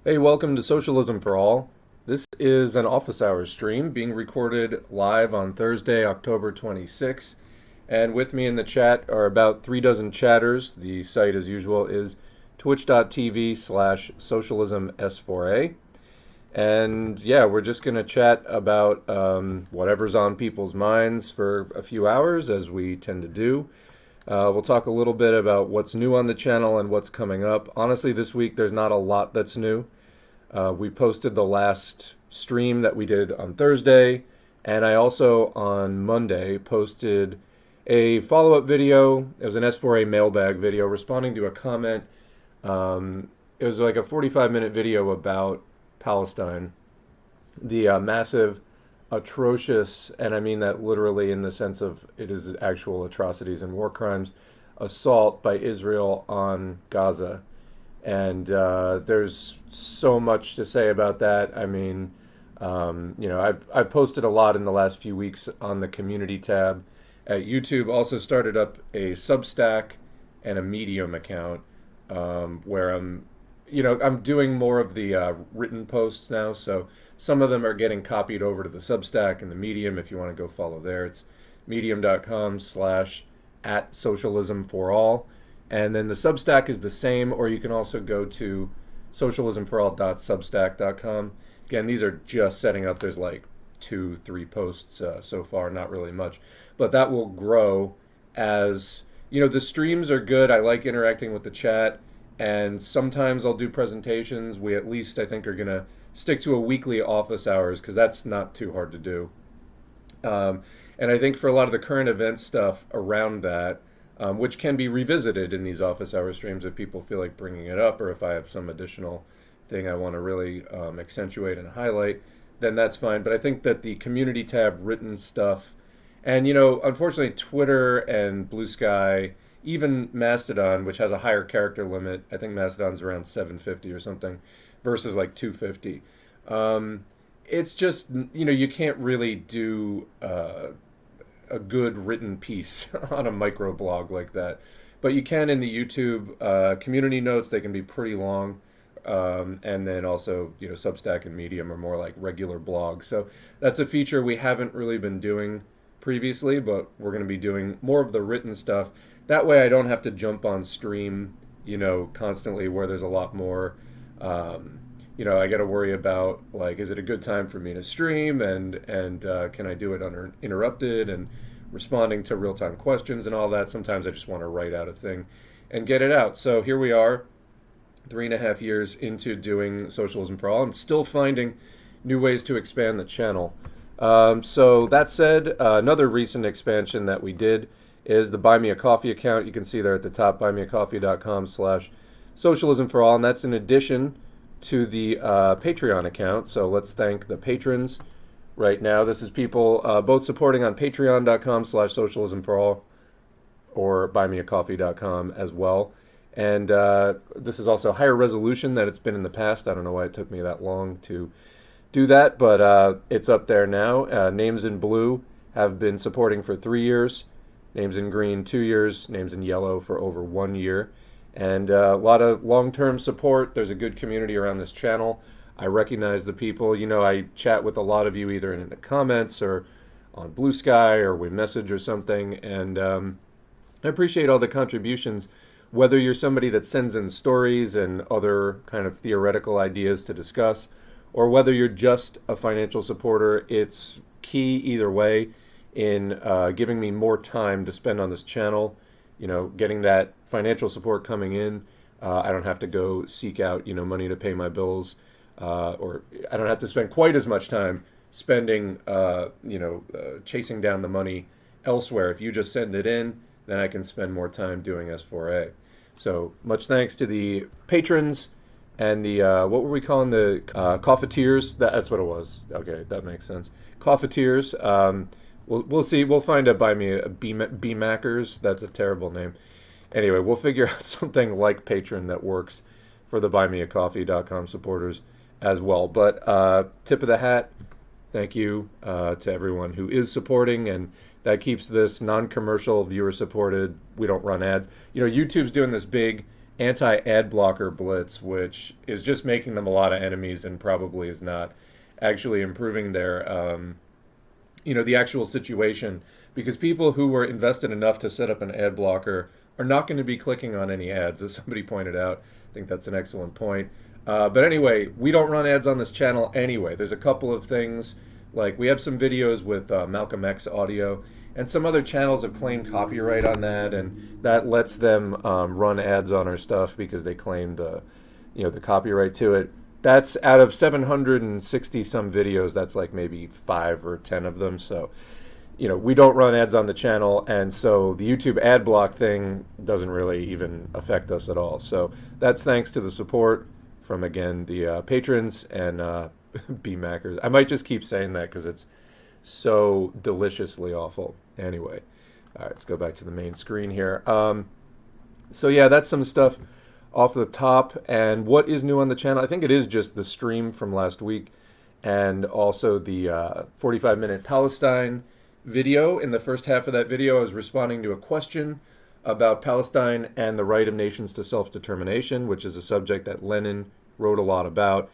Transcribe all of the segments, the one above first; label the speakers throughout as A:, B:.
A: Hey, welcome to Socialism for All. This is an office hours stream being recorded live on Thursday, October 26th. And with me in the chat are about 3 dozen chatters. The site, as usual, is twitch.tv/socialism S4A. And yeah, we're just going to chat about whatever's on people's minds for a few hours, as we tend to do. We'll talk a little bit about what's new on the channel and what's coming up. Honestly, this week there's not a lot that's new. We posted the last stream that we did on Thursday, and I also on Monday posted a follow-up video. It was an S4A mailbag video responding to a comment. It was like a 45-minute video about Palestine, the massive, atrocious, and I mean that literally in the sense of it is actual atrocities and war crimes, assault by Israel on Gaza. And there's so much to say about that. I mean, I've posted a lot in the last few weeks on the community tab at YouTube. Also started up a Substack and a Medium account where I'm doing more of the written posts now. So some of them are getting copied over to the Substack and the Medium. If you want to go follow there, it's medium.com/@socialismforall. And then the Substack is the same, or you can also go to socialismforall.substack.com. Again, these are just setting up. There's like 2-3 posts so far, not really much. But that will grow as, the streams are good. I like interacting with the chat. And sometimes I'll do presentations. We at least, I think, are going to stick to a weekly office hours because that's not too hard to do. And I think for a lot of the current event stuff around that, which can be revisited in these office hour streams if people feel like bringing it up, or if I have some additional thing I want to really accentuate and highlight, then that's fine. But I think that the community tab written stuff, and unfortunately Twitter and Blue Sky, even Mastodon, which has a higher character limit, I think Mastodon's around 750 or something, versus like 250. It's just, you can't really do a good written piece on a microblog like that. But you can in the YouTube community notes. They can be pretty long. And then also, Substack and Medium are more like regular blogs. So that's a feature we haven't really been doing previously, but we're going to be doing more of the written stuff. That way I don't have to jump on stream, constantly where there's a lot more. I got to worry about, like, is it a good time for me to stream, and can I do it uninterrupted, and responding to real-time questions and all that. Sometimes I just want to write out a thing and get it out. So here we are, 3.5 years into doing Socialism for All, and still finding new ways to expand the channel. So that said, another recent expansion that we did is the Buy Me a Coffee account. You can see there at the top, buymeacoffee.com/socialism for all, and that's in addition to the Patreon account. So let's thank the patrons right now. This is people both supporting on patreon.com/socialism for all or buymeacoffee.com as well. And this is also higher resolution than it's been in the past. I don't know why it took me that long to do that, but it's up there now. Names in blue have been supporting for 3 years. Names in green, 2 years. Names in yellow for over 1 year. And a lot of long-term support. There's a good community around this channel. I recognize the people. I chat with a lot of you either in the comments or on Blue Sky, or we message or something. And I appreciate all the contributions, whether you're somebody that sends in stories and other kind of theoretical ideas to discuss, or whether you're just a financial supporter. It's key either way in giving me more time to spend on this channel. Getting that financial support coming in. I don't have to go seek out, money to pay my bills, or I don't have to spend quite as much time spending, chasing down the money elsewhere. If you just send it in, then I can spend more time doing S4A. So much thanks to the patrons and the, what were we calling the coffeteers? That's what it was. Okay, that makes sense. Coffeteers. We'll see. We'll find a buy me a B-Mackers. That's a terrible name. Anyway, we'll figure out something like Patreon that works for the buymeacoffee.com supporters as well. But tip of the hat, thank you to everyone who is supporting, and that keeps this non-commercial, viewer-supported. We don't run ads. YouTube's doing this big anti-ad blocker blitz, which is just making them a lot of enemies and probably is not actually improving their, the actual situation. Because people who were invested enough to set up an ad blocker are not going to be clicking on any ads, as somebody pointed out. I think that's an excellent point. But anyway, we don't run ads on this channel anyway. There's a couple of things, like we have some videos with Malcolm X audio, and some other channels have claimed copyright on that, and that lets them run ads on our stuff because they claim the copyright to it. That's out of 760 some videos, that's like maybe 5 or 10 of them. So, we don't run ads on the channel, and so the YouTube ad block thing doesn't really even affect us at all. So that's thanks to the support from, again, the patrons and BMackers. I might just keep saying that because it's so deliciously awful. Anyway, all right, let's go back to the main screen here. So yeah, that's some stuff off the top. And what is new on the channel? I think it is just the stream from last week, and also the 45-minute Palestine video. In the first half of that video, I was responding to a question about Palestine and the right of nations to self-determination, which is a subject that Lenin wrote a lot about.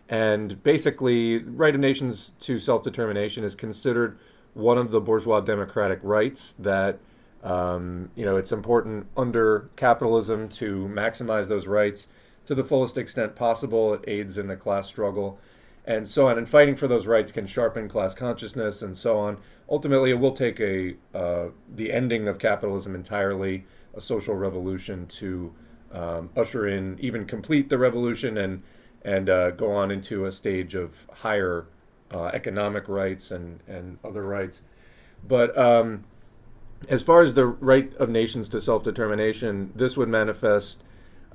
A: And basically, right of nations to self-determination is considered one of the bourgeois democratic rights that, it's important under capitalism to maximize those rights to the fullest extent possible. It aids in the class struggle and so on. And fighting for those rights can sharpen class consciousness and so on. Ultimately, it will take the ending of capitalism entirely, a social revolution, to usher in, even complete the revolution and go on into a stage of higher economic rights and other rights. But as far as the right of nations to self-determination, this would manifest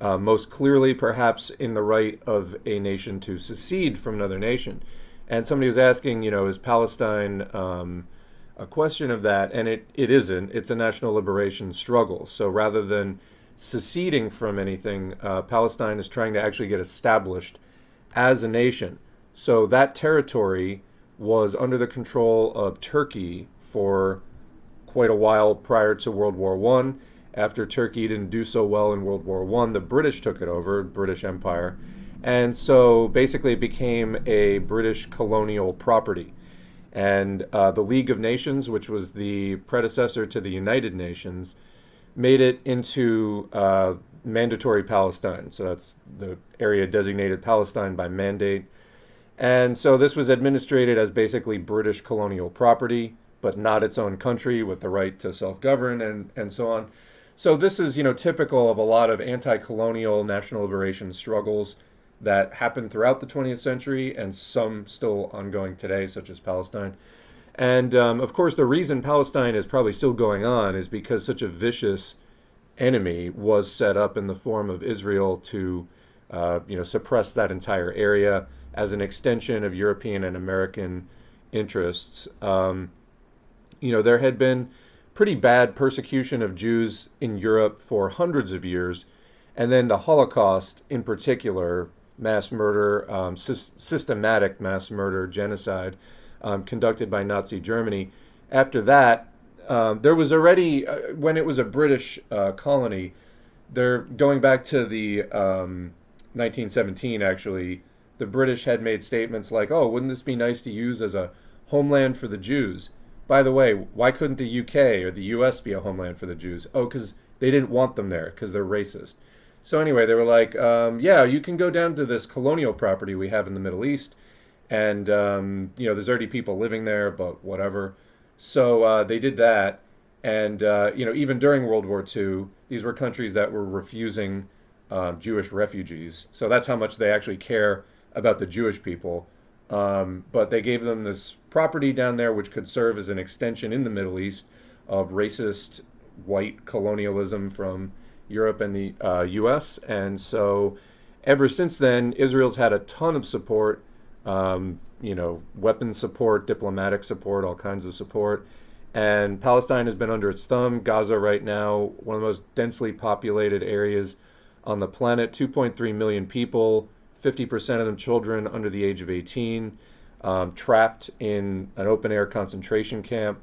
A: most clearly perhaps in the right of a nation to secede from another nation. And somebody was asking, is Palestine a question of that? And it isn't. It's a national liberation struggle. So rather than seceding from anything, Palestine is trying to actually get established as a nation. So that territory was under the control of Turkey for quite a while prior to World War I. After Turkey didn't do so well in World War I, the British took it over, British Empire. And so basically it became a British colonial property. And the League of Nations, which was the predecessor to the United Nations, made it into mandatory Palestine. So that's the area designated Palestine by mandate. And so this was administrated as basically British colonial property, but not its own country, with the right to self-govern and so on. So this is, typical of a lot of anti-colonial national liberation struggles that happened throughout the 20th century, and some still ongoing today, such as Palestine. And of course, the reason Palestine is probably still going on is because such a vicious enemy was set up in the form of Israel to, suppress that entire area as an extension of European and American interests. There had been pretty bad persecution of Jews in Europe for hundreds of years, and then the Holocaust in particular, mass murder, systematic mass murder, genocide, conducted by Nazi Germany. After that, there was already, when it was a British colony, they're going back to the 1917 actually, the British had made statements like, oh, wouldn't this be nice to use as a homeland for the Jews? By the way, why couldn't the UK or the US be a homeland for the Jews? Oh, because they didn't want them there, because they're racist. So anyway, they were like, yeah, you can go down to this colonial property we have in the Middle East, and, there's already people living there, but whatever. So they did that, and, even during World War II, these were countries that were refusing Jewish refugees. So that's how much they actually care about the Jewish people. But they gave them this property down there which could serve as an extension in the Middle East of racist white colonialism from Europe and the US. And so ever since then, Israel's had a ton of support, weapons support, diplomatic support, all kinds of support. And Palestine has been under its thumb. Gaza right now, one of the most densely populated areas on the planet, 2.3 million people, 50% of them children under the age of 18, trapped in an open-air concentration camp,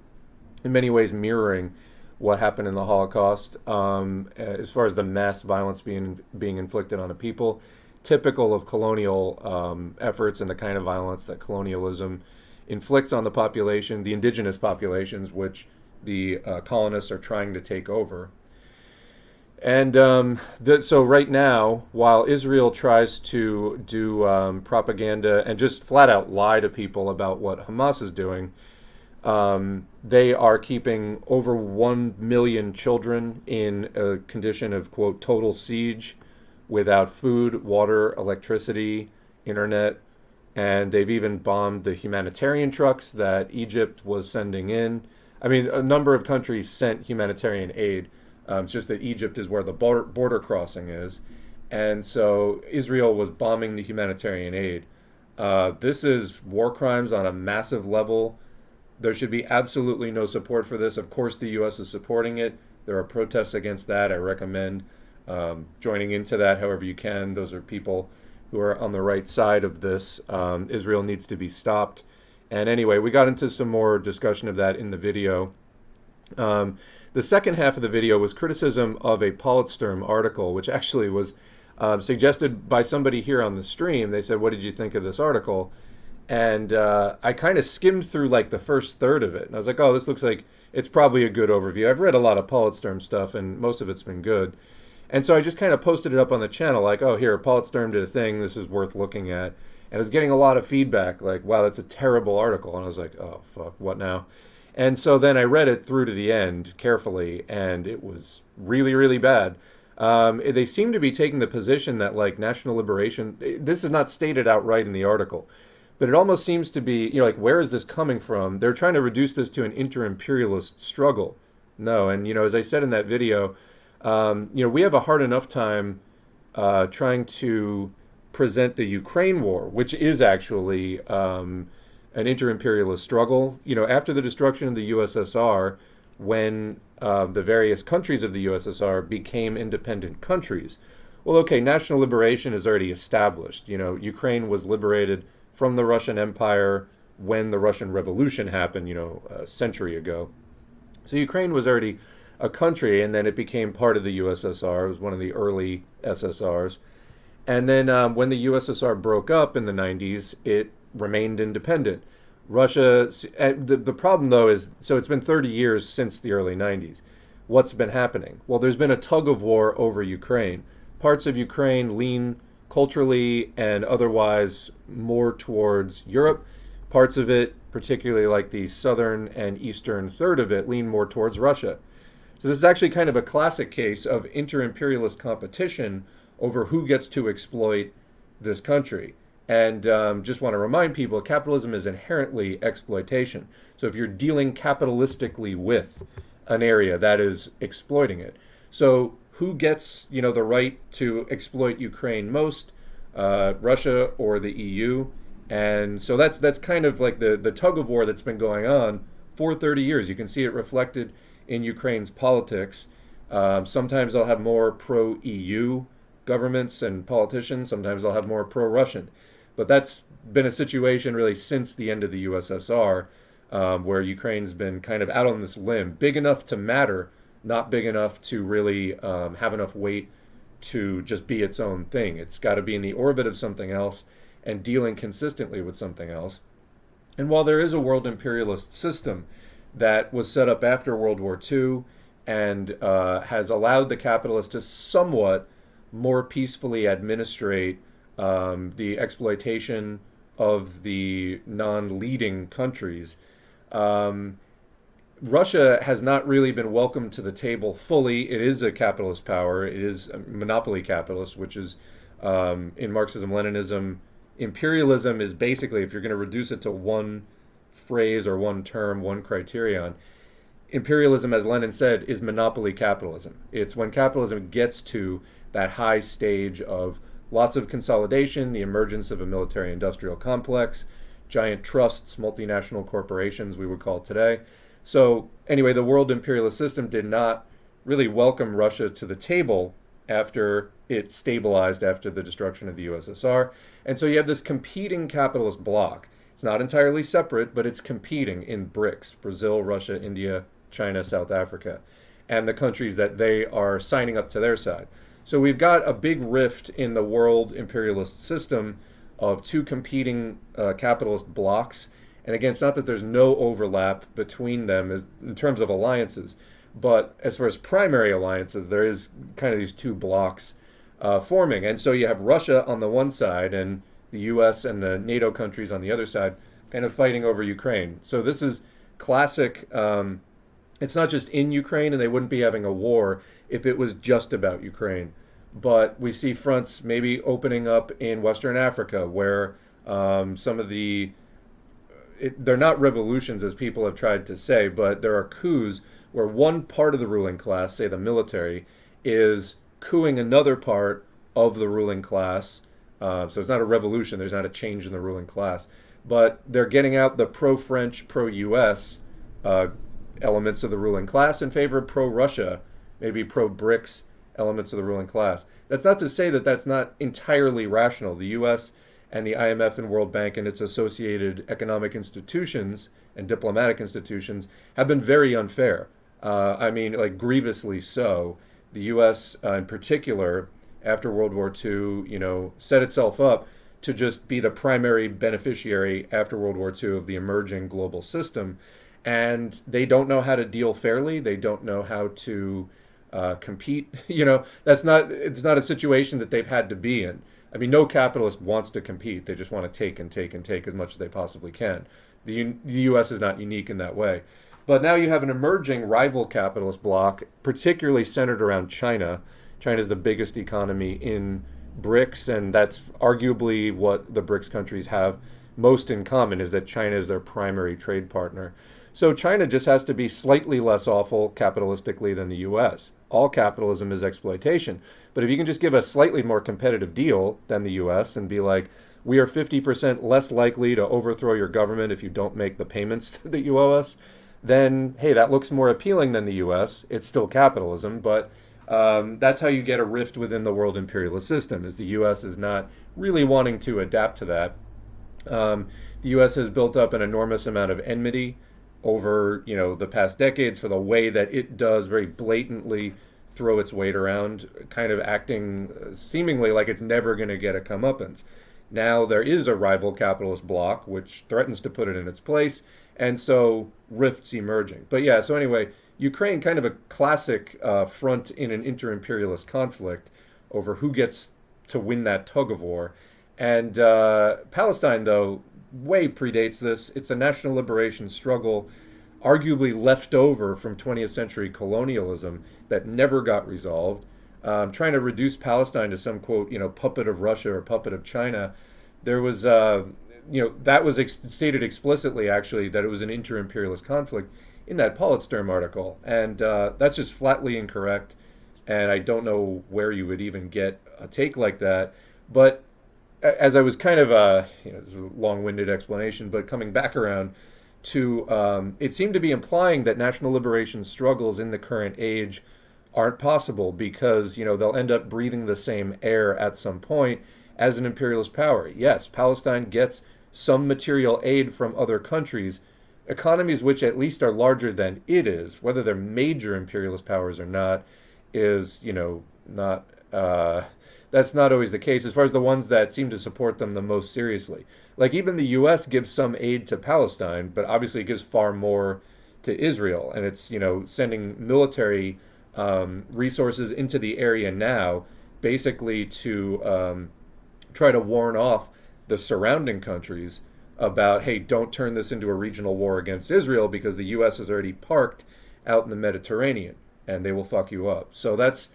A: in many ways mirroring what happened in the Holocaust, as far as the mass violence being inflicted on a people, typical of colonial efforts and the kind of violence that colonialism inflicts on the population, the indigenous populations, which the colonists are trying to take over. And so right now, while Israel tries to do propaganda and just flat out lie to people about what Hamas is doing, they are keeping over 1 million children in a condition of, quote, total siege, without food, water, electricity, internet, and they've even bombed the humanitarian trucks that Egypt was sending in. I mean, a number of countries sent humanitarian aid. It's just that Egypt is where the border crossing is. And so Israel was bombing the humanitarian aid. This is war crimes on a massive level. There should be absolutely no support for this. Of course, the U.S. is supporting it. There are protests against that. I recommend joining into that however you can. Those are people who are on the right side of this. Israel needs to be stopped. And anyway, we got into some more discussion of that in the video. The second half of the video was criticism of a Politsturm article, which actually was suggested by somebody here on the stream. They said, what did you think of this article? And I kind of skimmed through like the first third of it. And I was like, oh, this looks like it's probably a good overview. I've read a lot of Politsturm stuff, and most of it's been good. And so I just kind of posted it up on the channel like, oh, here, Politsturm did a thing. This is worth looking at. And I was getting a lot of feedback like, wow, that's a terrible article. And I was like, oh, fuck, what now? And so then I read it through to the end carefully, and it was really, really bad. They seem to be taking the position that like national liberation, this is not stated outright in the article, but it almost seems to be, like, where is this coming from? They're trying to reduce this to an inter-imperialist struggle. No, and, as I said in that video, we have a hard enough time trying to present the Ukraine war, which is actually an inter-imperialist struggle. After the destruction of the USSR, when the various countries of the USSR became independent countries, well, okay, national liberation is already established. Ukraine was liberated from the Russian Empire when the Russian Revolution happened, a century ago. So Ukraine was already a country, and then it became part of the USSR. It was one of the early SSRs. And then when the USSR broke up in the 90s, it remained independent. Russia, the problem though is, so it's been 30 years since the early 90s. What's been happening? Well, there's been a tug of war over Ukraine. Parts of Ukraine lean culturally and otherwise more towards Europe. Parts of it, particularly like the southern and eastern third of it, lean more towards Russia. So this is actually kind of a classic case of inter-imperialist competition over who gets to exploit this country. And just want to remind people, capitalism is inherently exploitation. So if you're dealing capitalistically with an area, that is exploiting it. So who gets, the right to exploit Ukraine most? Russia or the EU? And so that's kind of like the tug of war that's been going on for 30 years. You can see it reflected in Ukraine's politics. Sometimes they'll have more pro-EU governments and politicians. Sometimes they'll have more pro-Russian. But that's been a situation really since the end of the USSR, where Ukraine's been kind of out on this limb, big enough to matter, not big enough to really have enough weight to just be its own thing. It's got to be in the orbit of something else and dealing consistently with something else. And while there is a world imperialist system that was set up after World War II and has allowed the capitalists to somewhat more peacefully administrate the exploitation of the non-leading countries, Russia has not really been welcomed to the table fully. It is a capitalist power. It is a monopoly capitalist, which is, in Marxism-Leninism, imperialism is basically, if you're going to reduce it to one phrase or one term, one criterion, imperialism, as Lenin said, is monopoly capitalism. It's when capitalism gets to that high stage of lots of consolidation, the emergence of a military-industrial complex, giant trusts, multinational corporations, we would call it today. So anyway, the world imperialist system did not really welcome Russia to the table after it stabilized after the destruction of the USSR. And so you have this competing capitalist bloc. It's not entirely separate, but it's competing in BRICS: Brazil, Russia, India, China, South Africa. and the countries that they are signing up to their side. So we've got a big rift in the world imperialist system of two competing capitalist blocks. And again, it's not that there's no overlap between them in terms of alliances, but as far as primary alliances, there is kind of these two blocks forming. And so you have Russia on the one side and the US and the NATO countries on the other side kind of fighting over Ukraine. So this is classic. It's not just in Ukraine, and they wouldn't be having a war if it was just about Ukraine. But we see fronts maybe opening up in Western Africa where some of they're not revolutions as people have tried to say, but there are coups where one part of the ruling class, say the military, is coupping another part of the ruling class. So it's not a revolution, there's not a change in the ruling class. But they're getting out the pro-French, pro-US elements of the ruling class in favor of pro-Russia, maybe pro-BRICS elements of the ruling class. That's not to say that that's not entirely rational. The US and the IMF and World Bank and its associated economic institutions and diplomatic institutions have been very unfair. I mean, like grievously so. The US in particular, after World War II, set itself up to just be the primary beneficiary after World War II of the emerging global system. And they don't know how to deal fairly. They don't know how to compete. It's not a situation that they've had to be in. I mean, no capitalist wants to compete. They just want to take and take and take as much as they possibly can. The U.S. is not unique in that way. But now you have an emerging rival capitalist bloc, particularly centered around China. China is the biggest economy in BRICS, and that's arguably what the BRICS countries have most in common, is that China is their primary trade partner. So China just has to be slightly less awful capitalistically than the U.S. All capitalism is exploitation. But if you can just give a slightly more competitive deal than the U.S. and be like, we are 50% less likely to overthrow your government if you don't make the payments that you owe us, then, hey, that looks more appealing than the U.S. It's still capitalism, but that's how you get a rift within the world imperialist system, is the U.S. is not really wanting to adapt to that. The U.S. has built up an enormous amount of enmity over the past decades for the way that it does very blatantly throw its weight around, kind of acting seemingly like it's never going to get a comeuppance. Now there is a rival capitalist bloc which threatens to put it in its place, and so rifts emerging. But yeah, so anyway, Ukraine, kind of a classic front in an inter-imperialist conflict over who gets to win that tug of war. And Palestine, though, way predates this. It's a national liberation struggle, arguably left over from 20th century colonialism that never got resolved. Trying to reduce Palestine to some, quote, puppet of Russia or puppet of China. There was, that was stated explicitly, actually, that it was an inter-imperialist conflict in that Politsturm article. And that's just flatly incorrect. And I don't know where you would even get a take like that. But as I was kind of, this is a long-winded explanation, but coming back around to, it seemed to be implying that national liberation struggles in the current age aren't possible because, they'll end up breathing the same air at some point as an imperialist power. Yes, Palestine gets some material aid from other countries, economies which at least are larger than it is, whether they're major imperialist powers or not, is, not... that's not always the case, as far as the ones that seem to support them the most seriously. Like, even the U.S. gives some aid to Palestine, but obviously it gives far more to Israel. And it's, sending military resources into the area now, basically to try to warn off the surrounding countries about, hey, don't turn this into a regional war against Israel because the U.S. is already parked out in the Mediterranean, and they will fuck you up. So that's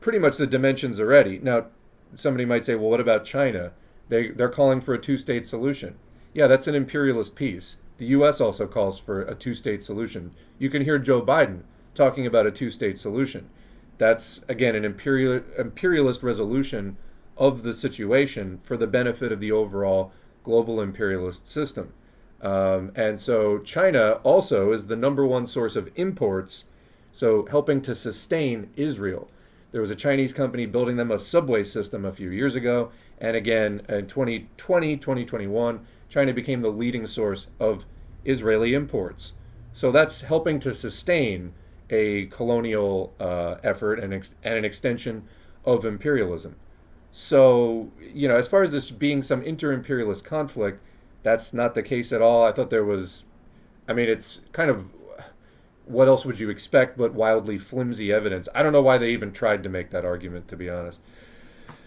A: pretty much the dimensions already. Now, somebody might say, well, what about China? They're calling for a two-state solution. Yeah, that's an imperialist peace. The U.S. also calls for a two-state solution. You can hear Joe Biden talking about a two-state solution. That's, again, an imperialist resolution of the situation for the benefit of the overall global imperialist system. And so China also is the number one source of imports, so helping to sustain Israel. There was a Chinese company building them a subway system a few years ago. And again, in 2020, 2021, China became the leading source of Israeli imports. So that's helping to sustain a colonial effort and an extension of imperialism. So, as far as this being some inter-imperialist conflict, that's not the case at all. I thought there was, it's kind of, what else would you expect but wildly flimsy evidence? I don't know why they even tried to make that argument, to be honest.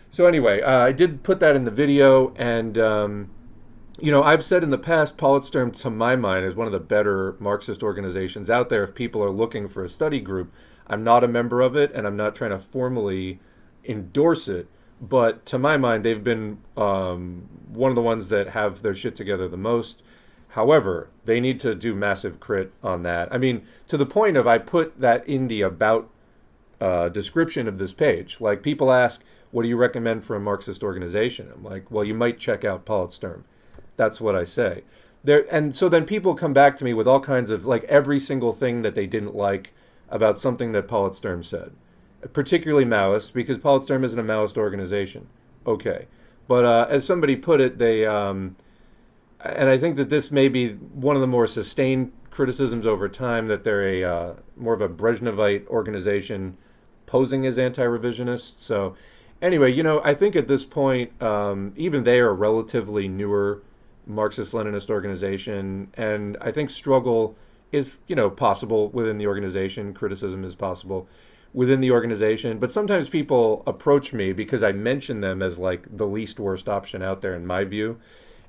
A: So anyway, I did put that in the video, and, I've said in the past, Politsturm, to my mind, is one of the better Marxist organizations out there if people are looking for a study group. I'm not a member of it, and I'm not trying to formally endorse it, but to my mind, they've been one of the ones that have their shit together the most. However, they need to do massive crit on that. To the point of I put that in the about description of this page. Like, people ask, what do you recommend for a Marxist organization? I'm like, well, you might check out Politsturm. That's what I say. And so then people come back to me with all kinds of, like, every single thing that they didn't like about something that Politsturm said. Particularly Maoists, because Politsturm isn't a Maoist organization. Okay. But as somebody put it, they... and I think that this may be one of the more sustained criticisms over time, that they're a more of a Brezhnevite organization posing as anti-revisionist. So anyway, I think at this point, even they are a relatively newer Marxist-Leninist organization, and I think struggle is, possible within the organization. Criticism is possible within the organization. But sometimes people approach me because I mention them as, like, the least worst option out there in my view,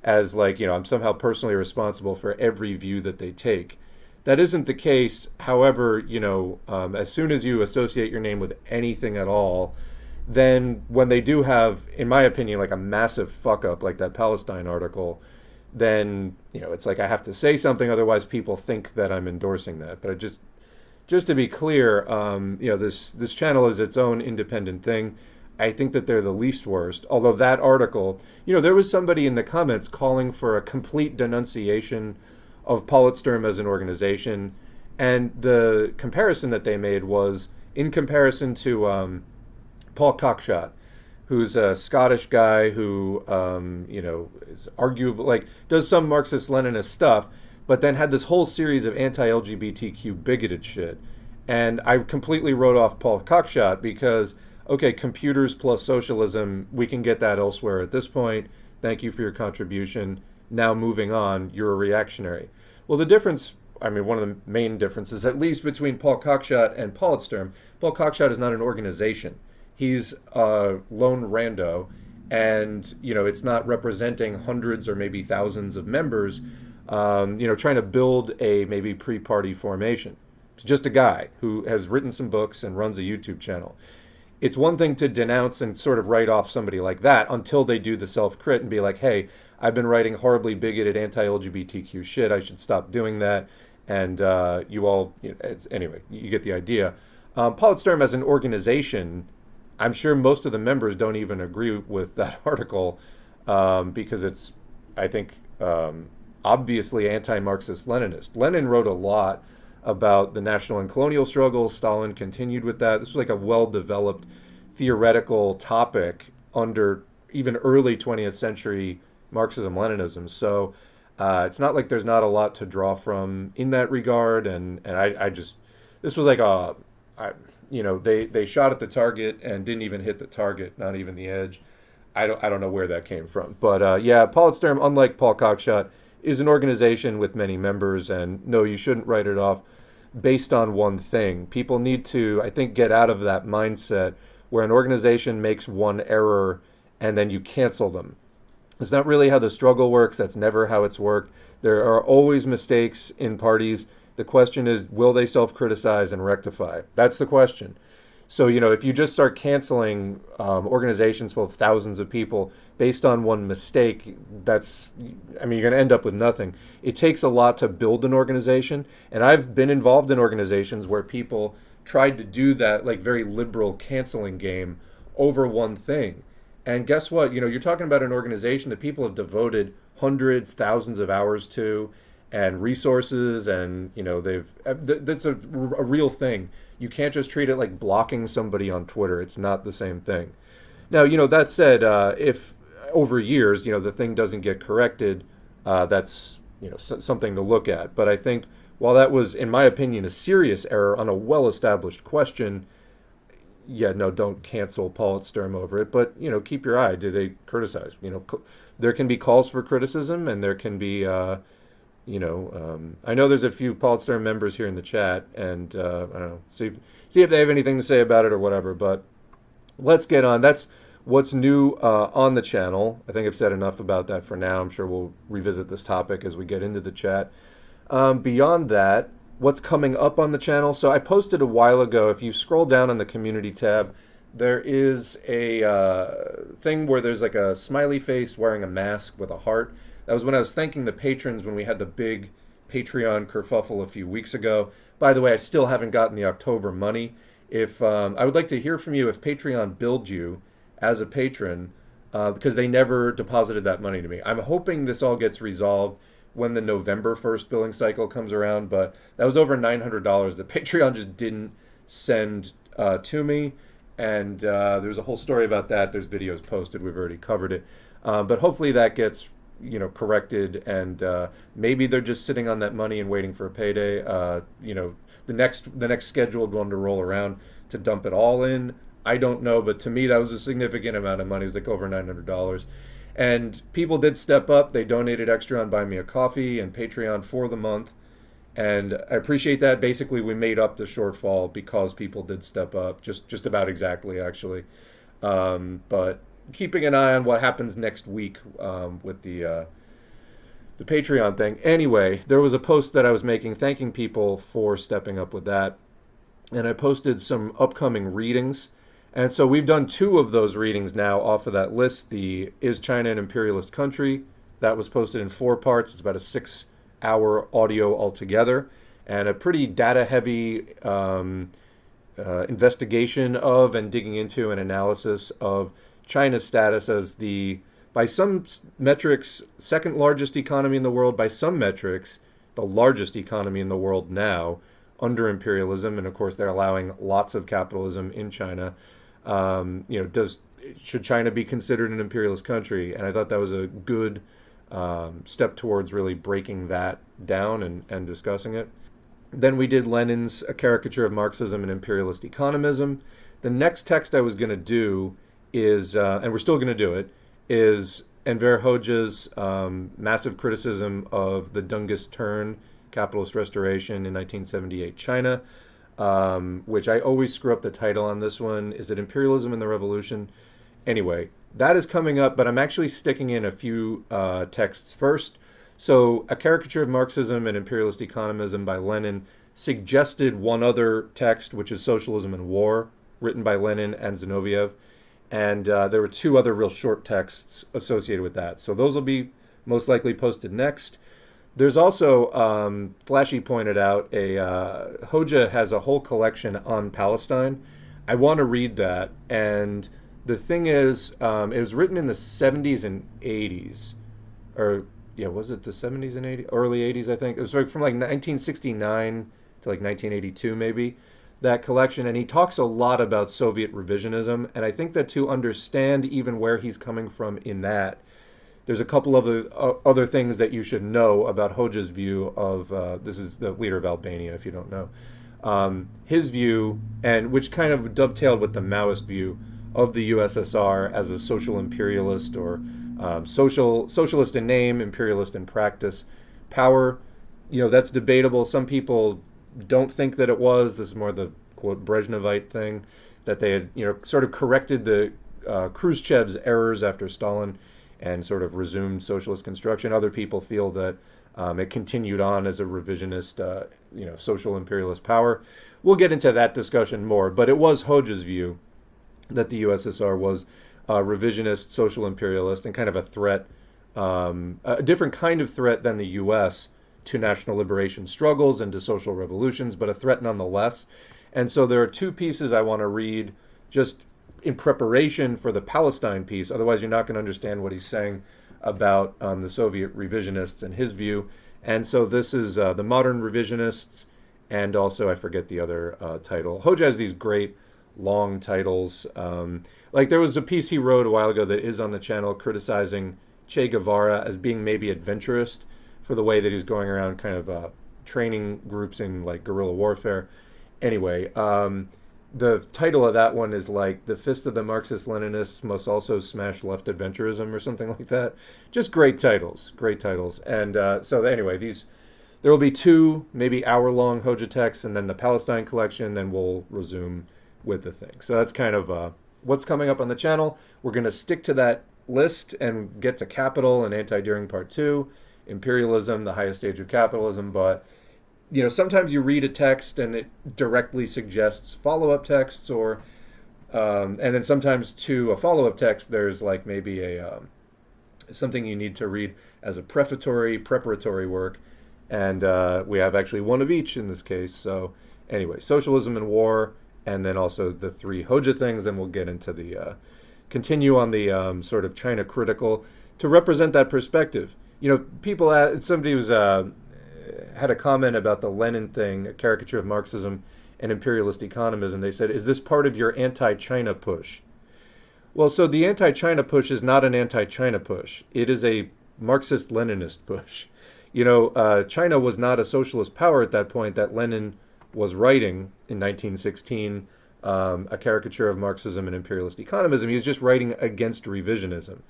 A: as, like, I'm somehow personally responsible for every view that they take. That isn't the case. However, as soon as you associate your name with anything at all, then when they do have, in my opinion, like a massive fuck up, like that Palestine article, then, it's like I have to say something, otherwise people think that I'm endorsing that. But just to be clear, this channel is its own independent thing. I think that they're the least worst. Although that article, there was somebody in the comments calling for a complete denunciation of Politsturm as an organization. And the comparison that they made was in comparison to Paul Cockshott, who's a Scottish guy who, is arguable, like, does some Marxist-Leninist stuff, but then had this whole series of anti-LGBTQ bigoted shit. And I completely wrote off Paul Cockshott because, okay, computers plus socialism, we can get that elsewhere at this point. Thank you for your contribution. Now moving on, you're a reactionary. Well, the difference, one of the main differences, at least between Paul Cockshott and Politsturm, Paul Cockshott is not an organization. He's a lone rando, and, it's not representing hundreds or maybe thousands of members, trying to build a maybe pre-party formation. It's just a guy who has written some books and runs a YouTube channel. It's one thing to denounce and sort of write off somebody like that until they do the self-crit and be like, hey, I've been writing horribly bigoted anti-LGBTQ shit. I should stop doing that. And you all, anyway, you get the idea. Politsturm as an organization, I'm sure most of the members don't even agree with that article because it's, I think, obviously anti-Marxist-Leninist. Lenin wrote a lot about the national and colonial struggles. Stalin continued with that. This was like a well-developed theoretical topic under even early 20th century Marxism-Leninism. So it's not like there's not a lot to draw from in that regard. And I just, this was like they shot at the target and didn't even hit the target, not even the edge. I don't know where that came from. But yeah, Politsturm, unlike Paul Cockshott, is an organization with many members, and no, you shouldn't write it off based on one thing. People need to, I think, get out of that mindset where an organization makes one error and then you cancel them. It's not really how the struggle works. That's never how it's worked. There are always mistakes in parties. The question is, will they self-criticize and rectify? That's the question. So, if you just start canceling organizations full of thousands of people based on one mistake, you're going to end up with nothing. It takes a lot to build an organization. And I've been involved in organizations where people tried to do that, like, very liberal canceling game over one thing. And guess what? You're talking about an organization that people have devoted hundreds, thousands of hours to and resources, and, that's a real thing. You can't just treat it like blocking somebody on Twitter. It's not the same thing. Now, that said, if over years, the thing doesn't get corrected, that's, something to look at. But I think while that was, in my opinion, a serious error on a well-established question, yeah, no, don't cancel Politsturm over it. But, keep your eye. Do they criticize? There can be calls for criticism, and there can be, I know there's a few Politsturm members here in the chat, and I don't know, see if they have anything to say about it or whatever. But let's get on. That's what's new on the channel. I think I've said enough about that for now. I'm sure we'll revisit this topic as we get into the chat. Beyond that, what's coming up on the channel? So I posted a while ago, if you scroll down on the community tab, there is a thing where there's like a smiley face wearing a mask with a heart. That was when I was thanking the patrons when we had the big Patreon kerfuffle a few weeks ago. By the way, I still haven't gotten the October money. If I would like to hear from you if Patreon billed you as a patron, because they never deposited that money to me. I'm hoping this all gets resolved when the November 1st billing cycle comes around, but that was over $900 that Patreon just didn't send to me, and there's a whole story about that. There's videos posted. We've already covered it, but hopefully that gets corrected, and maybe they're just sitting on that money and waiting for a payday. The next scheduled one to roll around to dump it all in. I don't know, but to me that was a significant amount of money. It was like over $900. And people did step up. They donated extra on Buy Me a Coffee and Patreon for the month. And I appreciate that. Basically, we made up the shortfall because people did step up, just about exactly, actually. But keeping an eye on what happens next week with the Patreon thing. Anyway, there was a post that I was making thanking people for stepping up with that. And I posted some upcoming readings. And so we've done 2 of those readings now off of that list. The Is China an Imperialist Country? That was posted in 4 parts. It's about a 6-hour audio altogether. And a pretty data-heavy investigation of and digging into an analysis of China's status as the, by some metrics, second largest economy in the world. By some metrics, the largest economy in the world now under imperialism. And of course, they're allowing lots of capitalism in China. Should China be considered an imperialist country? And I thought that was a good step towards really breaking that down and discussing it. Then we did Lenin's A Caricature of Marxism and Imperialist Economism. The next text I was going to do is, and we're still going to do it, is Enver Hoxha's massive criticism of the Dengist turn, capitalist restoration in 1978 China. Which I always screw up the title on this one. Is it Imperialism and the Revolution? Anyway, that is coming up, but I'm actually sticking in a few texts first. So, A Caricature of Marxism and Imperialist Economism by Lenin suggested one other text, which is Socialism and War, written by Lenin and Zinoviev. And there were 2 other real short texts associated with that. So those will be most likely posted next. There's also, Flashy pointed out, Hoxha has a whole collection on Palestine. I want to read that. And the thing is, it was written in the 70s and 80s. Or, yeah, was it the 70s and 80s? Early 80s, I think. It was from like 1969 to like 1982, maybe, that collection. And he talks a lot about Soviet revisionism. And I think that to understand even where he's coming from in that, there's a couple of other things that you should know about Hoxha's view of, this is the leader of Albania, if you don't know, his view, and which kind of dovetailed with the Maoist view of the USSR as a social imperialist or socialist in name, imperialist in practice. Power, that's debatable. Some people don't think that it was. This is more the, quote, Brezhnevite thing, that they had, sort of corrected the Khrushchev's errors after Stalin and sort of resumed socialist construction. Other people feel that it continued on as a revisionist, social imperialist power. We'll get into that discussion more, but it was Hoxha's view that the USSR was revisionist, social imperialist, and kind of a threat, a different kind of threat than the US to national liberation struggles and to social revolutions, but a threat nonetheless. And so there are 2 pieces I want to read just in preparation for the Palestine piece. Otherwise, you're not going to understand what he's saying about the Soviet revisionists and his view. And so this is the modern revisionists, and also, I forget the other title. Hoxha has these great long titles. Like there was a piece he wrote a while ago that is on the channel criticizing Che Guevara as being maybe adventurist for the way that he was going around kind of training groups in like guerrilla warfare. Anyway, the title of that one is like "The Fist of the Marxist-Leninists Must Also Smash Left Adventurism" or something like that. Just great titles, great titles. And so anyway, there will be 2 maybe hour-long Hoja texts, and then the Palestine collection. Then we'll resume with the thing. So that's kind of what's coming up on the channel. We're going to stick to that list and get to Capital and Anti-Deering Part 2, Imperialism, the highest stage of capitalism. But sometimes you read a text and it directly suggests follow-up texts, or and then sometimes to a follow-up text there's like maybe a something you need to read as a preparatory work, and we have actually one of each in this case. So anyway, Socialism and War, and then also the 3 Hoja things. Then we'll get into the continue on the sort of China critical to represent that perspective. People somebody was had a comment about the Lenin thing, a caricature of Marxism and imperialist economism. They said, is this part of your anti-China push? Well, so the anti-China push is not an anti-China push. It is a Marxist-Leninist push. China was not a socialist power at that point that Lenin was writing in 1916, a caricature of Marxism and imperialist economism. He was just writing against revisionism.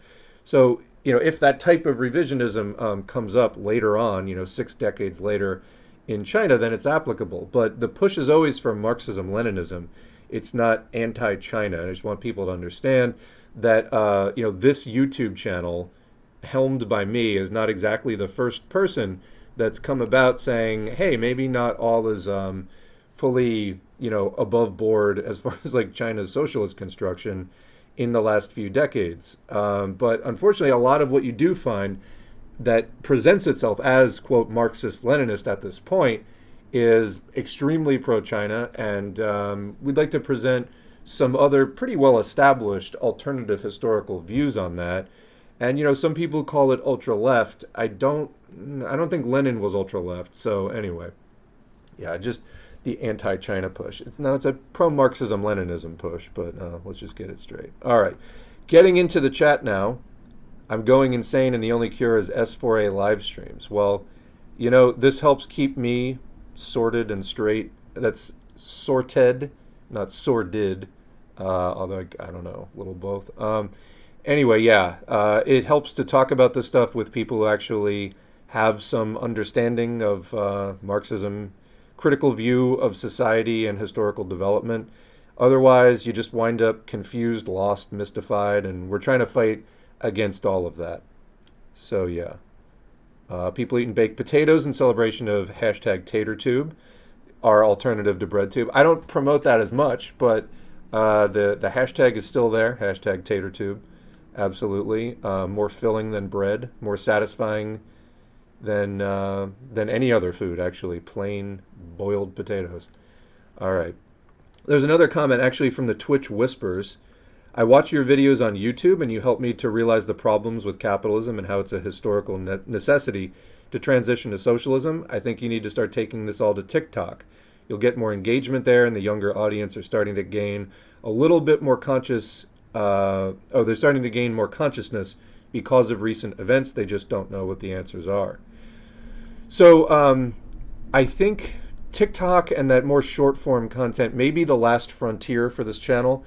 A: So, if that type of revisionism comes up later on, 6 decades later in China, then it's applicable. But the push is always for Marxism-Leninism. It's not anti-China. I just want people to understand that, this YouTube channel, helmed by me, is not exactly the first person that's come about saying, hey, maybe not all is fully, above board as far as like China's socialist construction in the last few decades. But unfortunately, a lot of what you do find that presents itself as, quote, Marxist-Leninist at this point is extremely pro-China, and we'd like to present some other pretty well-established alternative historical views on that. And, some people call it ultra-left. I don't think Lenin was ultra-left. So anyway, yeah, just the anti-China push. It's a pro-Marxism-Leninism push, but let's just get it straight. All right, getting into the chat now. I'm going insane, and the only cure is S4A live streams. Well, this helps keep me sorted and straight. That's sorted, not sordid, although I don't know, a little both. Anyway, yeah, it helps to talk about this stuff with people who actually have some understanding of Marxism, critical view of society and historical development. Otherwise, you just wind up confused, lost, mystified, and we're trying to fight against all of that. So, yeah. People eating baked potatoes in celebration of #TaterTube, our alternative to BreadTube. I don't promote that as much, but the hashtag is still there, #TaterTube. Absolutely. More filling than bread, more satisfying than any other food, actually. Plain boiled potatoes. All right. There's another comment actually from the Twitch Whispers. I watch your videos on YouTube, and you help me to realize the problems with capitalism and how it's a historical necessity to transition to socialism. I think you need to start taking this all to TikTok. You'll get more engagement there, and the younger audience are starting to gain a little bit more they're starting to gain more consciousness because of recent events. They just don't know what the answers are. So I think TikTok and that more short-form content may be the last frontier for this channel.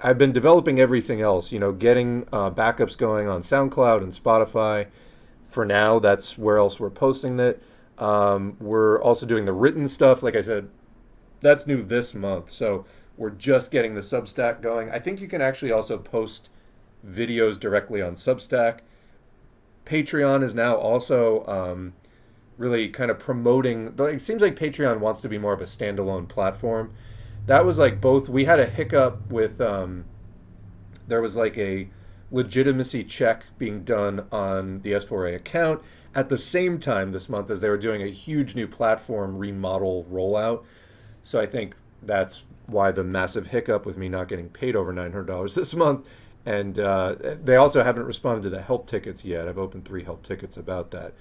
A: I've been developing everything else, getting backups going on SoundCloud and Spotify. For now, that's where else we're posting it. We're also doing the written stuff. Like I said, that's new this month. So we're just getting the Substack going. I think you can actually also post videos directly on Substack. Patreon is now also really kind of promoting. It seems like Patreon wants to be more of a standalone platform. That was like both. We had a hiccup with, there was like a legitimacy check being done on the S4A account at the same time this month as they were doing a huge new platform remodel rollout. So I think that's why the massive hiccup with me not getting paid over $900 this month. And they also haven't responded to the help tickets yet. I've opened 3 help tickets about that.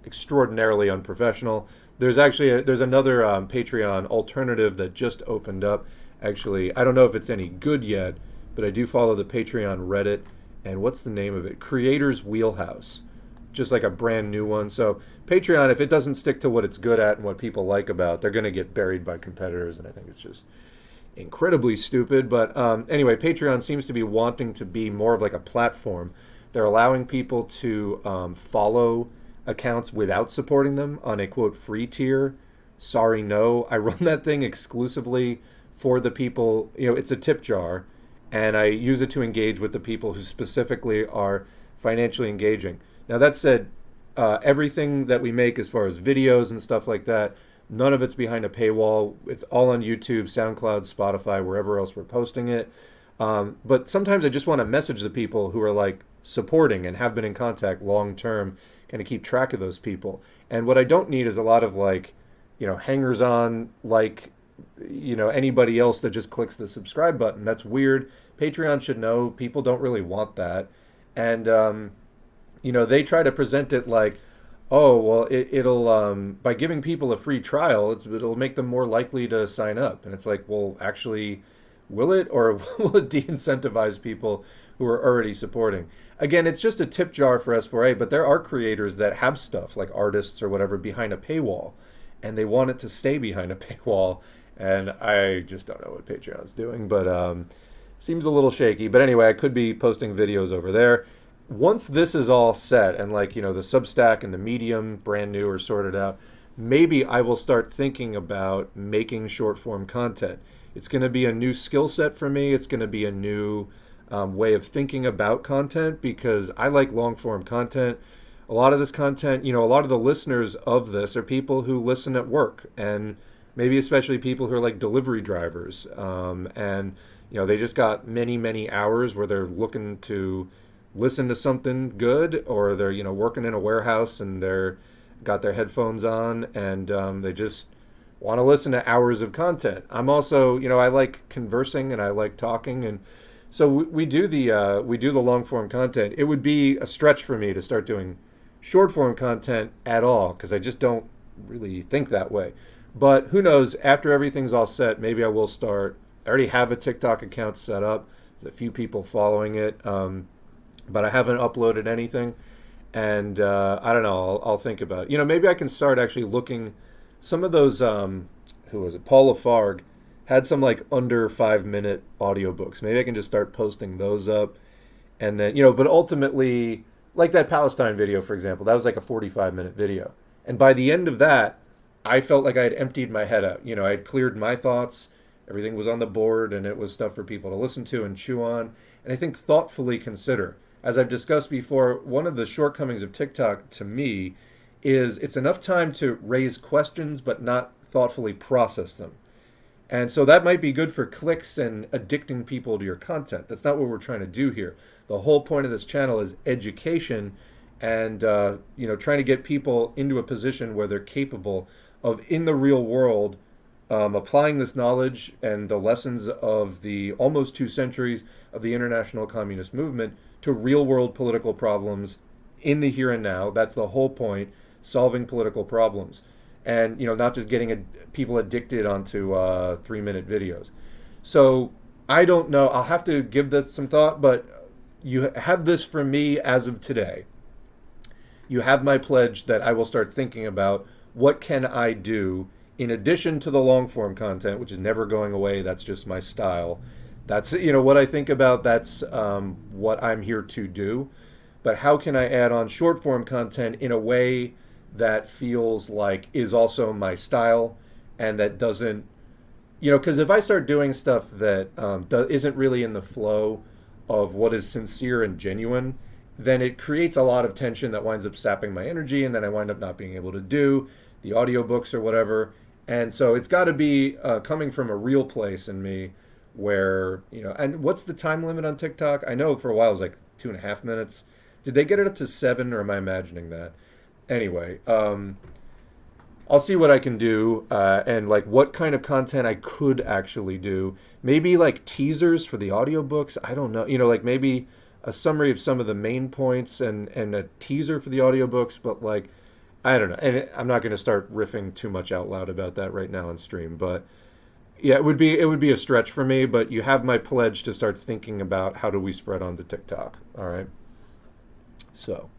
A: Extraordinarily unprofessional. There's another Patreon alternative that just opened up. Actually, I don't know if it's any good yet, but I do follow the Patreon Reddit. And what's the name of it? Creators Wheelhouse. just like a brand new one. So Patreon, if it doesn't stick to what it's good at and what people like about, they're going to get buried by competitors, and I think it's just incredibly stupid. But anyway, Patreon seems to be wanting to be more of like a platform. They're allowing people to follow accounts without supporting them on a quote free tier. Sorry, no. I run that thing exclusively for the people. It's a tip jar, and I use it to engage with the people who specifically are financially engaging. Now, that said, everything that we make as far as videos and stuff like that, none of it's behind a paywall. It's all on YouTube, SoundCloud, Spotify, wherever else we're posting it. But sometimes I just want to message the people who are like supporting and have been in contact long term, kind of keep track of those people. And what I don't need is a lot of like, hangers on like, anybody else that just clicks the subscribe button. That's weird. Patreon should know people don't really want that. And, they try to present it like, oh, well, it'll by giving people a free trial, it'll make them more likely to sign up. And it's like, well, actually, will it? Or will it de-incentivize people who are already supporting? Again, it's just a tip jar for S4A, but there are creators that have stuff, like artists or whatever, behind a paywall, and they want it to stay behind a paywall. And I just don't know what Patreon's doing, but seems a little shaky. But anyway, I could be posting videos over there. Once this is all set and the Substack and the Medium, brand new or sorted out, maybe I will start thinking about making short form content. It's going to be a new skill set for me. It's going to be a new way of thinking about content, because I like long form content. A lot of this content, a lot of the listeners of this are people who listen at work, and maybe especially people who are like delivery drivers. And they just got many, many hours where they're looking to listen to something good, or they're working in a warehouse and they're got their headphones on, and they just want to listen to hours of content. I'm also I like conversing and I like talking, and so we do the long form content. It would be a stretch for me to start doing short form content at all, because I just don't really think that way. But who knows, after everything's all set, maybe I will start. I already have a TikTok account set up. There's a few people following it. But I haven't uploaded anything, and I don't know. I'll think about it. Maybe I can start actually looking. Some of those, who was it? Paul Lafargue had some like under 5-minute audiobooks. Maybe I can just start posting those up, and then but ultimately, like that Palestine video, for example, that was like a 45-minute video, and by the end of that, I felt like I had emptied my head out. I had cleared my thoughts. Everything was on the board, and it was stuff for people to listen to and chew on, and I think thoughtfully consider. As I've discussed before, one of the shortcomings of TikTok to me is it's enough time to raise questions but not thoughtfully process them. And so that might be good for clicks and addicting people to your content. That's not what we're trying to do here. The whole point of this channel is education and trying to get people into a position where they're capable of, in the real world, applying this knowledge and the lessons of the almost 2 centuries of the international communist movement to real-world political problems in the here and now. That's the whole point, solving political problems. And, not just getting people addicted onto 3-minute videos. So, I don't know. I'll have to give this some thought, but you have this from me as of today. You have my pledge that I will start thinking about what can I do in addition to the long-form content, which is never going away. That's just my style. That's, what I think about. That's what I'm here to do. But how can I add on short form content in a way that feels like is also my style, and that doesn't, because if I start doing stuff that isn't really in the flow of what is sincere and genuine, then it creates a lot of tension that winds up sapping my energy, and then I wind up not being able to do the audiobooks or whatever. And so it's got to be coming from a real place in me, where, and what's the time limit on TikTok? I know for a while it was like 2.5 minutes. Did they get it up to 7, or am I imagining that? Anyway, I'll see what I can do, and like what kind of content I could actually do. Maybe like teasers for the audiobooks. I don't know. Like maybe a summary of some of the main points and a teaser for the audiobooks, but like, I don't know. And I'm not going to start riffing too much out loud about that right now on stream, but yeah, it would be a stretch for me, but you have my pledge to start thinking about how do we spread onto TikTok. All right. So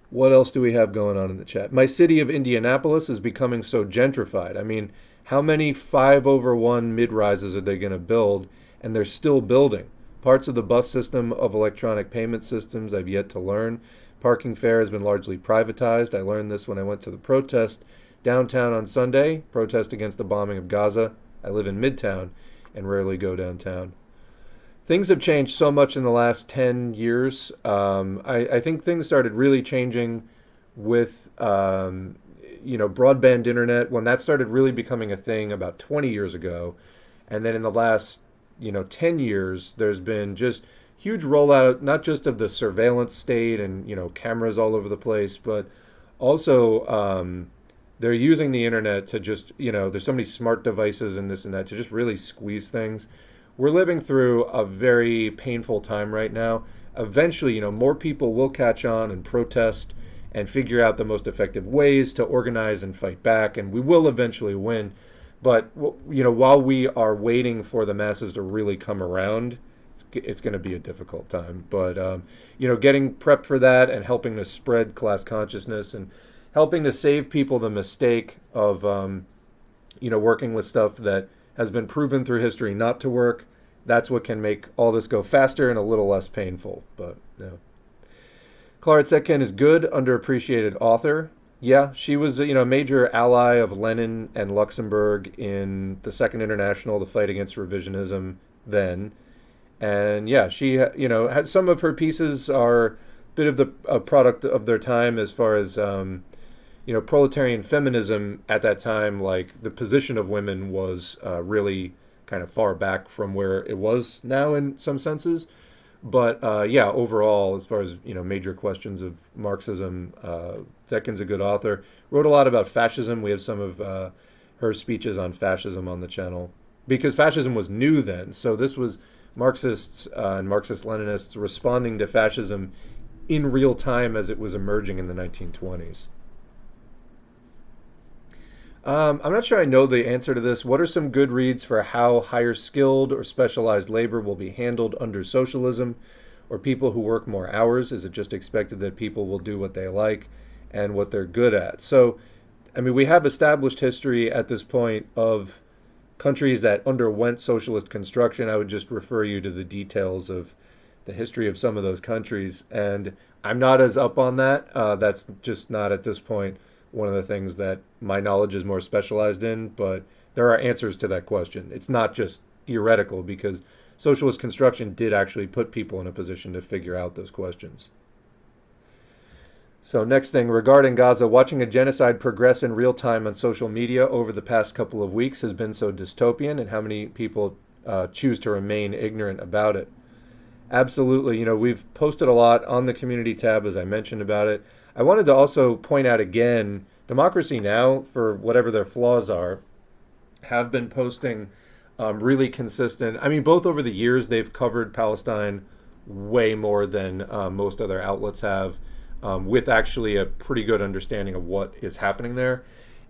A: What else do we have going on in the chat? My city of Indianapolis is becoming so gentrified. I mean, how many 5/1 mid-rises are they going to build? And they're still building. Parts of the bus system of electronic payment systems I've yet to learn. Parking fare has been largely privatized. I learned this when I went to the protest downtown on Sunday, protest against the bombing of Gaza. I live in Midtown and rarely go downtown. Things have changed so much in the last 10 years. I think things started really changing with, broadband internet, when that started really becoming a thing about 20 years ago. And then in the last, 10 years, there's been just huge rollout, not just of the surveillance state and, cameras all over the place, but also they're using the internet to just, there's so many smart devices and this and that to just really squeeze things. We're living through a very painful time right now. Eventually, more people will catch on and protest and figure out the most effective ways to organize and fight back, and we will eventually win. But, while we are waiting for the masses to really come around, it's going to be a difficult time. But, getting prepped for that and helping to spread class consciousness and helping to save people the mistake of, working with stuff that has been proven through history not to work. That's what can make all this go faster and a little less painful. But Clara Zetkin is good, underappreciated author. Yeah, she was a major ally of Lenin and Luxembourg in the Second International, the fight against revisionism then. And yeah, she had some of her pieces are a bit of a product of their time as far as proletarian feminism at that time. Like the position of women was really kind of far back from where it was now in some senses. But overall, as far as major questions of Marxism, Zetkin's a good author. Wrote a lot about fascism. We have some of her speeches on fascism on the channel because fascism was new then. So this was Marxists and Marxist-Leninists responding to fascism in real time as it was emerging in the 1920s. I'm not sure I know the answer to this. What are some good reads for how higher skilled or specialized labor will be handled under socialism, or people who work more hours? Is it just expected that people will do what they like and what they're good at? So, we have established history at this point of countries that underwent socialist construction. I would just refer you to the details of the history of some of those countries. And I'm not as up on that. That's just not at this point one of the things that my knowledge is more specialized in, but there are answers to that question. It's not just theoretical because socialist construction did actually put people in a position to figure out those questions. So next thing, regarding Gaza, watching a genocide progress in real time on social media over the past couple of weeks has been so dystopian, and how many people choose to remain ignorant about it. Absolutely. We've posted a lot on the community tab, as I mentioned about it. I wanted to also point out again, Democracy Now!, for whatever their flaws are, have been posting really consistent. Both over the years, they've covered Palestine way more than most other outlets have, with actually a pretty good understanding of what is happening there.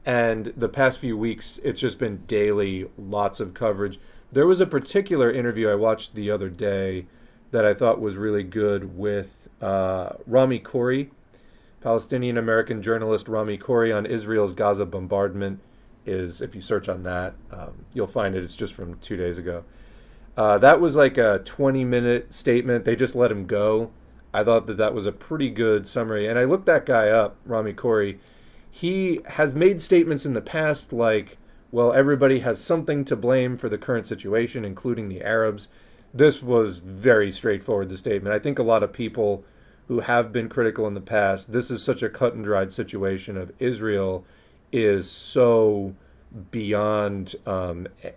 A: And the past few weeks, it's just been daily, lots of coverage. There was a particular interview I watched the other day that I thought was really good with Rami Khouri, Palestinian-American journalist Rami Khouri, on Israel's Gaza bombardment. Is, if you search on that, you'll find it. It's just from 2 days ago. That was like a 20-minute statement. They just let him go. I thought that was a pretty good summary. And I looked that guy up, Rami Khouri. He has made statements in the past like, well, everybody has something to blame for the current situation, including the Arabs. This was very straightforward, the statement. I think a lot of people who have been critical in the past, this is such a cut and dried situation of Israel is so beyond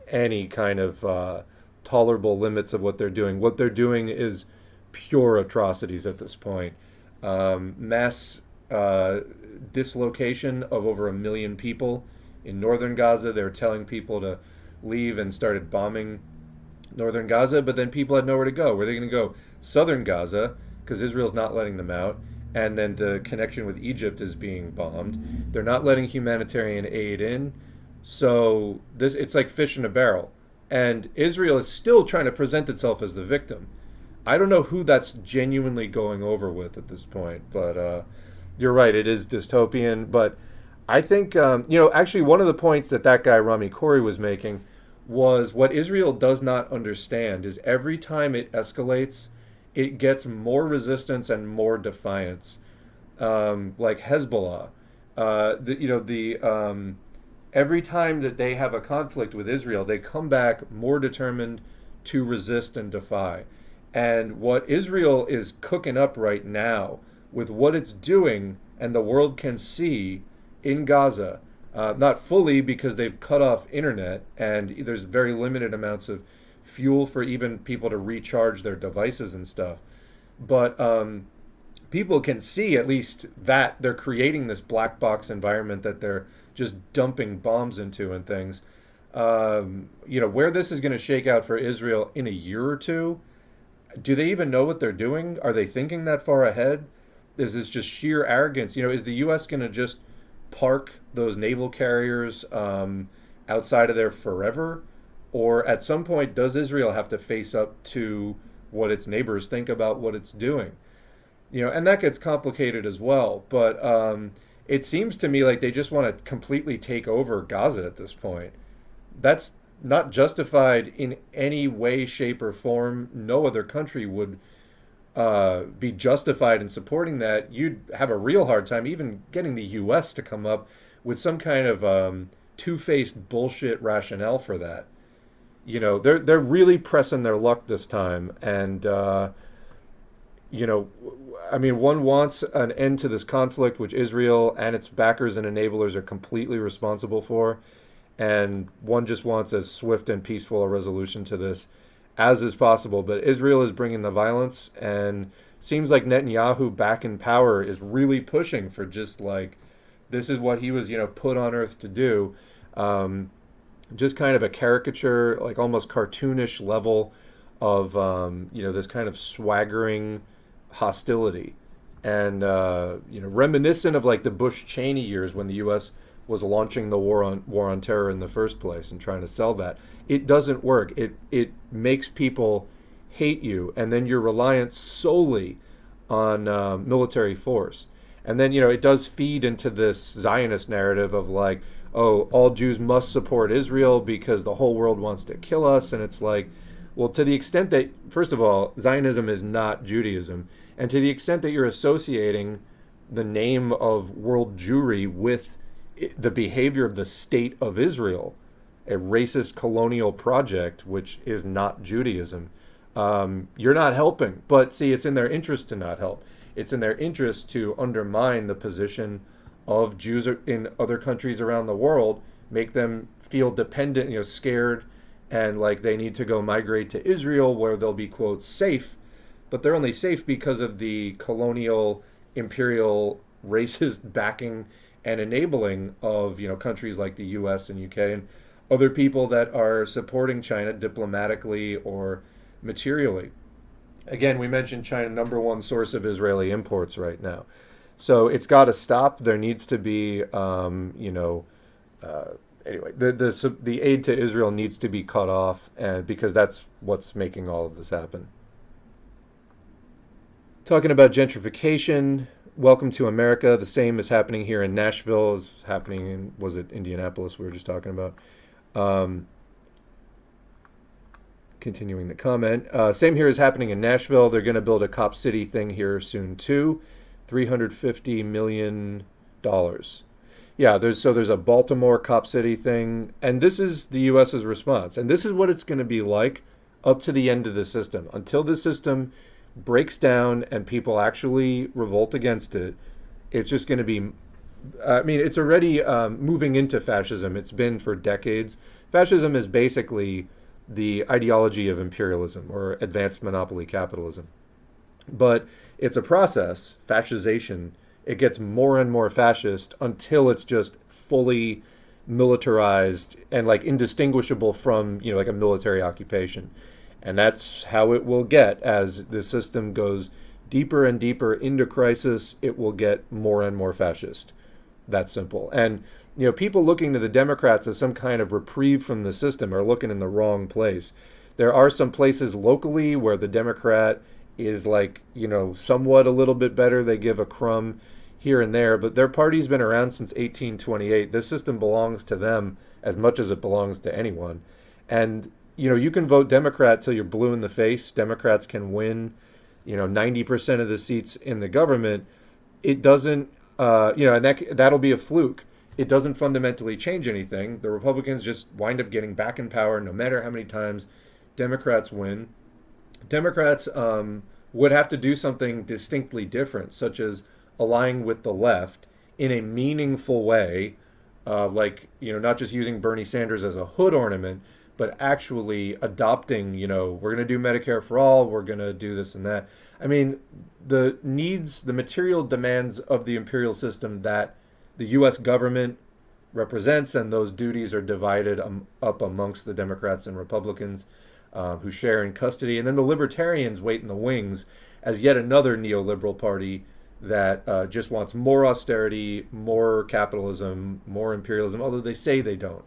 A: any kind of tolerable limits of what they're doing. What they're doing is pure atrocities at this point. Mass dislocation of over 1 million people in northern Gaza. They were telling people to leave and started bombing northern Gaza, but then people had nowhere to go. Where are they going to go? Southern Gaza, because Israel's not letting them out. And then the connection with Egypt is being bombed. They're not letting humanitarian aid in. So it's like fish in a barrel. And Israel is still trying to present itself as the victim. I don't know who that's genuinely going over with at this point, but You're right. It is dystopian, but I think actually one of the points that guy Rami Khouri was making was what Israel does not understand is every time it escalates, it gets more resistance and more defiance. Like Hezbollah, every time that they have a conflict with Israel, they come back more determined to resist and defy. And what Israel is cooking up right now with what it's doing, and the world can see in Gaza, not fully because they've cut off internet and there's very limited amounts of fuel for even people to recharge their devices and stuff. But people can see at least that they're creating this black box environment that they're just dumping bombs into and things. Where this is going to shake out for Israel in a year or two, do they even know what they're doing? Are they thinking that far ahead? Is this just sheer arrogance? Is the U.S. going to just park those naval carriers outside of there forever? Or at some point, does Israel have to face up to what its neighbors think about what it's doing? And that gets complicated as well. But it seems to me like they just want to completely take over Gaza at this point. That's not justified in any way, shape, or form. No other country would be justified in supporting that. You'd have a real hard time even getting the U.S. to come up with some kind of two-faced bullshit rationale for that. They're really pressing their luck this time, and one wants an end to this conflict, which Israel and its backers and enablers are completely responsible for, and one just wants as swift and peaceful a resolution to this as is possible. But Israel is bringing the violence, and seems like Netanyahu back in power is really pushing for just like, this is what he was, put on earth to do. Just kind of a caricature, like almost cartoonish level of, this kind of swaggering hostility. And, reminiscent of like the Bush-Cheney years when the U.S. was launching the war on terror in the first place and trying to sell that. It doesn't work. It makes people hate you, and then you're reliant solely on military force. And then, it does feed into this Zionist narrative of like, oh, all Jews must support Israel because the whole world wants to kill us. And it's like, well, to the extent that, first of all, Zionism is not Judaism. And to the extent that you're associating the name of world Jewry with the behavior of the state of Israel, a racist colonial project, which is not Judaism, you're not helping. But see, it's in their interest to not help. It's in their interest to undermine the position of Jews in other countries around the world, make them feel dependent, scared, and like they need to go migrate to Israel where they'll be, quote, safe. But they're only safe because of the colonial, imperial, racist backing and enabling of, countries like the US and UK and other people that are supporting China diplomatically or materially. Again, we mentioned China, number one source of Israeli imports right now. So it's got to stop. There needs to be, anyway, the aid to Israel needs to be cut off, and because that's what's making all of this happen. Talking about gentrification, welcome to America. The same is happening here in Nashville as happening in, was it Indianapolis we were just talking about? Continuing the comment. Same here is happening in Nashville. They're going to build a Cop City thing here soon too. $350 million. Yeah, there's a Baltimore Cop City thing, and this is the U.S.'s response. And this is what it's going to be like up to the end of the system. Until the system breaks down and people actually revolt against it, it's just going to be, it's already moving into fascism. It's been for decades. Fascism is basically the ideology of imperialism or advanced monopoly capitalism. But it's a process, fascisation. It gets more and more fascist until it's just fully militarized and like indistinguishable from, like a military occupation. And that's how it will get as the system goes deeper and deeper into crisis. It will get more and more fascist. That's simple. And, people looking to the Democrats as some kind of reprieve from the system are looking in the wrong place. There are some places locally where the Democrat is like, somewhat a little bit better. They give a crumb here and there, but their party's been around since 1828. This system belongs to them as much as it belongs to anyone. And, you can vote Democrat till you're blue in the face. Democrats can win, 90% of the seats in the government. It doesn't, and that'll be a fluke. It doesn't fundamentally change anything. The Republicans just wind up getting back in power no matter how many times Democrats win. Democrats would have to do something distinctly different, such as align with the left in a meaningful way, not just using Bernie Sanders as a hood ornament, but actually adopting, we're going to do Medicare for all, we're going to do this and that. I mean, the material demands of the imperial system that the U.S. government represents, and those duties are divided up amongst the Democrats and Republicans who share in custody. And then the libertarians wait in the wings as yet another neoliberal party that just wants more austerity, more capitalism, more imperialism, although they say they don't.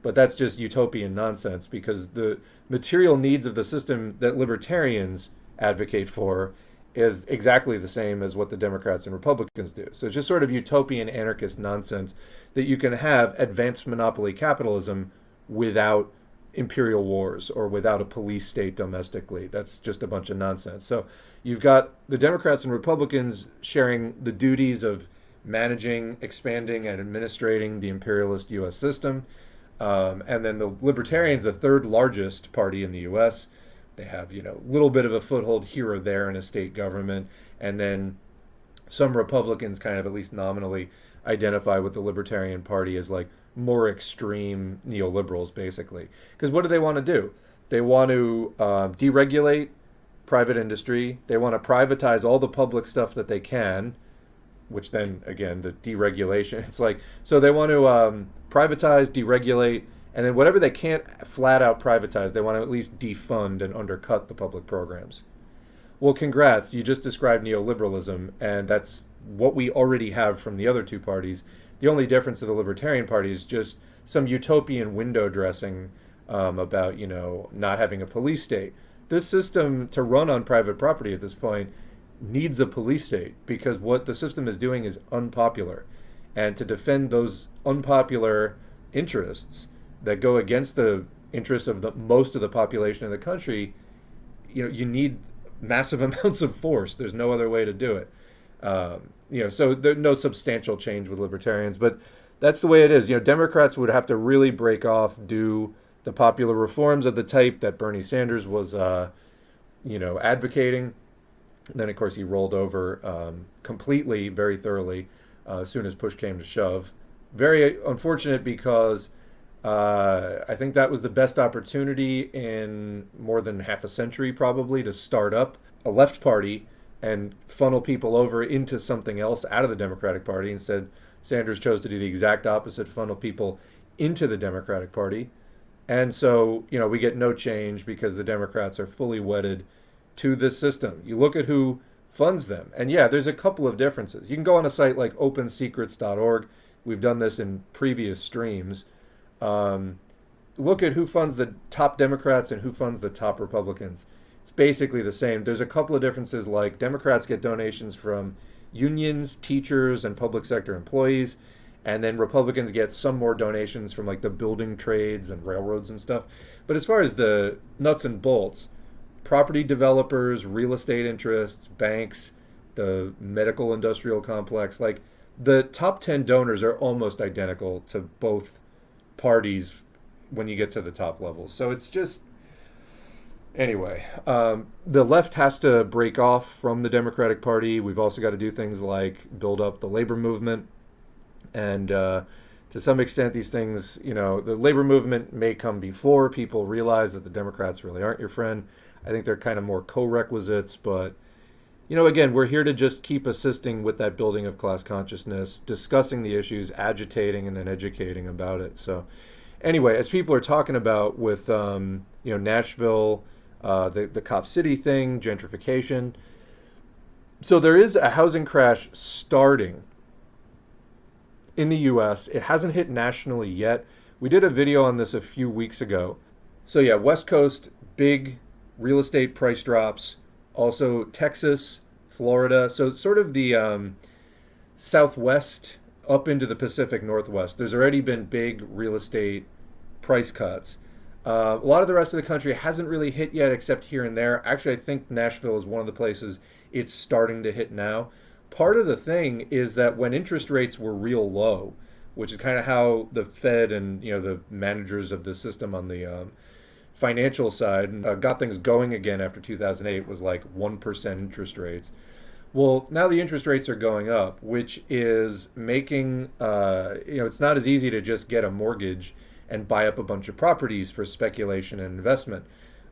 A: But that's just utopian nonsense, because the material needs of the system that libertarians advocate for is exactly the same as what the Democrats and Republicans do. So it's just sort of utopian anarchist nonsense that you can have advanced monopoly capitalism without imperial wars or without a police state domestically. That's just a bunch of nonsense. So you've got the Democrats and Republicans sharing the duties of managing, expanding, and administrating the imperialist U.S. system. And then the Libertarians, the third largest party in the U.S., they have, a little bit of a foothold here or there in a state government. And then some Republicans kind of, at least nominally, identify with the Libertarian Party as like more extreme neoliberals, basically. Because what do they want to do? They want to deregulate private industry. They want to privatize all the public stuff that they can, which then, again, the deregulation, it's like, so they want to privatize, deregulate, and then whatever they can't flat out privatize, they want to at least defund and undercut the public programs. Well, congrats, you just described neoliberalism, and that's what we already have from the other two parties. The only difference of the Libertarian Party is just some utopian window dressing about, not having a police state. This system, to run on private property at this point, needs a police state, because what the system is doing is unpopular. And to defend those unpopular interests that go against the interests of the most of the population of the country, you need massive amounts of force. There's no other way to do it. So there's no substantial change with libertarians, but that's the way it is. Democrats would have to really break off, do the popular reforms of the type that Bernie Sanders was, advocating. Then, of course, he rolled over completely, very thoroughly, as soon as push came to shove. Very unfortunate, because I think that was the best opportunity in more than half a century, probably, to start up a left party and funnel people over into something else out of the Democratic Party. Instead, Sanders chose to do the exact opposite, funnel people into the Democratic Party. And so, we get no change because the Democrats are fully wedded to this system. You look at who funds them. And yeah, there's a couple of differences. You can go on a site like opensecrets.org. We've done this in previous streams. Look at who funds the top Democrats and who funds the top Republicans. It's basically the same. There's a couple of differences, like Democrats get donations from unions, teachers, and public sector employees, and then Republicans get some more donations from like the building trades and railroads and stuff. But as far as the nuts and bolts, property developers, real estate interests, banks, the medical industrial complex, like the top 10 donors are almost identical to both parties when you get to the top levels. So it's just, anyway, the left has to break off from the Democratic Party. We've also got to do things like build up the labor movement. And to some extent, these things, the labor movement may come before people realize that the Democrats really aren't your friend. I think they're kind of more co-requisites, but, again, we're here to just keep assisting with that building of class consciousness, discussing the issues, agitating, and then educating about it. So anyway, as people are talking about with, Nashville, the Cop City thing, gentrification. So there is a housing crash starting in the U.S. It hasn't hit nationally yet. We did a video on this a few weeks ago. So yeah, West Coast, big real estate price drops. Also Texas, Florida. So sort of the Southwest up into the Pacific Northwest, there's already been big real estate price cuts. A lot of the rest of the country hasn't really hit yet, except here and there. Actually, I think Nashville is one of the places it's starting to hit now. Part of the thing is that when interest rates were real low, which is kind of how the Fed and the managers of the system on the financial side got things going again after 2008, was like 1% interest rates. Well, now the interest rates are going up, which is making it's not as easy to just get a mortgage and buy up a bunch of properties for speculation and investment.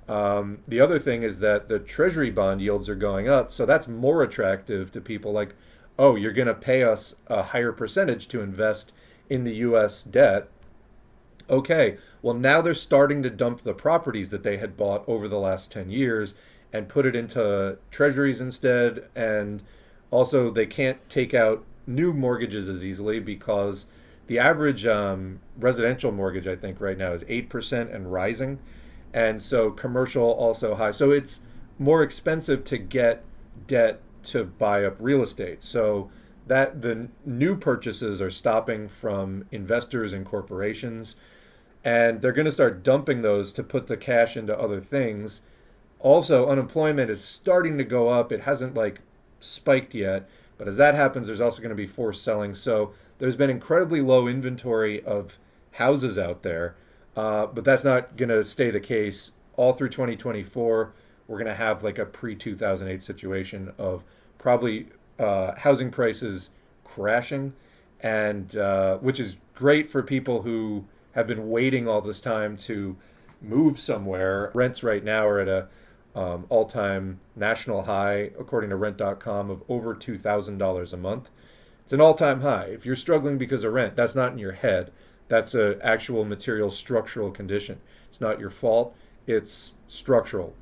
A: The other thing is that the treasury bond yields are going up, so that's more attractive to people. Like, oh, you're going to pay us a higher percentage to invest in the U.S. debt. Okay, well, now they're starting to dump the properties that they had bought over the last 10 years and put it into treasuries instead. And also, they can't take out new mortgages as easily because the average residential mortgage, I think, right now is 8% and rising. And so commercial also high. So it's more expensive to get debt to buy up real estate. So that the new purchases are stopping from investors and corporations. And they're going to start dumping those to put the cash into other things. Also, unemployment is starting to go up. It hasn't like spiked yet. But as that happens, there's also going to be forced selling. So there's been incredibly low inventory of houses out there. But that's not going to stay the case all through 2024. We're going to have like a pre-2008 situation of probably housing prices crashing, and which is great for people who have been waiting all this time to move somewhere. Rents right now are at a all-time national high, according to rent.com, of over $2,000 a month. It's an all-time high. If you're struggling because of rent, that's not in your head. That's an actual material structural condition. It's not your fault. It's structural.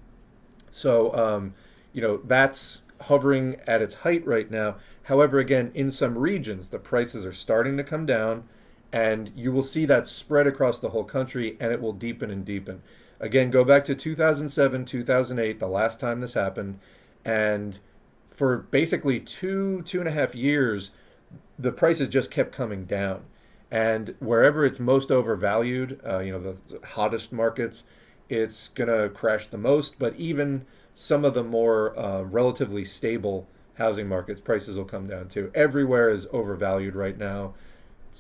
A: So, that's hovering at its height right now. However, again, in some regions, the prices are starting to come down, and you will see that spread across the whole country, and it will deepen and deepen. Again, go back to 2007, 2008, the last time this happened, and for basically two and a half years, the prices just kept coming down. And wherever it's most overvalued, the hottest markets, it's going to crash the most. But even some of the more relatively stable housing markets, prices will come down too. Everywhere is overvalued right now.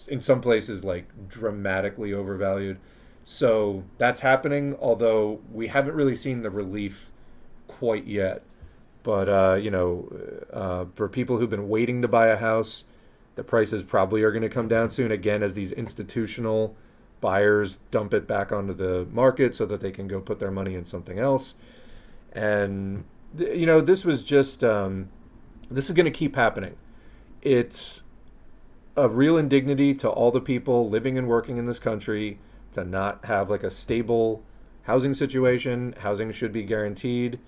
A: In some places, like dramatically overvalued. So that's happening, although we haven't really seen the relief quite yet. But, for people who've been waiting to buy a house, the prices probably are going to come down soon, again, as these institutional buyers dump it back onto the market so that they can go put their money in something else. And, this was just, this is going to keep happening. It's a real indignity to all the people living and working in this country to not have like a stable housing situation. Housing should be guaranteed.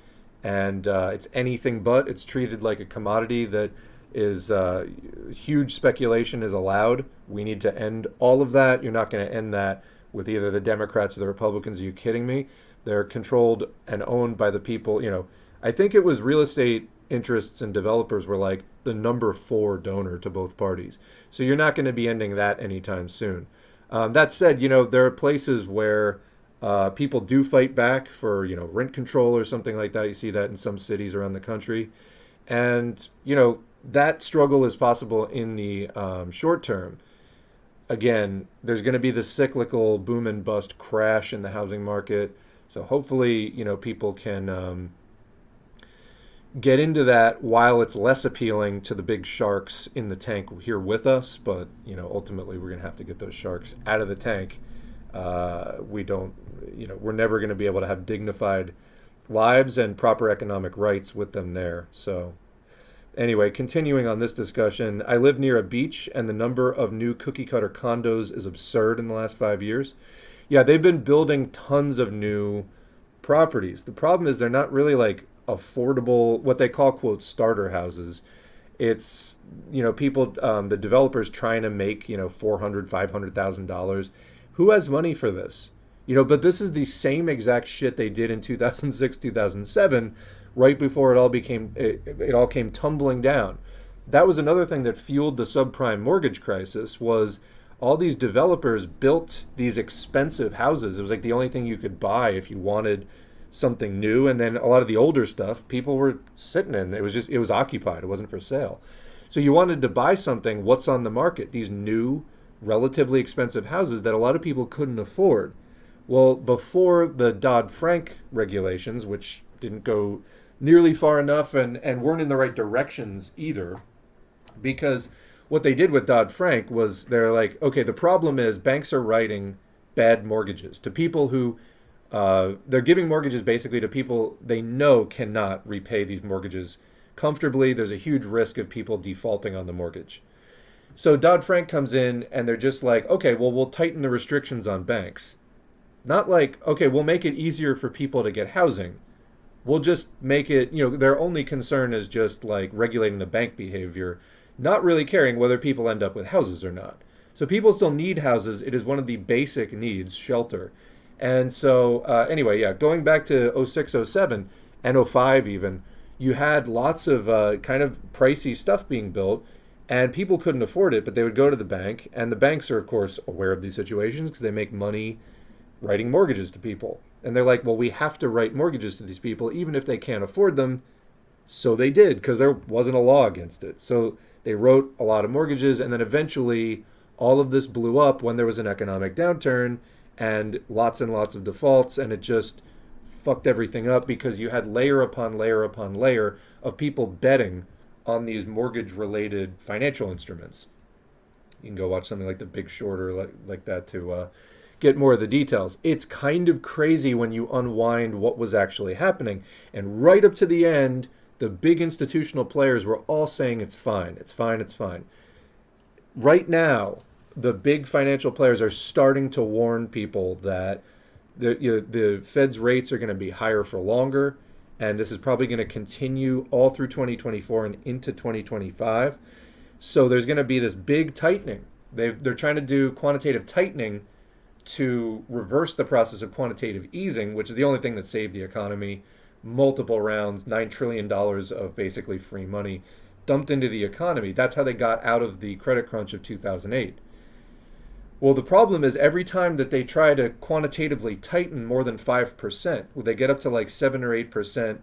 A: And it's anything but. It's treated like a commodity that is huge speculation is allowed. We need to end all of that. You're not going to end that with either the Democrats or the Republicans. Are you kidding me? They're controlled and owned by the people. I think it was real estate interests and developers were like the number 4 donor to both parties. So you're not going to be ending that anytime soon. That said, there are places where people do fight back for, rent control or something like that. You see that in some cities around the country. And, that struggle is possible in the short term. Again, there's going to be the cyclical boom and bust crash in the housing market. So hopefully, people can get into that while it's less appealing to the big sharks in the tank here with us. But, ultimately, we're going to have to get those sharks out of the tank. We're never going to be able to have dignified lives and proper economic rights with them there. So anyway, continuing on this discussion, I live near a beach, and the number of new cookie-cutter condos is absurd in the last 5 years. Yeah, they've been building tons of new properties. The problem is they're not really like affordable, what they call, quote, starter houses. It's, people, the developers trying to make, $400,000, $500,000. Who has money for this? But this is the same exact shit they did in 2006, 2007, right before it all came tumbling down. that was another thing that fueled the subprime mortgage crisis. Was all these developers built these expensive houses. It was like the only thing you could buy if you wanted something new. And then a lot of the older stuff people were sitting in. It was occupied. It wasn't for sale. So you wanted to buy something, what's on the market? These new, relatively expensive houses that a lot of people couldn't afford. Well, before the Dodd-Frank regulations, which didn't go nearly far enough and weren't in the right directions either, because what they did with Dodd-Frank was they're like, okay, the problem is banks are writing bad mortgages to people who, they're giving mortgages basically to people they know cannot repay these mortgages comfortably. There's a huge risk of people defaulting on the mortgage. So Dodd-Frank comes in and they're just like, okay, well, we'll tighten the restrictions on banks. Not like, okay, we'll make it easier for people to get housing. We'll just make it, their only concern is just like regulating the bank behavior, not really caring whether people end up with houses or not. So people still need houses. It is one of the basic needs, shelter. And so anyway, yeah, going back to 06, 07 and 05 even, you had lots of kind of pricey stuff being built, and people couldn't afford it, but they would go to the bank, and the banks are, of course, aware of these situations because they make money writing mortgages to people. And they're like, well, we have to write mortgages to these people, even if they can't afford them. So they did, because there wasn't a law against it. So they wrote a lot of mortgages, and then eventually all of this blew up when there was an economic downturn and lots of defaults, and it just fucked everything up because you had layer upon layer upon layer of people betting on these mortgage-related financial instruments. You can go watch something like The Big Short or like that to get more of the details. It's kind of crazy when you unwind what was actually happening. And right up to the end, the big institutional players were all saying it's fine, it's fine, it's fine. Right now, the big financial players are starting to warn people that the Fed's rates are going to be higher for longer, and this is probably going to continue all through 2024 and into 2025. So there's going to be this big tightening. They're trying to do quantitative tightening to reverse the process of quantitative easing, which is the only thing that saved the economy. Multiple rounds, $9 trillion of basically free money dumped into the economy. That's how they got out of the credit crunch of 2008. Well, the problem is every time that they try to quantitatively tighten more than 5%, well, they get up to like 7 or 8%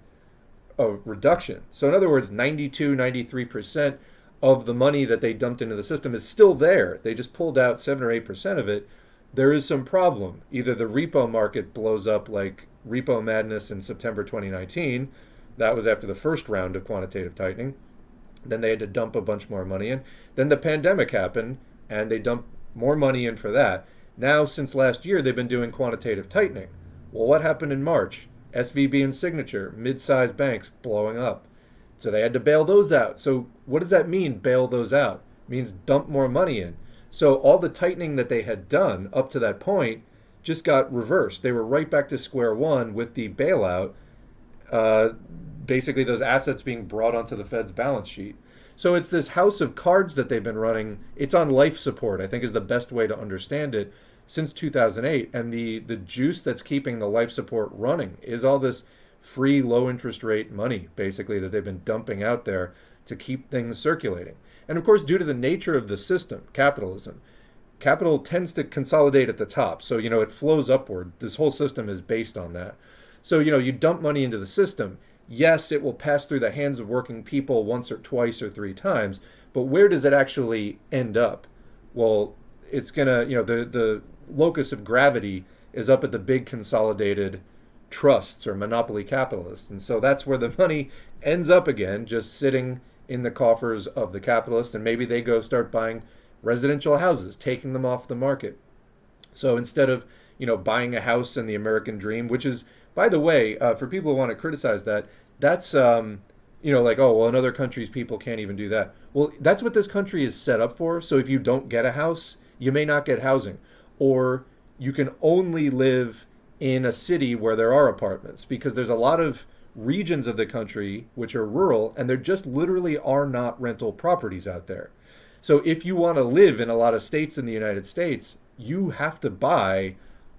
A: of reduction. So in other words, 92, 93% of the money that they dumped into the system is still there. They just pulled out 7 or 8% of it. There is some problem. Either the repo market blows up like repo madness in September 2019. That was after the first round of quantitative tightening. Then they had to dump a bunch more money in. Then the pandemic happened, and they dumped more money in for that. Now, since last year, they've been doing quantitative tightening. Well, what happened in March? SVB and Signature, mid-sized banks blowing up. So they had to bail those out. So what does that mean, bail those out? It means dump more money in. So all the tightening that they had done up to that point just got reversed. They were right back to square one with the bailout, basically those assets being brought onto the Fed's balance sheet. So it's this house of cards that they've been running. It's on life support, I think is the best way to understand it, since 2008. And the juice that's keeping the life support running is all this free low interest rate money, basically, that they've been dumping out there to keep things circulating. And of course, due to the nature of the system, capitalism, capital tends to consolidate at the top. So, it flows upward. This whole system is based on that. So, you dump money into the system. Yes, it will pass through the hands of working people once or twice or three times, but where does it actually end up? Well, it's going to, the locus of gravity is up at the big consolidated trusts or monopoly capitalists. And so that's where the money ends up again, just sitting in the coffers of the capitalists, and maybe they go start buying residential houses, taking them off the market. So instead of, buying a house in the American dream, which is, by the way, for people who want to criticize that, that's, like, oh, well, in other countries, people can't even do that. Well, that's what this country is set up for. So if you don't get a house, you may not get housing. Or you can only live in a city where there are apartments, because there's a lot of regions of the country which are rural, and there just literally are not rental properties out there. So if you want to live in a lot of states in the United States, you have to buy,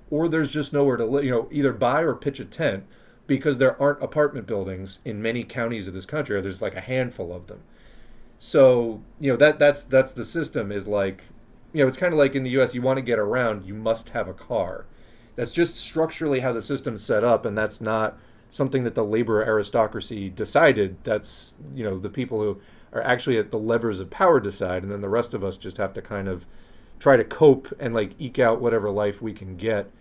A: or there's just nowhere to live, either buy or pitch a tent, because there aren't apartment buildings in many counties of this country, or there's like a handful of them. So, that's the system is like, it's kind of like in the US, you want to get around, you must have a car. That's just structurally how the system's set up, and that's not something that the labor aristocracy decided. That's, the people who are actually at the levers of power decide, and then the rest of us just have to kind of try to cope and like eke out whatever life we can get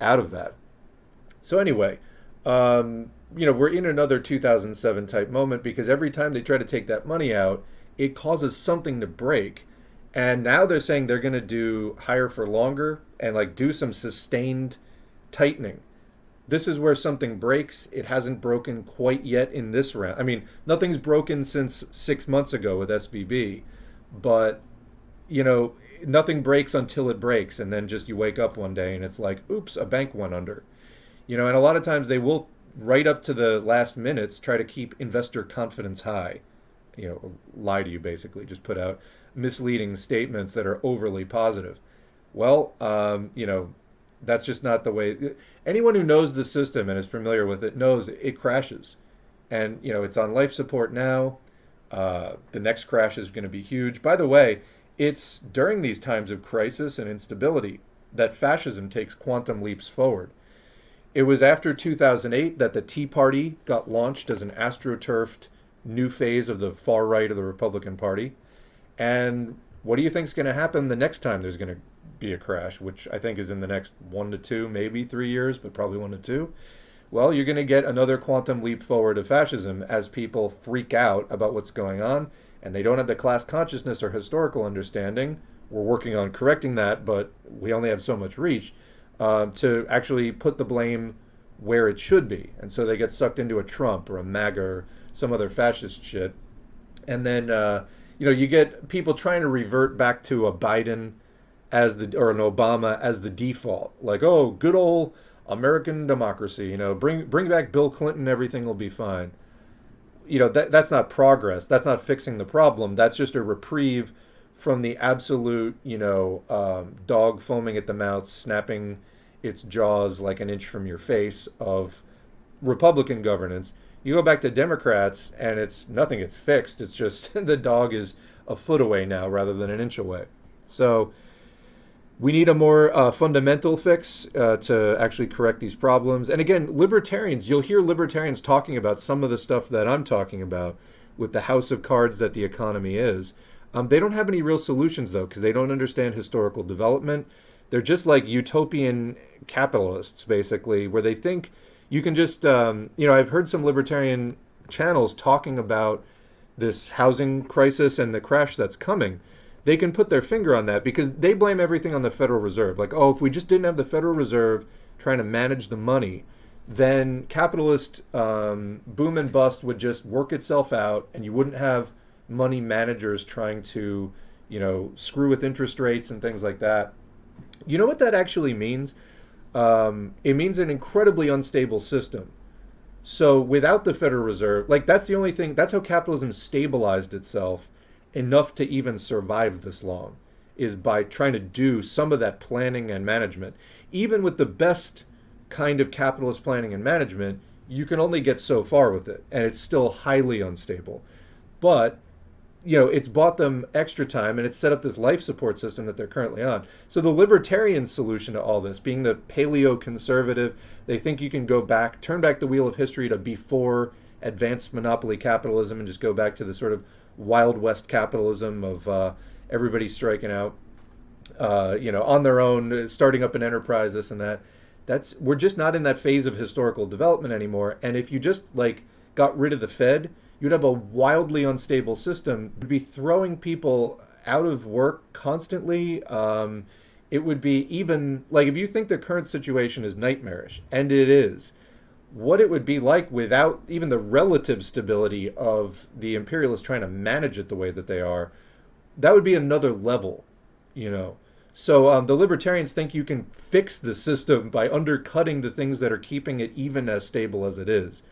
A: out of that. So anyway, we're in another 2007 type moment because every time they try to take that money out, it causes something to break. And now they're saying they're going to do higher for longer and like do some sustained tightening. This is where something breaks. It hasn't broken quite yet in this round. I mean, nothing's broken since 6 months ago with SVB, but nothing breaks until it breaks, and then just you wake up one day and it's like, oops, a bank went under. And a lot of times they will, right up to the last minutes, try to keep investor confidence high. Lie to you basically, just put out misleading statements that are overly positive. Well, that's just not the way. Anyone who knows the system and is familiar with it knows it crashes. And, it's on life support now. The next crash is going to be huge. By the way, it's during these times of crisis and instability that fascism takes quantum leaps forward. It was after 2008 that the Tea Party got launched as an astroturfed new phase of the far right of the Republican Party. And what do you think is going to happen the next time there's going to be a crash, which I think is in the next 1 to 2, maybe 3 years, but probably 1 to 2? Well, you're going to get another quantum leap forward of fascism as people freak out about what's going on, and they don't have the class consciousness or historical understanding. We're working on correcting that, but we only have so much reach to actually put the blame where it should be. And so they get sucked into a Trump or a MAGA or some other fascist shit. And then, you get people trying to revert back to a Biden or an Obama as the default. Like, oh, good old American democracy, bring back Bill Clinton, everything will be fine. That's not progress. That's not fixing the problem. That's just a reprieve from the absolute, dog foaming at the mouth, snapping its jaws like an inch from your face of Republican governance. You go back to Democrats and it's nothing, it's fixed. It's just the dog is a foot away now rather than an inch away. So we need a more fundamental fix to actually correct these problems. And again, libertarians, you'll hear libertarians talking about some of the stuff that I'm talking about with the house of cards that the economy is. They don't have any real solutions, though, because they don't understand historical development. They're just like utopian capitalists, basically, where they think you can just, I've heard some libertarian channels talking about this housing crisis and the crash that's coming. They can put their finger on that because they blame everything on the Federal Reserve. Like, oh, if we just didn't have the Federal Reserve trying to manage the money, then capitalist boom and bust would just work itself out, and you wouldn't have money managers trying to, screw with interest rates and things like that. You know what that actually means? It means an incredibly unstable system. So without the Federal Reserve, that's the only thing, that's how capitalism stabilized itself enough to even survive this long, is by trying to do some of that planning and management. Even with the best kind of capitalist planning and management, you can only get so far with it, and it's still highly unstable. But it's bought them extra time, and it's set up this life support system that they're currently on. So the libertarian solution to all this, being the paleo-conservative, they think you can turn back the wheel of history to before advanced monopoly capitalism and just go back to the sort of Wild West capitalism of everybody striking out, on their own, starting up an enterprise, this and that. We're just not in that phase of historical development anymore. And if you just got rid of the Fed, you'd have a wildly unstable system. You'd be throwing people out of work constantly. It would be even if you think the current situation is nightmarish, and it is, what it would be like without even the relative stability of the imperialists trying to manage it the way that they are, that would be another level, So the libertarians think you can fix the system by undercutting the things that are keeping it even as stable as it is,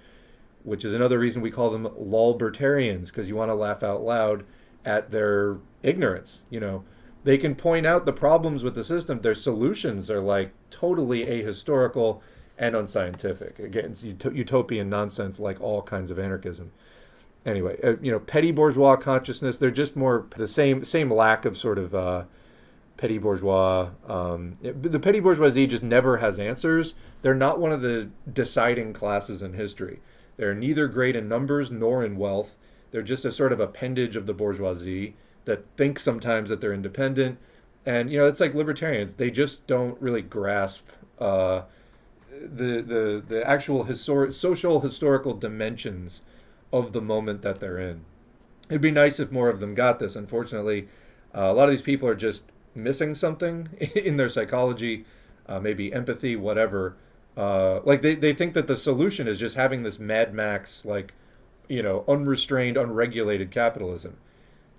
A: which is another reason we call them LOLbertarians, because you want to laugh out loud at their ignorance. They can point out the problems with the system. Their solutions are totally ahistorical and unscientific. Again, it's utopian nonsense like all kinds of anarchism. Anyway, petty bourgeois consciousness. They're just more the same lack of sort of petty bourgeois. The petty bourgeoisie just never has answers. They're not one of the deciding classes in history. They're neither great in numbers nor in wealth. They're just a sort of appendage of the bourgeoisie that think sometimes that they're independent. And, it's like libertarians. They just don't really grasp the actual social historical dimensions of the moment that they're in. It'd be nice if more of them got this. Unfortunately, a lot of these people are just missing something in their psychology, maybe empathy, whatever. Like they think that the solution is just having this Mad Max, unrestrained, unregulated capitalism.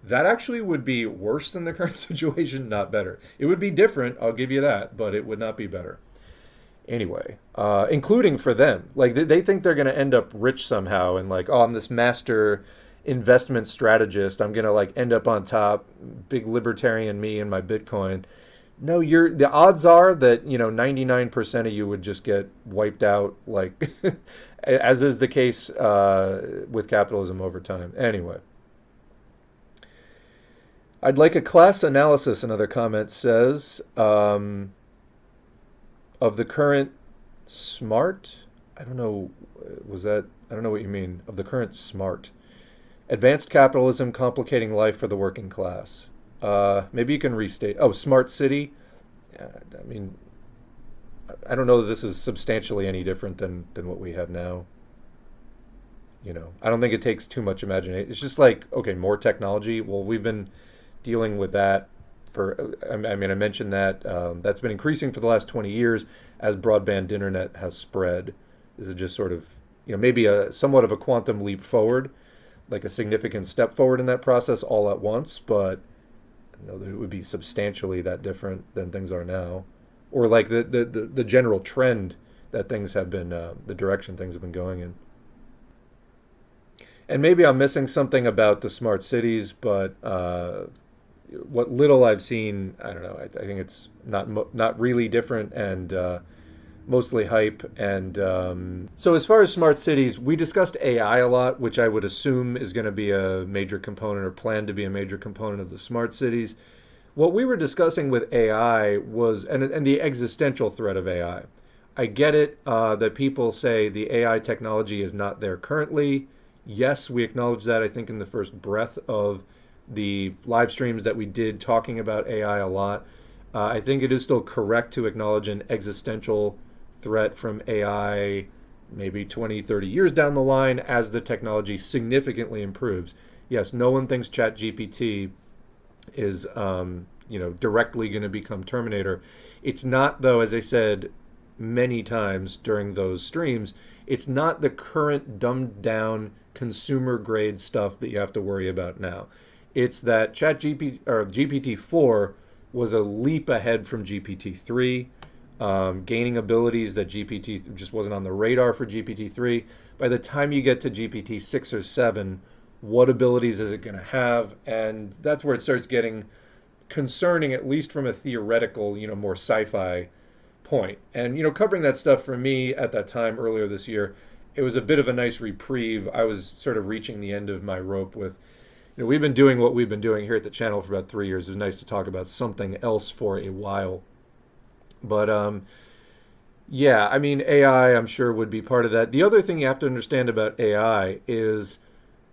A: That actually would be worse than the current situation, not better. It would be different, I'll give you that, but it would not be better. Anyway, including for them. Like, they think they're going to end up rich somehow and I'm this master investment strategist. I'm going to end up on top, big libertarian me and my Bitcoin. No, the odds are that, 99% of you would just get wiped out, as is the case with capitalism over time. Anyway. I'd like a class analysis, another comment says, of the current smart. I don't know what you mean. Of the current smart. Advanced capitalism complicating life for the working class. Maybe you can restate. Oh, smart city. I don't know that this is substantially any different than what we have now. I don't think it takes too much imagination. It's just okay, more technology. Well, we've been dealing with that I mentioned that that's been increasing for the last 20 years as broadband internet has spread. This is just sort of, maybe somewhat of a quantum leap forward, like a significant step forward in that process all at once, but that it would be substantially that different than things are now, or the general trend that things have been, the direction things have been going in. And maybe I'm missing something about the smart cities, but what little I've seen, I don't know. I think it's not really different and mostly hype. And so as far as smart cities, we discussed AI a lot, which I would assume is going to be a major component or planned to be a major component of the smart cities. What we were discussing with AI was, and the existential threat of AI. I get it that people say the AI technology is not there currently. Yes, we acknowledge that, I think, in the first breath of the live streams that we did talking about AI a lot. I think it is still correct to acknowledge an existential threat from AI maybe 20, 30 years down the line as the technology significantly improves. Yes, no one thinks ChatGPT is directly going to become Terminator. It's not, though, as I said many times during those streams, it's not the current dumbed down consumer grade stuff that you have to worry about now. It's that GPT-4 was a leap ahead from GPT-3, gaining abilities that GPT just wasn't on the radar for GPT-3. By the time you get to GPT-6 or 7, what abilities is it going to have? And that's where it starts getting concerning, at least from a theoretical, more sci-fi point. And, covering that stuff for me at that time earlier this year, it was a bit of a nice reprieve. I was sort of reaching the end of my rope with, we've been doing what we've been doing here at the channel for about 3 years. It was nice to talk about something else for a while. But, AI, I'm sure, would be part of that. The other thing you have to understand about AI is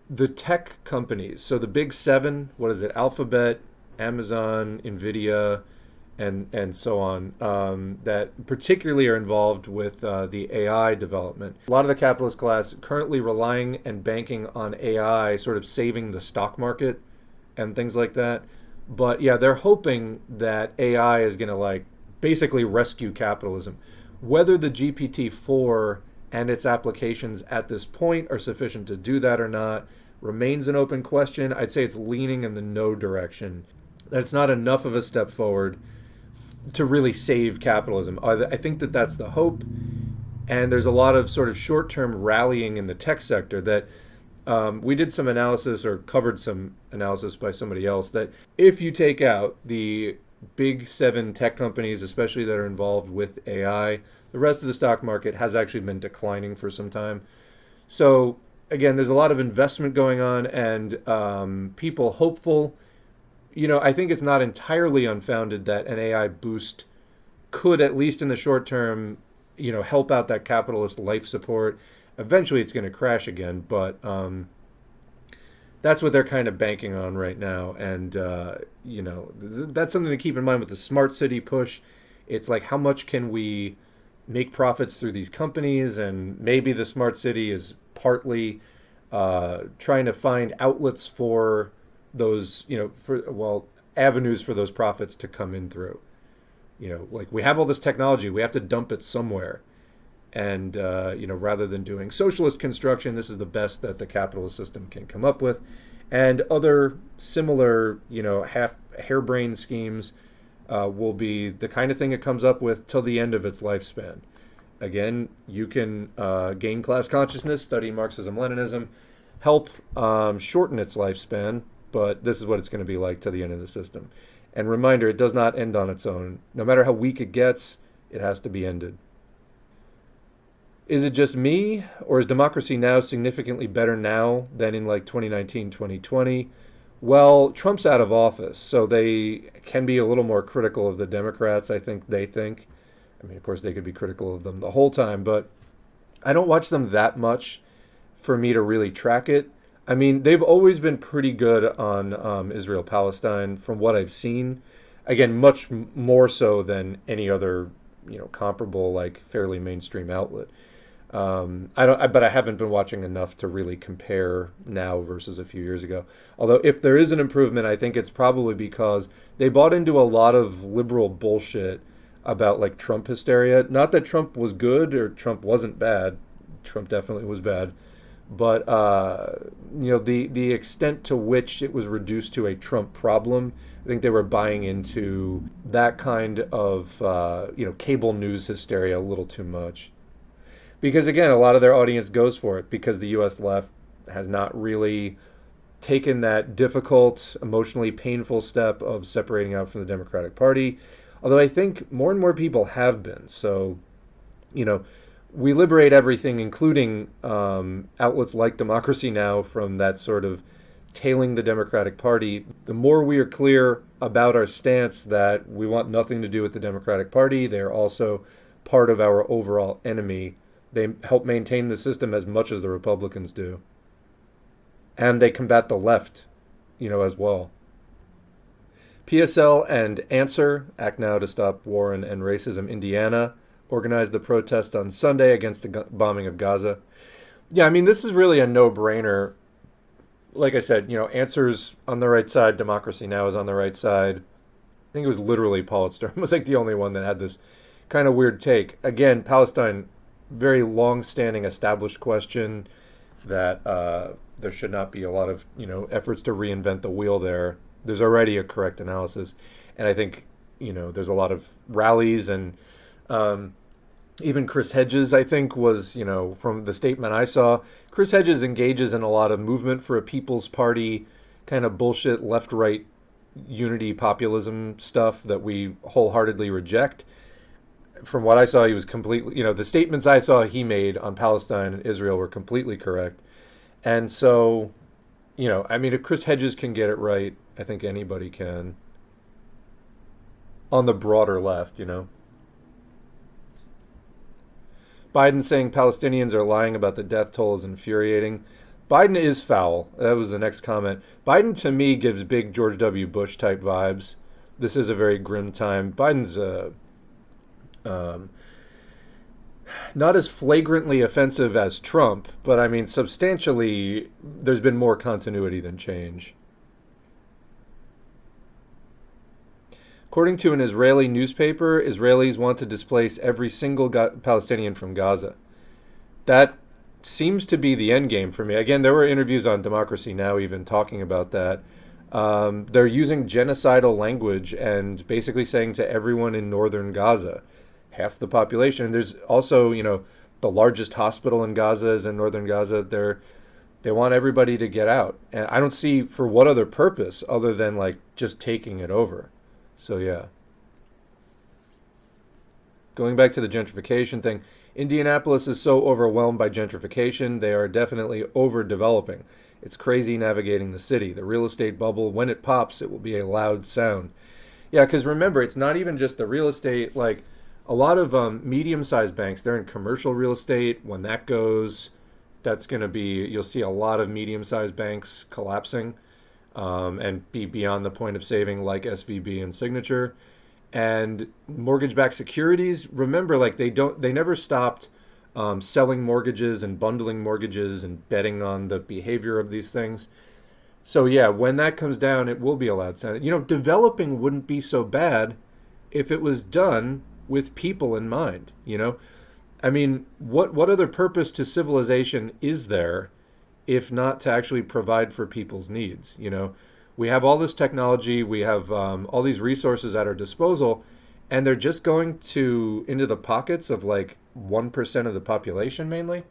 A: the tech companies. So the big seven, what is it? Alphabet, Amazon, NVIDIA, and so on, that particularly are involved with the AI development. A lot of the capitalist class currently relying and banking on AI sort of saving the stock market and things like that. But yeah, they're hoping that AI is going to basically rescue capitalism. Whether the GPT-4 and its applications at this point are sufficient to do that or not remains an open question. I'd say it's leaning in the no direction. That it's not enough of a step forward to really save capitalism. I think that that's the hope. And there's a lot of sort of short-term rallying in the tech sector that we did some analysis or covered some analysis by somebody else that if you take out the big seven tech companies, especially that are involved with AI, the rest of the stock market has actually been declining for some time. So again, there's a lot of investment going on, and people hopeful. I think it's not entirely unfounded that an AI boost could, at least in the short term, help out that capitalist life support. Eventually, it's going to crash again, but that's what they're kind of banking on right now. And, that's something to keep in mind with the smart city push. It's like, how much can we make profits through these companies? And maybe the smart city is partly trying to find outlets for those, avenues for those profits to come in through. Like, we have all this technology, we have to dump it somewhere. And, rather than doing socialist construction, this is the best that the capitalist system can come up with. And other similar, half harebrained schemes will be the kind of thing it comes up with till the end of its lifespan. Again, you can gain class consciousness, study Marxism-Leninism, help shorten its lifespan, but this is what it's going to be like till the end of the system. And reminder, it does not end on its own. No matter how weak it gets, it has to be ended. Is it just me, or is democracy now significantly better now than in like 2019, 2020? Well, Trump's out of office, so they can be a little more critical of the Democrats, I think they think. I mean, of course, they could be critical of them the whole time, but I don't watch them that much for me to really track it. I mean, they've always been pretty good on Israel-Palestine from what I've seen. Again, much more so than any other, comparable, like, fairly mainstream outlet. But I haven't been watching enough to really compare now versus a few years ago. Although if there is an improvement, I think it's probably because they bought into a lot of liberal bullshit about like Trump hysteria. Not that Trump was good or Trump wasn't bad. Trump definitely was bad. But, the extent to which it was reduced to a Trump problem, I think they were buying into that kind of, cable news hysteria a little too much. Because, again, a lot of their audience goes for it because the U.S. left has not really taken that difficult, emotionally painful step of separating out from the Democratic Party. Although I think more and more people have been. So, we liberate everything, including outlets like Democracy Now! From that sort of tailing the Democratic Party. The more we are clear about our stance that we want nothing to do with the Democratic Party, they're also part of our overall enemy. They help maintain the system as much as the Republicans do. And they combat the left, as well. PSL and Answer, Act Now to Stop War and End Racism, Indiana, organized the protest on Sunday against the bombing of Gaza. Yeah, I mean, this is really a no-brainer. Like I said, Answer's on the right side, Democracy Now! Is on the right side. I think it was literally Politsturm was like the only one that had this kind of weird take. Again, Palestine, very long-standing established question that there should not be a lot of efforts to reinvent the wheel there. There's already a correct analysis, and I think there's a lot of rallies, and even Chris Hedges, I think, was from the statement I saw, Chris Hedges engages in a lot of movement for a People's Party kind of bullshit left-right unity populism stuff that we wholeheartedly reject. From what I saw, he was completely, the statements I saw he made on Palestine and Israel were completely correct. And so, if Chris Hedges can get it right, I think anybody can. On the broader left, Biden saying Palestinians are lying about the death toll is infuriating. Biden is foul. That was the next comment. Biden, to me, gives big George W. Bush type vibes. This is a very grim time. Biden's not as flagrantly offensive as Trump, but I mean, substantially, there's been more continuity than change. According to an Israeli newspaper, Israelis want to displace every single Palestinian from Gaza. That seems to be the end game for me. Again, there were interviews on Democracy Now! Even talking about that. They're using genocidal language and basically saying to everyone in northern Gaza, half the population. And there's also, the largest hospital in Gaza is in northern Gaza. They want everybody to get out. And I don't see for what other purpose other than like just taking it over. So yeah. Going back to the gentrification thing, Indianapolis is so overwhelmed by gentrification, they are definitely overdeveloping. It's crazy navigating the city. The real estate bubble, when it pops, it will be a loud sound. Yeah, because remember, it's not even just the real estate. Like, a lot of medium-sized banks, they're in commercial real estate. When that goes, that's going to be, you'll see a lot of medium-sized banks collapsing and be beyond the point of saving, like SVB and Signature. And mortgage-backed securities, remember, like, they never stopped selling mortgages and bundling mortgages and betting on the behavior of these things. So yeah, when that comes down, it will be a loud sound. Developing wouldn't be so bad if it was done with people in mind. I mean, what other purpose to civilization is there if not to actually provide for people's needs? We have all this technology, we have all these resources at our disposal, and they're just going into the pockets of like 1% of the population mainly.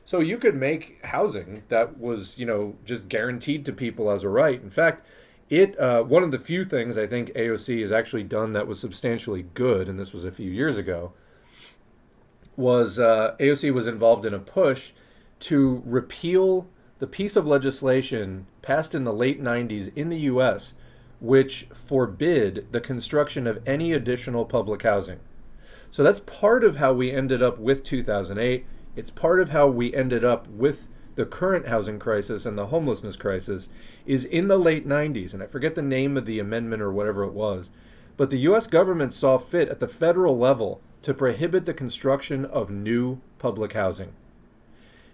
A: So you could make housing that was, just guaranteed to people as a right. In fact, one of the few things I think AOC has actually done that was substantially good, and this was a few years ago, was AOC was involved in a push to repeal the piece of legislation passed in the late 90s in the U.S., which forbid the construction of any additional public housing. So that's part of how we ended up with 2008. It's part of how we ended up with the current housing crisis and the homelessness crisis is in the late 90s. And I forget the name of the amendment or whatever it was. But the U.S. government saw fit at the federal level to prohibit the construction of new public housing.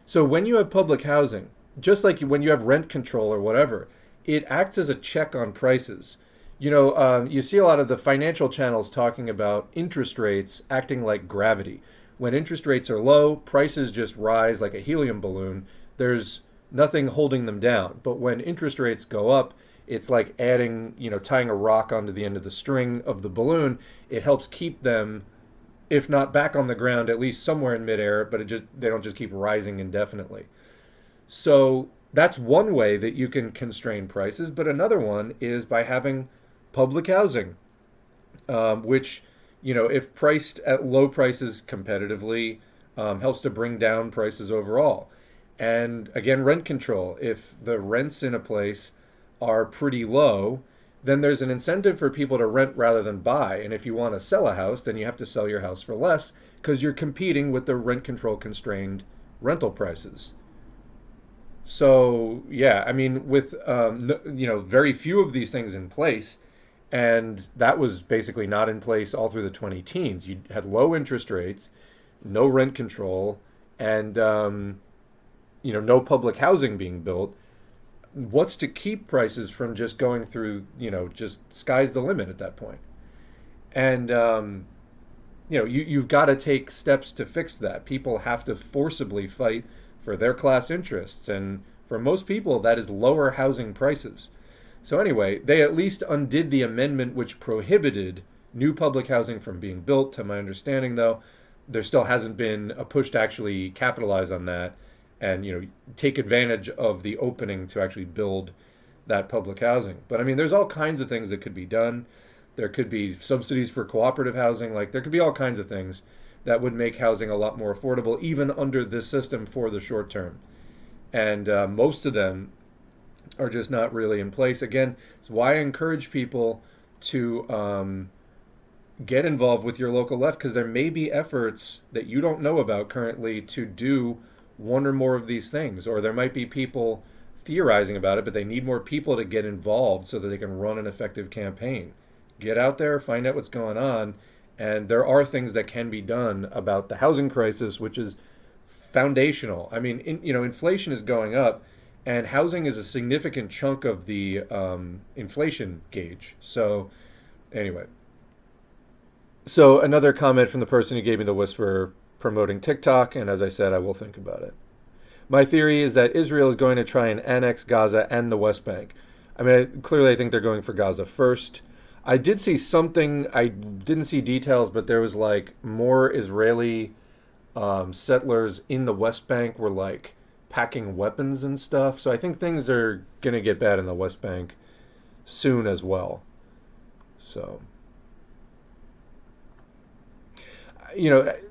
A: So when you have public housing, just like when you have rent control or whatever, it acts as a check on prices. You see a lot of the financial channels talking about interest rates acting like gravity. When interest rates are low, prices just rise like a helium balloon. There's nothing holding them down. But when interest rates go up, it's like tying a rock onto the end of the string of the balloon. It helps keep them, if not back on the ground, at least somewhere in midair, but they don't just keep rising indefinitely. So that's one way that you can constrain prices, but another one is by having public housing, which, if priced at low prices competitively, helps to bring down prices overall. And again, rent control. If the rents in a place are pretty low, then there's an incentive for people to rent rather than buy. And if you want to sell a house, then you have to sell your house for less because you're competing with the rent control constrained rental prices. So, yeah, I mean, with, very few of these things in place, and that was basically not in place all through the 2010s. You had low interest rates, no rent control, and, no public housing being built. What's to keep prices from just going through, just sky's the limit at that point? And, you've got to take steps to fix that. People have to forcibly fight for their class interests, and for most people that is lower housing prices. So anyway, they at least undid the amendment which prohibited new public housing from being built. To my understanding, though, there still hasn't been a push to actually capitalize on that and take advantage of the opening to actually build that public housing. But I mean, there's all kinds of things that could be done. There could be subsidies for cooperative housing. Like, there could be all kinds of things that would make housing a lot more affordable, even under this system for the short term. And most of them are just not really in place. Again, it's why I encourage people to get involved with your local left, because there may be efforts that you don't know about currently to do one or more of these things. Or there might be people theorizing about it, but they need more people to get involved so that they can run an effective campaign. Get out there, find out what's going on. And there are things that can be done about the housing crisis, which is foundational. I mean, inflation is going up, and housing is a significant chunk of the inflation gauge. So, anyway. So, another comment from the person who gave me the whisper promoting TikTok, and as I said, I will think about it. My theory is that Israel is going to try and annex Gaza and the West Bank. I mean, clearly I think they're going for Gaza first. I did see something, I didn't see details, but there was like more Israeli settlers in the West Bank were like packing weapons and stuff. So I think things are going to get bad in the West Bank soon as well. So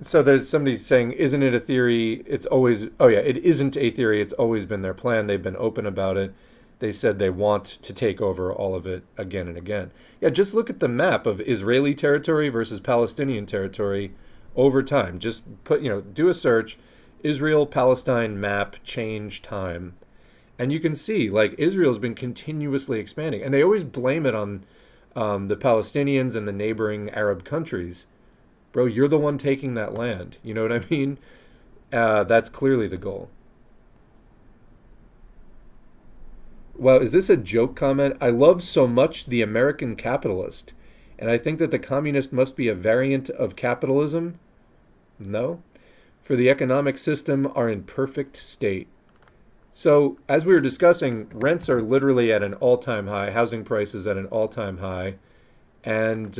A: So there's somebody saying, isn't it a theory? It's always, oh yeah, it isn't a theory. It's always been their plan. They've been open about it. They said they want to take over all of it again and again. Yeah, just look at the map of Israeli territory versus Palestinian territory over time. Just do a search, Israel, Palestine map, change time. And you can see, like, Israel's been continuously expanding. And they always blame it on the Palestinians and the neighboring Arab countries. Bro, you're the one taking that land. You know what I mean? That's clearly the goal. Well, is this a joke comment? I love so much the American capitalist, and I think that the communist must be a variant of capitalism. No. For the economic system are in perfect state. So, as we were discussing, rents are literally at an all-time high, housing prices at an all-time high, and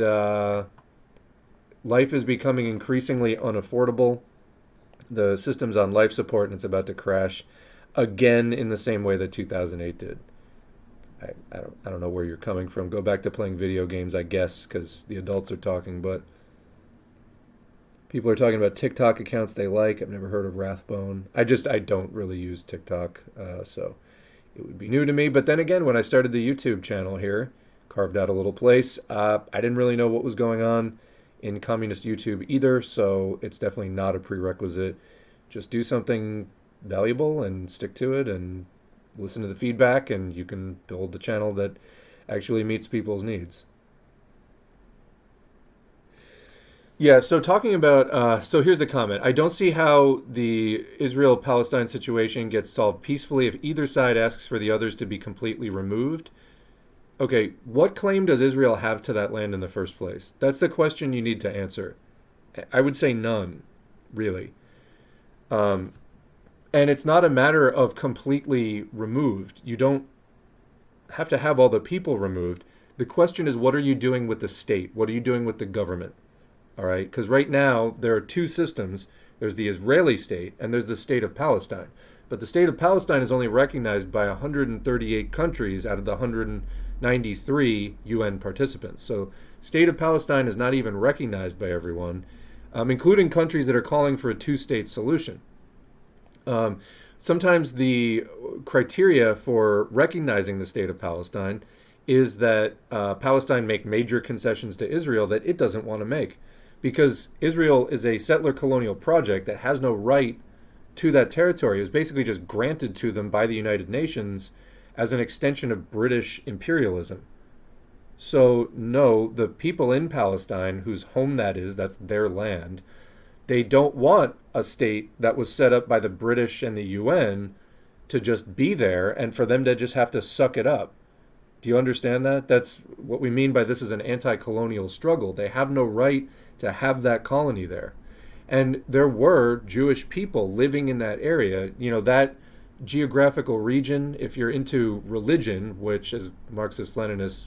A: life is becoming increasingly unaffordable. The system's on life support and it's about to crash again in the same way that 2008 did. I don't know where you're coming from. Go back to playing video games, I guess, because the adults are talking, but people are talking about TikTok accounts they like. I've never heard of Rathbone. I don't really use TikTok, so it would be new to me. But then again, when I started the YouTube channel here, carved out a little place, I didn't really know what was going on in communist YouTube either, so it's definitely not a prerequisite. Just do something valuable and stick to it and listen to the feedback, and you can build the channel that actually meets people's needs. Yeah, so talking about, so here's the comment. I don't see how the Israel-Palestine situation gets solved peacefully if either side asks for the others to be completely removed. Okay, what claim does Israel have to that land in the first place? That's the question you need to answer. I would say none, really. And it's not a matter of completely removed. You don't have to have all the people removed. The question is, what are you doing with the state? What are you doing with the government? All right? Because right now, there are two systems. There's the Israeli state, and there's the state of Palestine. But the state of Palestine is only recognized by 138 countries out of the 193 UN participants. So state of Palestine is not even recognized by everyone, including countries that are calling for a two-state solution. Sometimes the criteria for recognizing the state of Palestine is that Palestine make major concessions to Israel that it doesn't want to make, because Israel is a settler colonial project that has no right to that territory. It was basically just granted to them by the United Nations as an extension of British imperialism. So no, the people in Palestine, whose home that is, that's their land, they don't want a state that was set up by the British and the UN to just be there and for them to just have to suck it up. Do you understand that? That's what we mean by this is an anti-colonial struggle. They have no right to have that colony there. And there were Jewish people living in that area. You know, that geographical region, if you're into religion, which as Marxist-Leninists,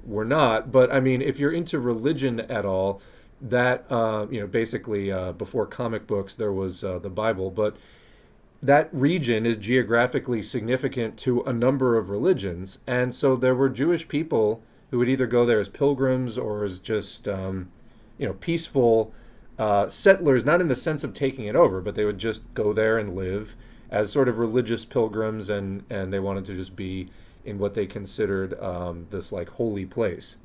A: we're not, but I mean, if you're into religion at all, that, basically before comic books, there was the Bible, but that region is geographically significant to a number of religions. And so there were Jewish people who would either go there as pilgrims or as just, peaceful settlers, not in the sense of taking it over, but they would just go there and live as sort of religious pilgrims, and they wanted to just be in what they considered this like holy place.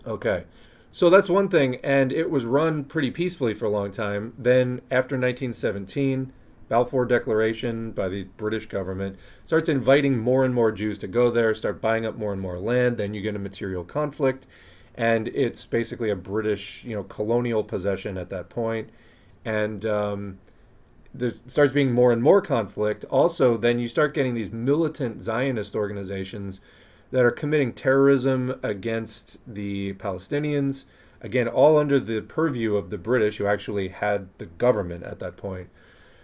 A: Okay. So that's one thing, and it was run pretty peacefully for a long time. Then after 1917, Balfour Declaration by the British government starts inviting more and more Jews to go there, start buying up more and more land. Then you get a material conflict, and it's basically a British, colonial possession at that point. And there starts being more and more conflict. Also, then you start getting these militant Zionist organizations that are committing terrorism against the Palestinians, again, all under the purview of the British, who actually had the government at that point.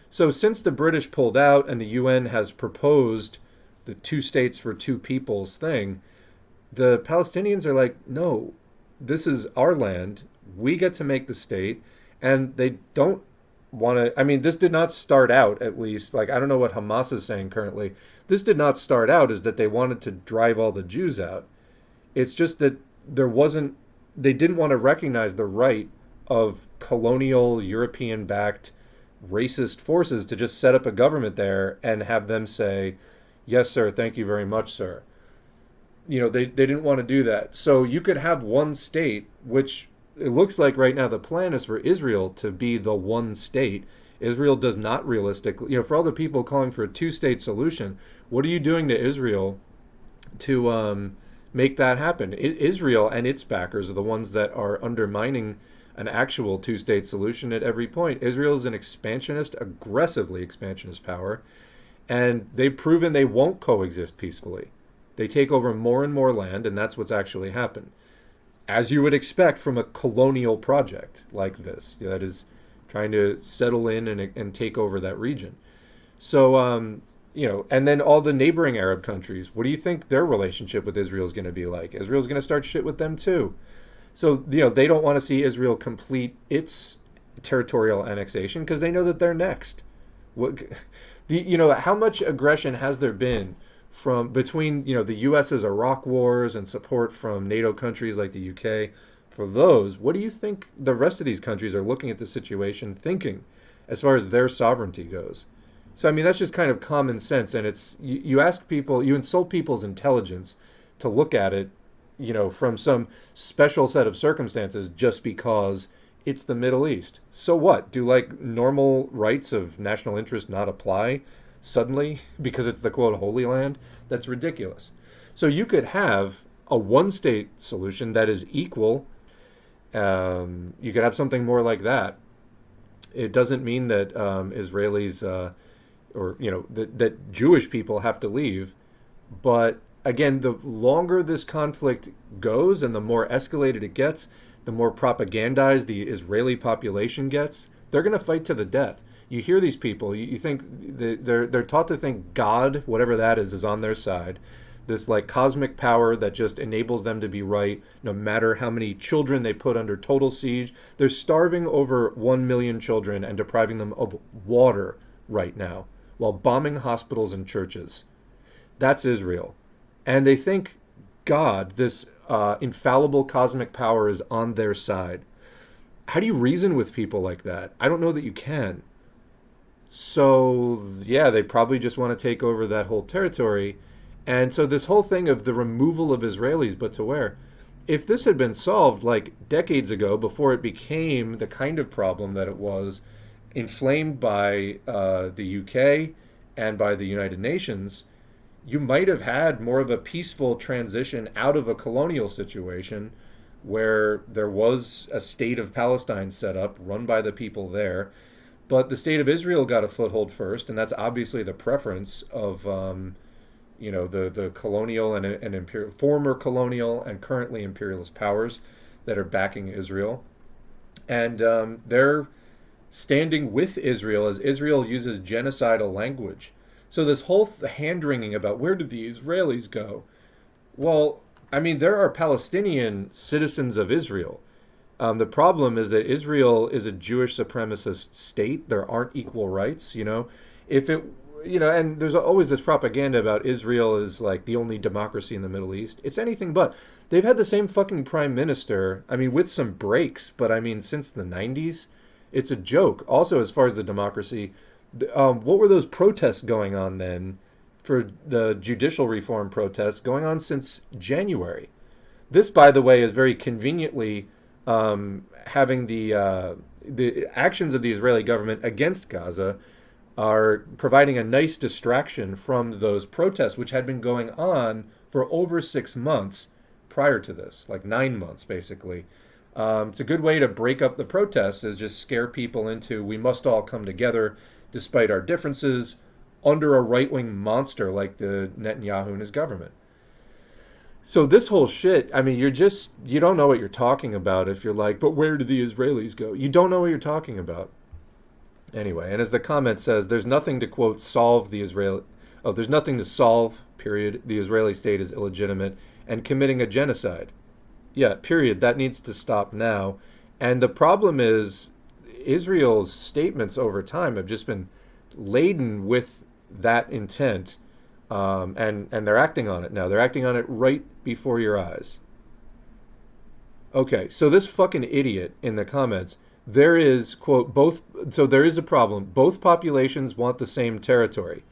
A: So since the British pulled out and the UN has proposed the two states for two peoples thing, the Palestinians are like, no, this is our land. We get to make the state. And they don't want to, I mean, this did not start out, at least, like, I don't know what Hamas is saying currently. This did not start out as that they wanted to drive all the Jews out. It's just that they didn't want to recognize the right of colonial European-backed racist forces to just set up a government there and have them say, yes, sir, thank you very much, sir. They didn't want to do that. So you could have one state, which it looks like right now the plan is for Israel to be the one state. Israel does not realistically, for all the people calling for a two-state solution, what are you doing to Israel to make that happen? Israel and its backers are the ones that are undermining an actual two-state solution at every point. Israel is an expansionist, aggressively expansionist power, and they've proven they won't coexist peacefully. They take over more and more land, and that's what's actually happened. As you would expect from a colonial project like this, that is trying to settle in and take over that region. So, and then all the neighboring Arab countries, what do you think their relationship with Israel is going to be like? Israel's going to start shit with them too. So, they don't want to see Israel complete its territorial annexation because they know that they're next. How much aggression has there been from between, the U.S.'s Iraq wars and support from NATO countries like the UK? For those, what do you think the rest of these countries are looking at the situation thinking as far as their sovereignty goes? So, that's just kind of common sense. And it's, you ask people, you insult people's intelligence to look at it, from some special set of circumstances just because it's the Middle East. So what? Do normal rights of national interest not apply suddenly because it's the quote Holy Land? That's ridiculous. So you could have a one-state solution that is equal. You could have something more like that. It doesn't mean that Israelis that Jewish people have to leave, but again, the longer this conflict goes and the more escalated it gets, the more propagandized the Israeli population gets, they're going to fight to the death. You hear these people, you think they're taught to think God, whatever that is on their side. This cosmic power that just enables them to be right no matter how many children they put under total siege. They're starving over 1 million children and depriving them of water right now while bombing hospitals and churches. That's Israel. And they think God, this infallible cosmic power, is on their side. How do you reason with people like that? I don't know that you can. So, yeah, they probably just want to take over that whole territory. And so this whole thing of the removal of Israelis, but to where? If this had been solved decades ago, before it became the kind of problem that it was, inflamed by the UK and by the United Nations, you might have had more of a peaceful transition out of a colonial situation where there was a state of Palestine set up, run by the people there. But the state of Israel got a foothold first, and that's obviously the preference of the colonial and imperial, former colonial and currently imperialist powers that are backing Israel. And they're standing with Israel as Israel uses genocidal language. So this whole hand-wringing about where did the Israelis go? Well, there are Palestinian citizens of Israel. The problem is that Israel is a Jewish supremacist state. There aren't equal rights, If it, and there's always this propaganda about Israel is the only democracy in the Middle East. It's anything but. They've had the same fucking prime minister, with some breaks, but since the 90s. It's a joke. Also, as far as the democracy, what were those protests going on then for the judicial reform protests going on since January? This, by the way, is very conveniently having the actions of the Israeli government against Gaza are providing a nice distraction from those protests, which had been going on for over 6 months prior to this, 9 months, basically. It's a good way to break up the protests, is just scare people into, we must all come together despite our differences under a right-wing monster like the Netanyahu and his government. So this whole shit, you don't know what you're talking about if you're but where did the Israelis go? You don't know what you're talking about. Anyway, and as the comment says, there's nothing to, quote, there's nothing to solve, period. The Israeli state is illegitimate and committing a genocide. Yeah, period. That needs to stop now. And the problem is Israel's statements over time have just been laden with that intent, and they're acting on it now. They're acting on it right before your eyes. Okay, so this fucking idiot in the comments, there is, quote, both, so there is a problem. Both populations want the same territory.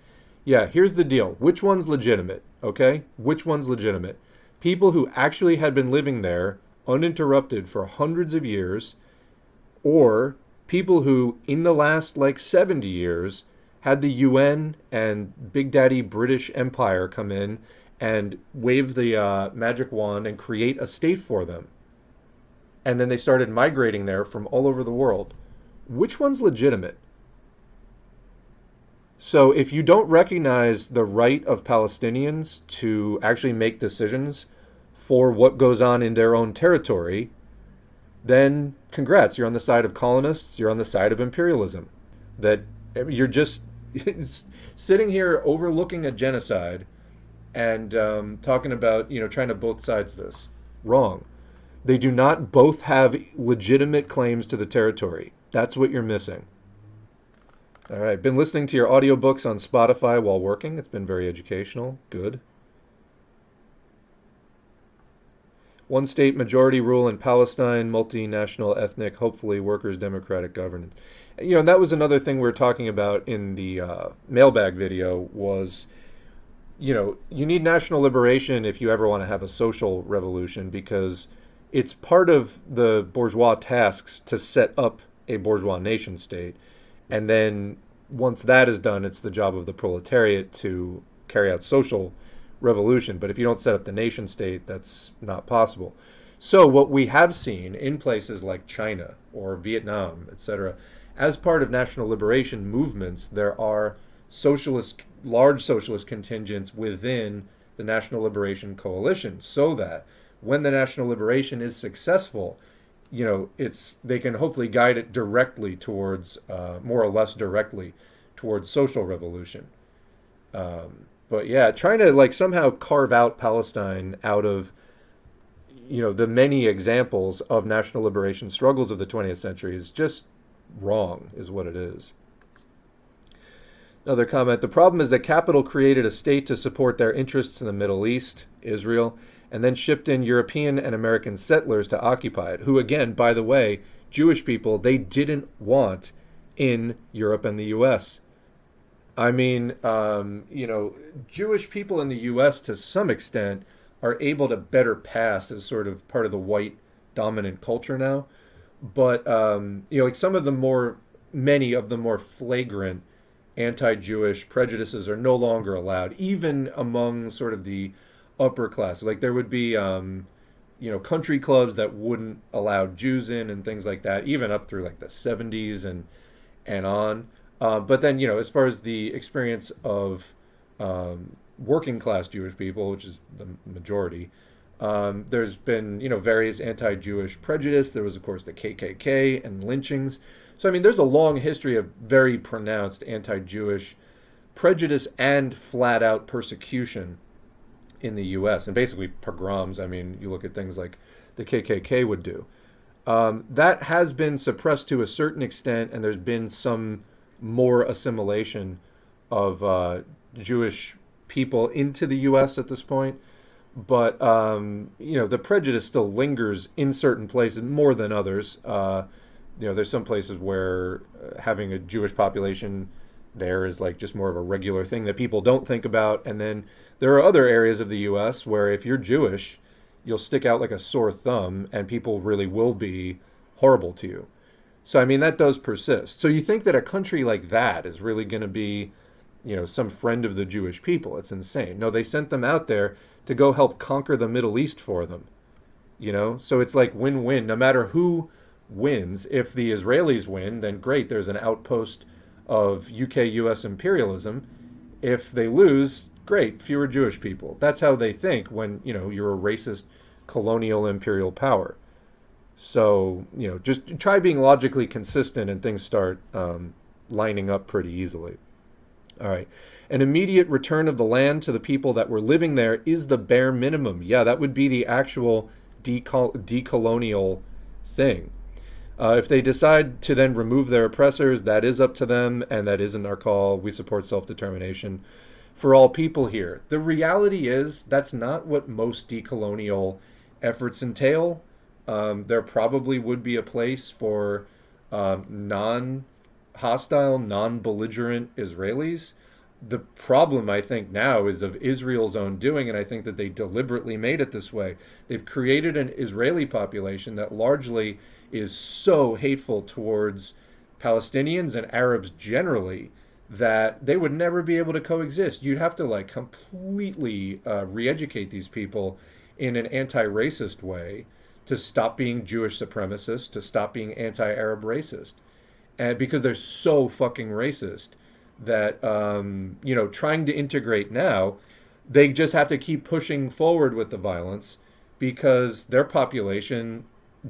A: Yeah, here's the deal. Which one's legitimate? Okay? Which one's legitimate? People who actually had been living there uninterrupted for hundreds of years, or people who, in the last like 70 years, had the UN and Big Daddy British Empire come in and wave the magic wand and create a state for them. And then they started migrating there from all over the world. Which one's legitimate? So if you don't recognize the right of Palestinians to actually make decisions for what goes on in their own territory, then congrats, you're on the side of colonists, you're on the side of imperialism. That you're just sitting here overlooking a genocide and talking about, trying to both sides this. Wrong. They do not both have legitimate claims to the territory. That's what you're missing. All right, been listening to your audiobooks on Spotify while working. It's been very educational. Good. One state majority rule in Palestine, multinational, ethnic, hopefully workers' democratic governance. That was another thing we were talking about in the mailbag video was, you need national liberation if you ever want to have a social revolution, because it's part of the bourgeois tasks to set up a bourgeois nation state. And then once that is done, it's the job of the proletariat to carry out social revolution. But if you don't set up the nation state, that's not possible. So what we have seen in places like China or Vietnam, etc., as part of national liberation movements, there are large socialist contingents within the National Liberation Coalition, so that when the national liberation is successful, they can hopefully guide it directly towards, more or less directly, towards social revolution. But yeah, trying to somehow carve out Palestine out of, the many examples of national liberation struggles of the 20th century is just wrong, is what it is. Another comment, the problem is that capital created a state to support their interests in the Middle East, Israel, and then shipped in European and American settlers to occupy it, who, again, by the way, Jewish people, they didn't want in Europe and the U.S. I mean, Jewish people in the U.S., to some extent, are able to better pass as sort of part of the white dominant culture now. But, many of the more flagrant anti-Jewish prejudices are no longer allowed, even among sort of the upper class. There would be, country clubs that wouldn't allow Jews in and things like that, even up through the 70s and on. But then, as far as the experience of working class Jewish people, which is the majority, there's been, various anti-Jewish prejudice. There was, of course, the KKK and lynchings. So, there's a long history of very pronounced anti-Jewish prejudice and flat-out persecution in the U.S. and basically pogroms. You look at things like the KKK would do. That has been suppressed to a certain extent, and there's been some more assimilation of Jewish people into the U.S. at this point. But, the prejudice still lingers in certain places more than others. There's some places where having a Jewish population there is just more of a regular thing that people don't think about. And then there are other areas of the U.S. where if you're Jewish, you'll stick out like a sore thumb and people really will be horrible to you. So, that does persist. So you think that a country like that is really going to be, some friend of the Jewish people. It's insane. No, they sent them out there to go help conquer the Middle East for them. So it's win-win. No matter who wins, if the Israelis win, then great, there's an outpost of UK-US imperialism. If they lose, great, fewer Jewish people. That's how they think when, you're a racist colonial imperial power. So, just try being logically consistent and things start lining up pretty easily. All right. An immediate return of the land to the people that were living there is the bare minimum. Yeah, that would be the actual decolonial thing. If they decide to then remove their oppressors, that is up to them, and that isn't our call. We support self-determination for all people here. The reality is that's not what most decolonial efforts entail. there probably would be a place for non-hostile, non-belligerent Israelis. The problem, I think, now is of Israel's own doing, and I think that they deliberately made it this way. They've created an Israeli population that largely is so hateful towards Palestinians and Arabs generally that they would never be able to coexist. You'd have to like completely re-educate these people in an anti-racist way to stop being Jewish supremacists, to stop being anti-Arab racist. And because they're so fucking racist that, trying to integrate now, they just have to keep pushing forward with the violence because their population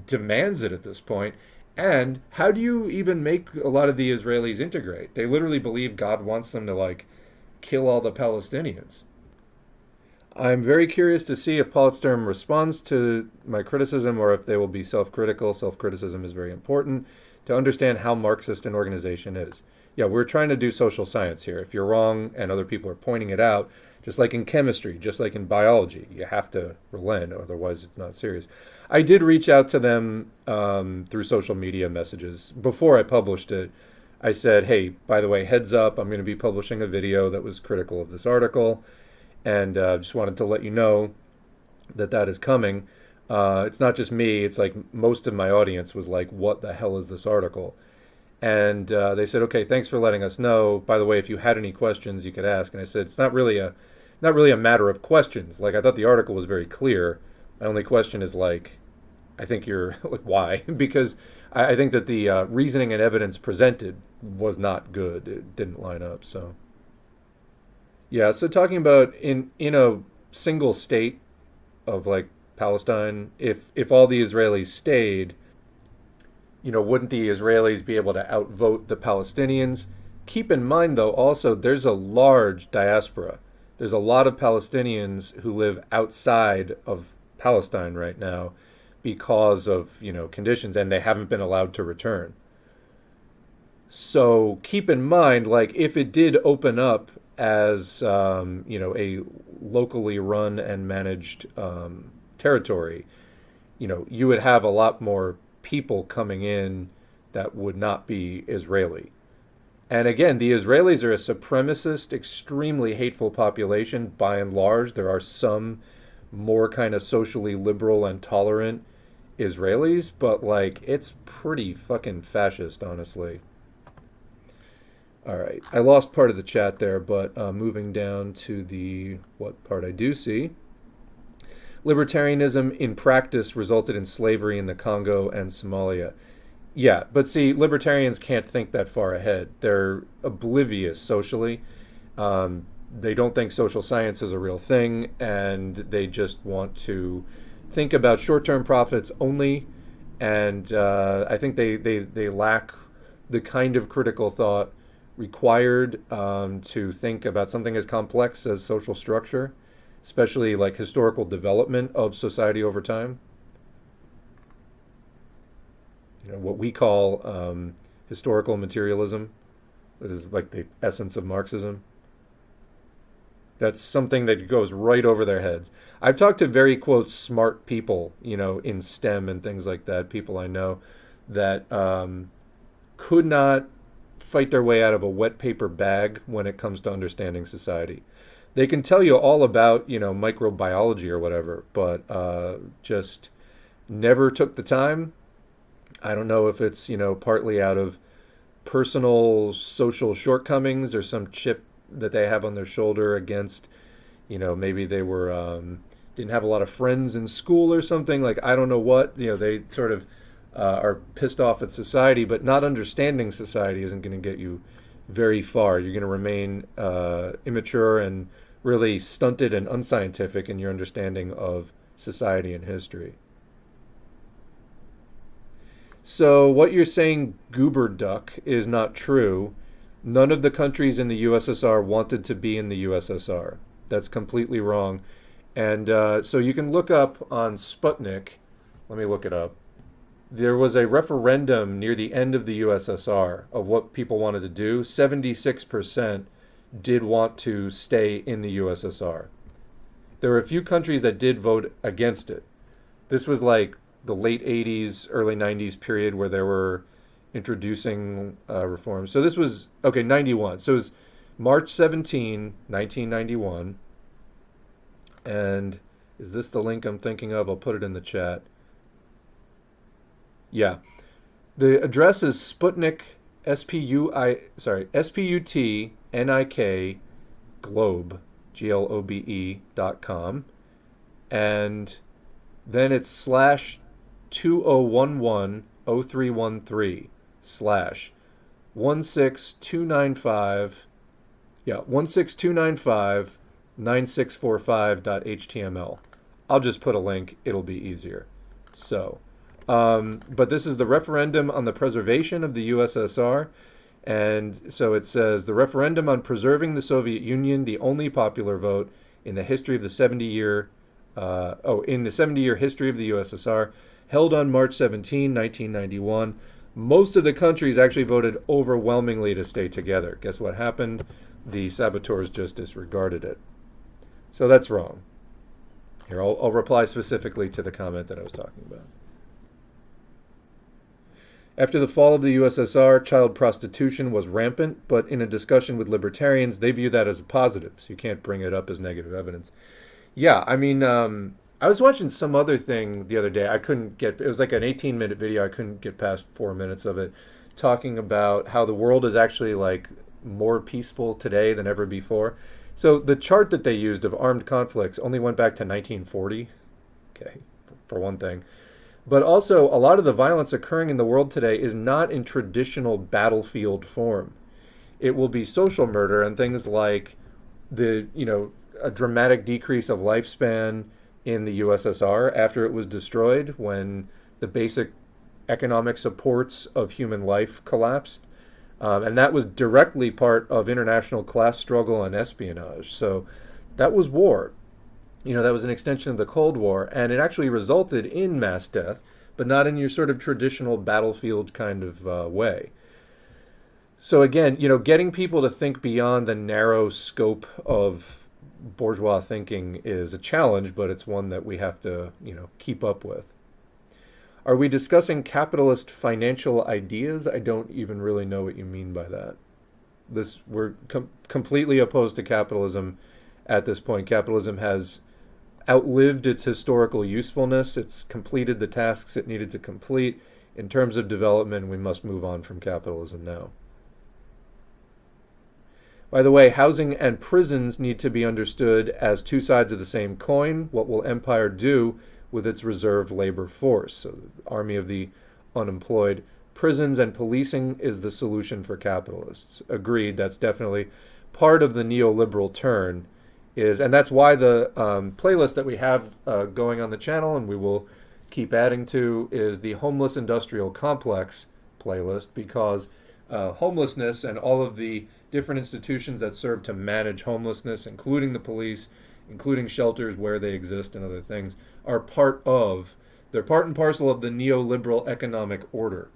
A: demands it at this point. And how do you even make a lot of the Israelis integrate? They literally believe God wants them to, like, kill all the Palestinians. I'm very curious to see if Politsturm responds to my criticism or if they will be self-critical. Self-criticism is very important to understand how Marxist an organization is. Yeah, we're trying to do social science here. If you're wrong and other people are pointing it out, just like in chemistry, just like in biology, you have to relent, otherwise it's not serious. I did reach out to them through social media messages. Before I published it, I said, hey, by the way, heads up, I'm going to be publishing a video that was critical of this article, and just wanted to let you know that that is coming. It's not just me, it's like most of my audience was like, what the hell is this article? And they said, okay, thanks for letting us know. By the way, if you had any questions, you could ask. And I said, it's not really a matter of questions. Like, I thought the article was very clear. My only question is, like, I think you're, like, why? Because I think that the reasoning and evidence presented was not good. It didn't line up, so. Yeah, so talking about in a single state of, like, Palestine, if all the Israelis stayed, wouldn't the Israelis be able to outvote the Palestinians? Keep in mind, though, also, there's a large diaspora. There's a lot of Palestinians who live outside of Palestine right now because of, conditions, and they haven't been allowed to return. So keep in mind, like, if it did open up as, a locally run and managed territory, you would have a lot more people coming in that would not be Israeli. And again, the Israelis are a supremacist, extremely hateful population by and large. There are some more kind of socially liberal and tolerant Israelis, but like it's pretty fucking fascist, honestly. All right, I lost part of the chat there, but moving down to what part I do see. Libertarianism in practice resulted in slavery in the Congo and Somalia. Yeah, but see, libertarians can't think that far ahead. They're oblivious socially. They don't think social science is a real thing, and they just want to think about short-term profits only. And I think they lack the kind of critical thought required to think about something as complex as social structure, especially like historical development of society over time. What we call historical materialism, that is like the essence of Marxism. That's something that goes right over their heads. I've talked to very, quote, smart people, in STEM and things like that, people I know that could not fight their way out of a wet paper bag when it comes to understanding society. They can tell you all about, microbiology or whatever, but just never took the time. I don't know if it's, partly out of personal social shortcomings or some chip that they have on their shoulder against, maybe they were, didn't have a lot of friends in school or something. Like, I don't know what, they sort of are pissed off at society, but not understanding society isn't going to get you very far. You're going to remain immature and really stunted and unscientific in your understanding of society and history. So what you're saying, goober duck, is not true. None of the countries in the USSR wanted to be in the USSR. That's completely wrong. And so you can look up on Sputnik. Let me look it up. There was a referendum near the end of the USSR of what people wanted to do. 76% did want to stay in the USSR. There were a few countries that did vote against it. This was like the late 80s, early 90s period where they were introducing reforms. So this was, okay, 91. So it was March 17, 1991. And is this the link I'm thinking of? I'll put it in the chat. Yeah. The address is Sputnik, Sputnik globe, GLOBE.com. And then it's slash 20110313 slash 16295, 16295 9645.html. I'll just put a link, it'll be easier. So, but this is the referendum on the preservation of the USSR. And so it says, the referendum on preserving the Soviet Union, the only popular vote in the history of the 70-year history of the USSR, held on March 17, 1991. Most of the countries actually voted overwhelmingly to stay together. Guess what happened? The saboteurs just disregarded it. So that's wrong. Here, I'll reply specifically to the comment that I was talking about. After the fall of the USSR, child prostitution was rampant, but in a discussion with libertarians, they view that as a positive, so you can't bring it up as negative evidence. Yeah, I mean, I was watching some other thing the other day. It was like an 18-minute video. I couldn't get past 4 minutes of it, talking about how the world is actually like more peaceful today than ever before. So the chart that they used of armed conflicts only went back to 1940, okay, for one thing. But also, a lot of the violence occurring in the world today is not in traditional battlefield form. It will be social murder and things like a dramatic decrease of lifespan in the USSR after it was destroyed, when the basic economic supports of human life collapsed. And that was directly part of international class struggle and espionage. So that was war. That was an extension of the Cold War, and it actually resulted in mass death, but not in your sort of traditional battlefield kind of way. So again, getting people to think beyond the narrow scope of bourgeois thinking is a challenge, but it's one that we have to, keep up with. Are we discussing capitalist financial ideas? I don't even really know what you mean by that. We're completely opposed to capitalism at this point. Capitalism has outlived its historical usefulness. It's completed the tasks it needed to complete. In terms of development, we must move on from capitalism now. By the way, housing and prisons need to be understood as two sides of the same coin. What will empire do with its reserve labor force? So the army of the unemployed. Prisons and policing is the solution for capitalists. Agreed, that's definitely part of the neoliberal turn. And that's why the playlist that we have going on the channel, and we will keep adding to, is the Homeless Industrial Complex playlist, because homelessness and all of the different institutions that serve to manage homelessness, including the police, including shelters where they exist and other things, they're part and parcel of the neoliberal economic order,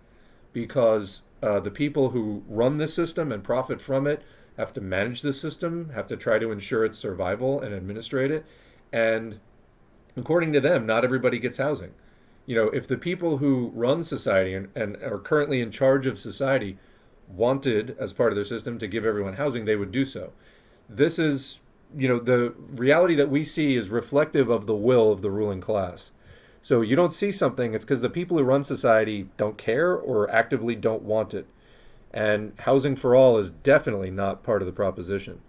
A: because the people who run this system and profit from it have to manage the system, have to try to ensure its survival and administrate it. And according to them, not everybody gets housing. If the people who run society and are currently in charge of society wanted, as part of their system, to give everyone housing, they would do so. This is, the reality that we see is reflective of the will of the ruling class. So you don't see something, it's because the people who run society don't care or actively don't want it. And housing for all is definitely not part of the proposition.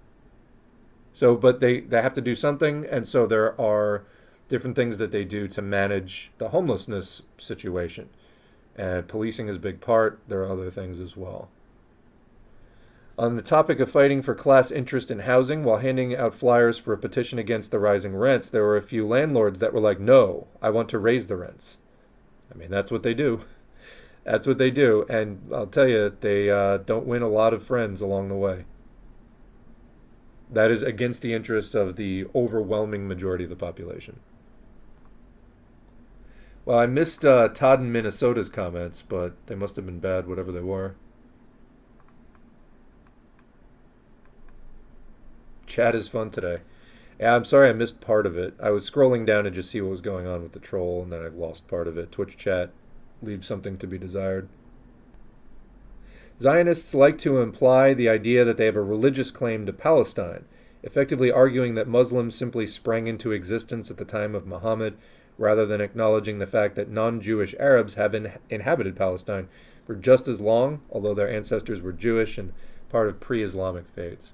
A: So, but they have to do something, and so there are different things that they do to manage the homelessness situation. And policing is a big part. There are other things as well. On the topic of fighting for class interest in housing, while handing out flyers for a petition against the rising rents, there were a few landlords that were like, no, I want to raise the rents. I mean, that's what they do. That's what they do, and I'll tell you, they don't win a lot of friends along the way. That is against the interests of the overwhelming majority of the population. Well, I missed Todd in Minnesota's comments, but they must have been bad, whatever they were. Chat is fun today. Yeah, I'm sorry I missed part of it. I was scrolling down to just see what was going on with the troll, and then I lost part of it. Twitch chat leaves something to be desired. Zionists like to imply the idea that they have a religious claim to Palestine, effectively arguing that Muslims simply sprang into existence at the time of Muhammad, rather than acknowledging the fact that non-Jewish Arabs have inhabited Palestine for just as long, although their ancestors were Jewish and part of pre-Islamic faiths.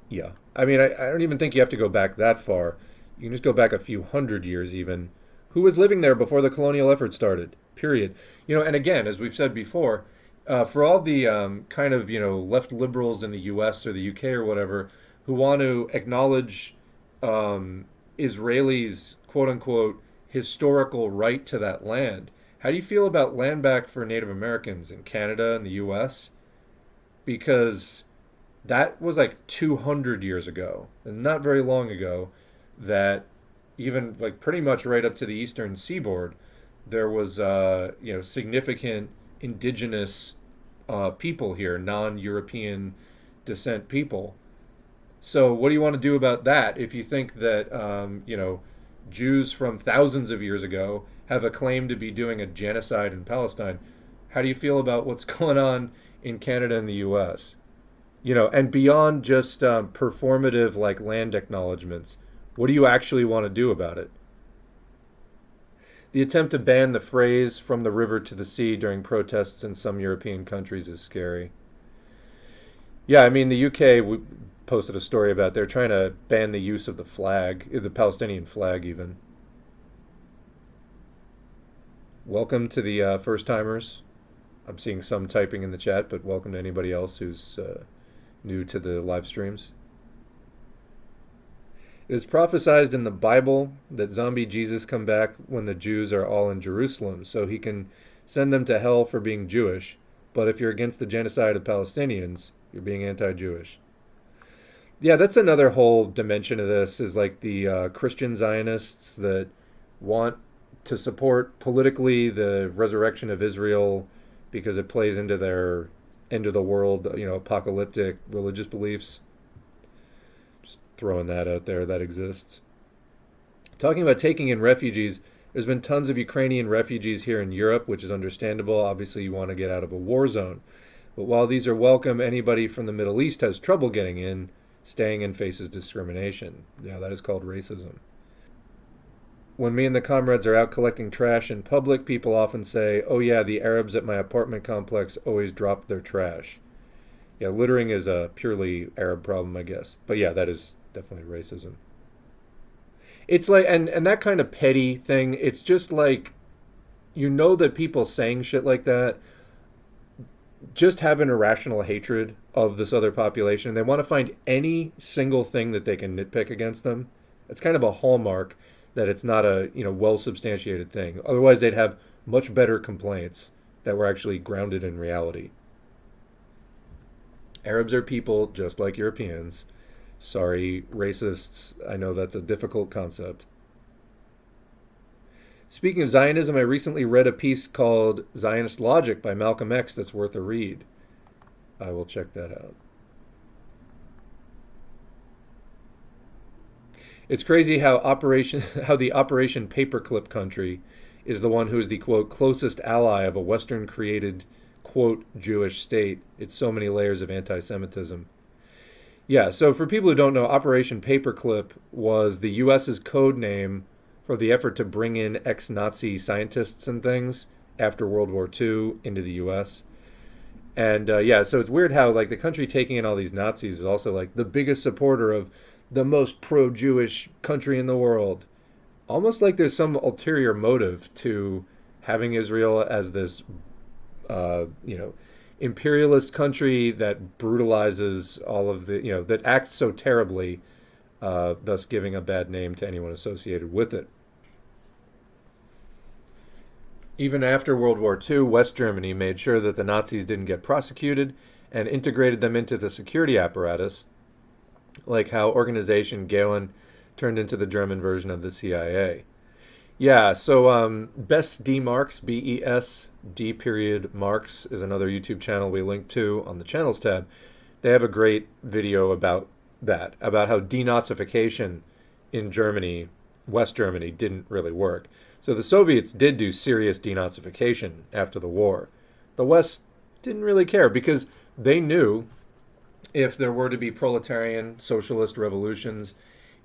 A: Yeah. I mean, I don't even think you have to go back that far. You can just go back a few hundred years even. Who was living there before the colonial effort started? Period. And again, as we've said before, for all the kind of, left liberals in the US or the UK or whatever who want to acknowledge Israelis' quote unquote historical right to that land, how do you feel about landback for Native Americans in Canada and the US? Because that was like 200 years ago, and not very long ago, that even like pretty much right up to the eastern seaboard, there was significant indigenous people here, non-European descent people. So what do you want to do about that if you think that Jews from thousands of years ago have a claim to be doing a genocide in Palestine? How do you feel about what's going on in Canada and the U.S.? And beyond just performative like land acknowledgments, what do you actually want to do about it? The attempt to ban the phrase "from the river to the sea" during protests in some European countries is scary. Yeah, I mean, the UK posted a story about they're trying to ban the use of the flag, the Palestinian flag even. Welcome to the first-timers. I'm seeing some typing in the chat, but welcome to anybody else who's new to the live streams. It is prophesied in the Bible that zombie Jesus come back when the Jews are all in Jerusalem, so he can send them to hell for being Jewish. But if you're against the genocide of Palestinians, you're being anti-Jewish. Yeah, that's another whole dimension of this, is like the Christian Zionists that want to support politically the resurrection of Israel because it plays into their end of the world, apocalyptic religious beliefs. Just throwing that out there, that exists. Talking about taking in refugees, there's been tons of Ukrainian refugees here in Europe, which is understandable. Obviously, you want to get out of a war zone. But while these are welcome, anybody from the Middle East has trouble getting in, staying in faces discrimination. Yeah, that is called racism. When me and the comrades are out collecting trash in public, people often say, "Oh yeah, the Arabs at my apartment complex always drop their trash." Yeah, littering is a purely Arab problem, I guess. But yeah, that is definitely racism. It's like, and that kind of petty thing, it's just like, that people saying shit like that just have an irrational hatred of this other population. They want to find any single thing that they can nitpick against them. It's kind of a hallmark that it's not a well-substantiated thing. Otherwise, they'd have much better complaints that were actually grounded in reality. Arabs are people just like Europeans. Sorry, racists. I know that's a difficult concept. Speaking of Zionism, I recently read a piece called Zionist Logic by Malcolm X that's worth a read. I will check that out. It's crazy how the Operation Paperclip country is the one who is the, quote, closest ally of a Western-created, quote, Jewish state. It's so many layers of anti-Semitism. Yeah, so for people who don't know, Operation Paperclip was the U.S.'s code name for the effort to bring in ex-Nazi scientists and things after World War II into the U.S. And so it's weird how like the country taking in all these Nazis is also like the biggest supporter of the most pro-Jewish country in the world. Almost like there's some ulterior motive to having Israel as this, imperialist country that brutalizes all of the, that acts so terribly, thus giving a bad name to anyone associated with it. Even after World War II, West Germany made sure that the Nazis didn't get prosecuted and integrated them into the security apparatus, like how Organization Gehlen turned into the German version of the CIA. Yeah, so Best D Marks, BESD Marks, is another YouTube channel we link to on the channels tab. They have a great video about that, about how denazification in Germany, West Germany, didn't really work. So the Soviets did do serious denazification after the war. The West didn't really care because they knew if there were to be proletarian socialist revolutions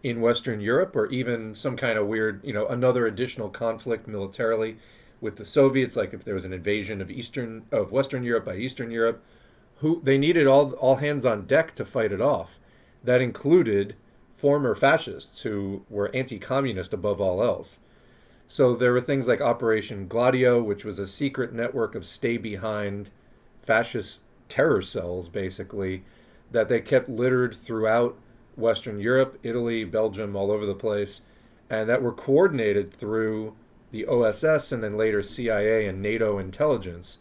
A: in Western Europe, or even some kind of weird, another additional conflict militarily with the Soviets, like if there was an invasion of Western Europe by Eastern Europe, they needed all hands on deck to fight it off. That included former fascists who were anti-communist above all else. So there were things like Operation Gladio, which was a secret network of stay-behind fascist terror cells, basically, that they kept littered throughout Western Europe, Italy, Belgium, all over the place, and that were coordinated through the OSS and then later CIA and NATO intelligence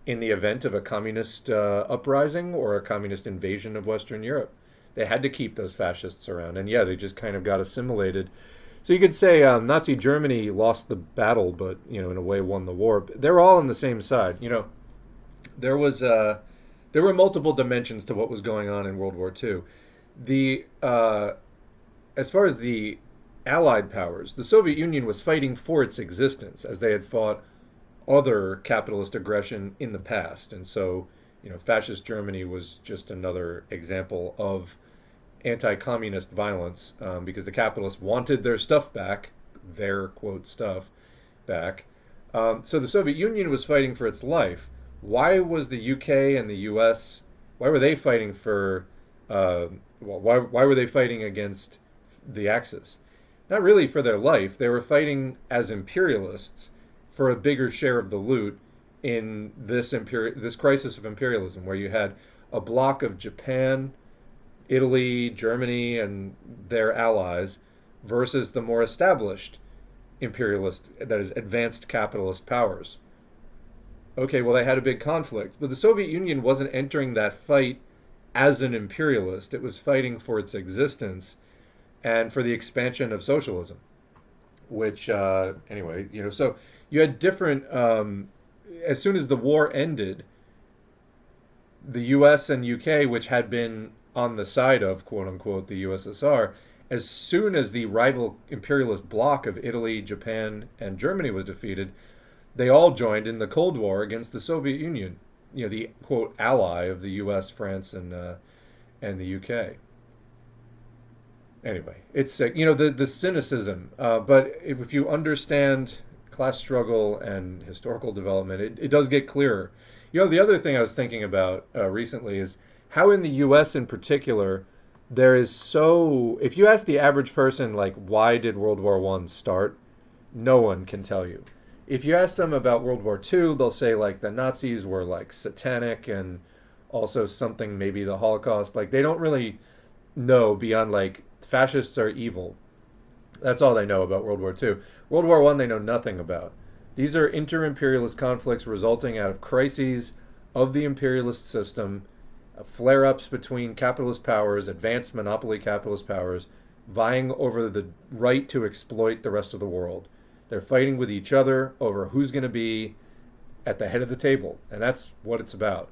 A: in the event of a communist uprising or a communist invasion of Western Europe. They had to keep those fascists around, and yeah, they just kind of got assimilated. So you could say Nazi Germany lost the battle, but in a way won the war. They're all on the same side. There were multiple dimensions to what was going on in World War II. As far as the Allied powers, the Soviet Union was fighting for its existence, as they had fought other capitalist aggression in the past, and so fascist Germany was just another example of anti-communist violence, because the capitalists wanted their stuff back, their quote stuff back. So the Soviet Union was fighting for its life. Why was the UK and the US? Why were they fighting for? Why were they fighting against the Axis? Not really for their life. They were fighting as imperialists for a bigger share of the loot in this crisis of imperialism, where you had a block of Japan, Italy, Germany, and their allies versus the more established imperialist, that is, advanced capitalist powers. Okay, well, they had a big conflict, but the Soviet Union wasn't entering that fight as an imperialist. It was fighting for its existence and for the expansion of socialism, which, so you had different, as soon as the war ended, the US and UK, which had been on the side of, quote unquote, the USSR, as soon as the rival imperialist bloc of Italy, Japan, and Germany was defeated, they all joined in the Cold War against the Soviet Union, the quote ally of the US, France, and the UK. Anyway, it's the cynicism, but if you understand class struggle and historical development, it does get clearer. The other thing I was thinking about recently is how in the US in particular, there is if you ask the average person, like, why did World War I start? No one can tell you. If you ask them about World War II, they'll say, like, the Nazis were, like, satanic and also something, maybe the Holocaust. Like, they don't really know beyond, like, fascists are evil. That's all they know about World War II. World War I, they know nothing about. These are inter-imperialist conflicts resulting out of crises of the imperialist system, flare-ups between capitalist powers, advanced monopoly capitalist powers, vying over the right to exploit the rest of the world. They're fighting with each other over who's going to be at the head of the table, and that's what it's about.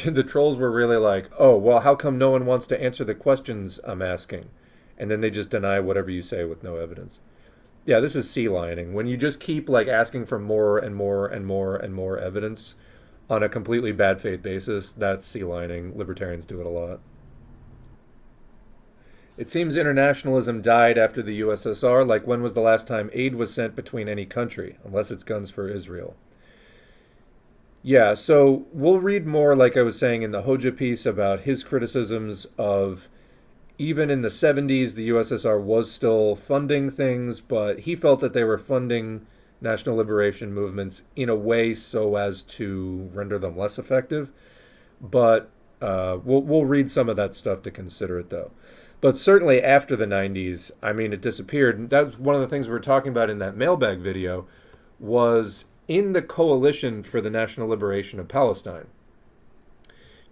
A: The trolls were really like, oh, well, how come no one wants to answer the questions I'm asking? And then they just deny whatever you say with no evidence. Yeah, this is sea lining. When you just keep like asking for more and more and more and more evidence on a completely bad faith basis, that's sea lining. Libertarians do it a lot. It seems internationalism died after the USSR. Like, when was the last time aid was sent between any country, unless it's guns for Israel? Yeah, so we'll read more, like I was saying, in the Hoja piece about his criticisms of, even in the 70s, the USSR was still funding things, but he felt that they were funding national liberation movements in a way so as to render them less effective. But we'll read some of that stuff to consider it, though. But certainly after the 90s, I mean, it disappeared. And that's one of the things we were talking about in that mailbag video, was in the coalition for the national liberation of Palestine.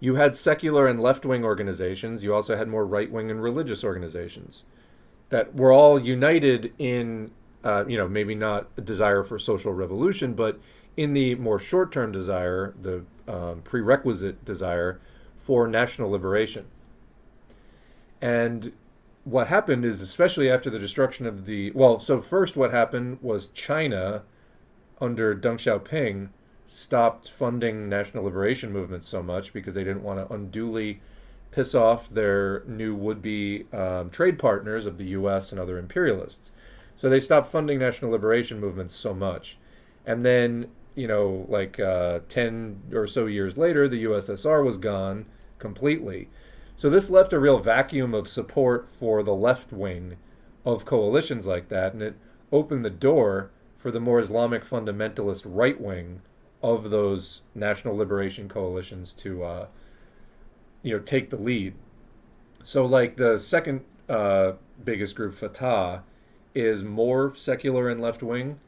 A: You had secular and left-wing organizations. You also had more right-wing and religious organizations that were all united in, maybe not a desire for social revolution, but in the more short-term desire, the prerequisite desire for national liberation. And what happened is, especially after the destruction of so first what happened was China, under Deng Xiaoping, stopped funding national liberation movements so much because they didn't want to unduly piss off their new would-be trade partners of the U.S. and other imperialists. So they stopped funding national liberation movements so much. And then, 10 or so years later, the USSR was gone completely. So this left a real vacuum of support for the left wing of coalitions like that, and it opened the door for the more Islamic fundamentalist right wing of those national liberation coalitions to take the lead. So like the second biggest group, Fatah, is more secular and left wing,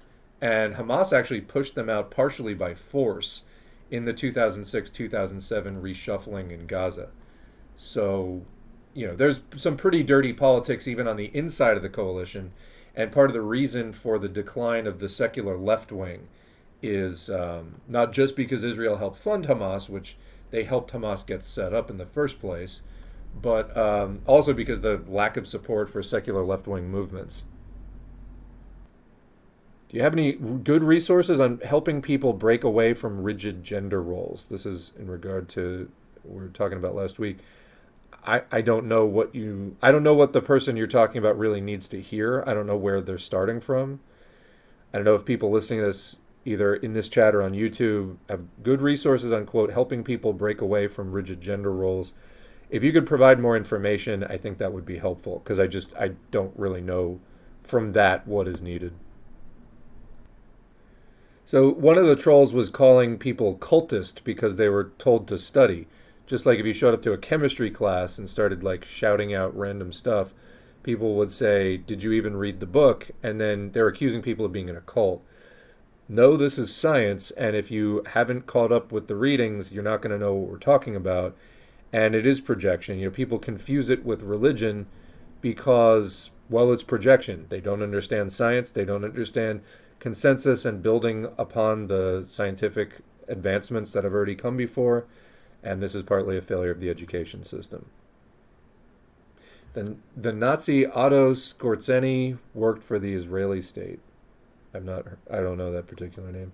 A: and Hamas actually pushed them out partially by force in the 2006-2007 reshuffling in Gaza. So, there's some pretty dirty politics even on the inside of the coalition, and part of the reason for the decline of the secular left wing is not just because Israel helped fund Hamas, which they helped Hamas get set up in the first place, but also because the lack of support for secular left-wing movements. Do you have any good resources on helping people break away from rigid gender roles? This is in regard to what we were talking about last week. I don't know what the person you're talking about really needs to hear. I don't know where they're starting from. I don't know if people listening to this, either in this chat or on YouTube, have good resources on, quote, helping people break away from rigid gender roles. If you could provide more information, I think that would be helpful, because I don't really know from that what is needed. So one of the trolls was calling people cultist because they were told to study. Just like if you showed up to a chemistry class and started shouting out random stuff, people would say, did you even read the book? And then they're accusing people of being in a cult. No, this is science, and if you haven't caught up with the readings, you're not going to know what we're talking about. And it is projection. People confuse it with religion because, it's projection. They don't understand science. They don't understand consensus and building upon the scientific advancements that have already come before. And this is partly a failure of the education system. Then the Nazi Otto Skorzeni worked for the Israeli state. I don't know that particular name.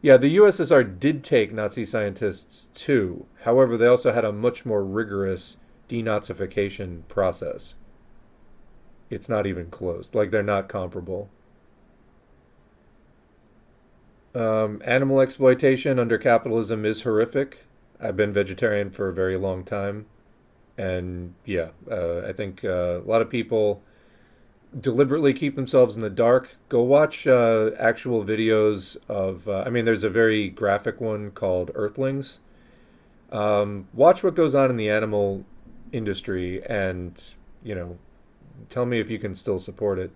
A: Yeah, the USSR did take Nazi scientists too. However, they also had a much more rigorous denazification process. It's not even close. They're not comparable. Animal exploitation under capitalism is horrific. I've been vegetarian for a very long time. And I think a lot of people deliberately keep themselves in the dark. Go watch actual videos of, there's a very graphic one called Earthlings. Watch what goes on in the animal industry and, tell me if you can still support it.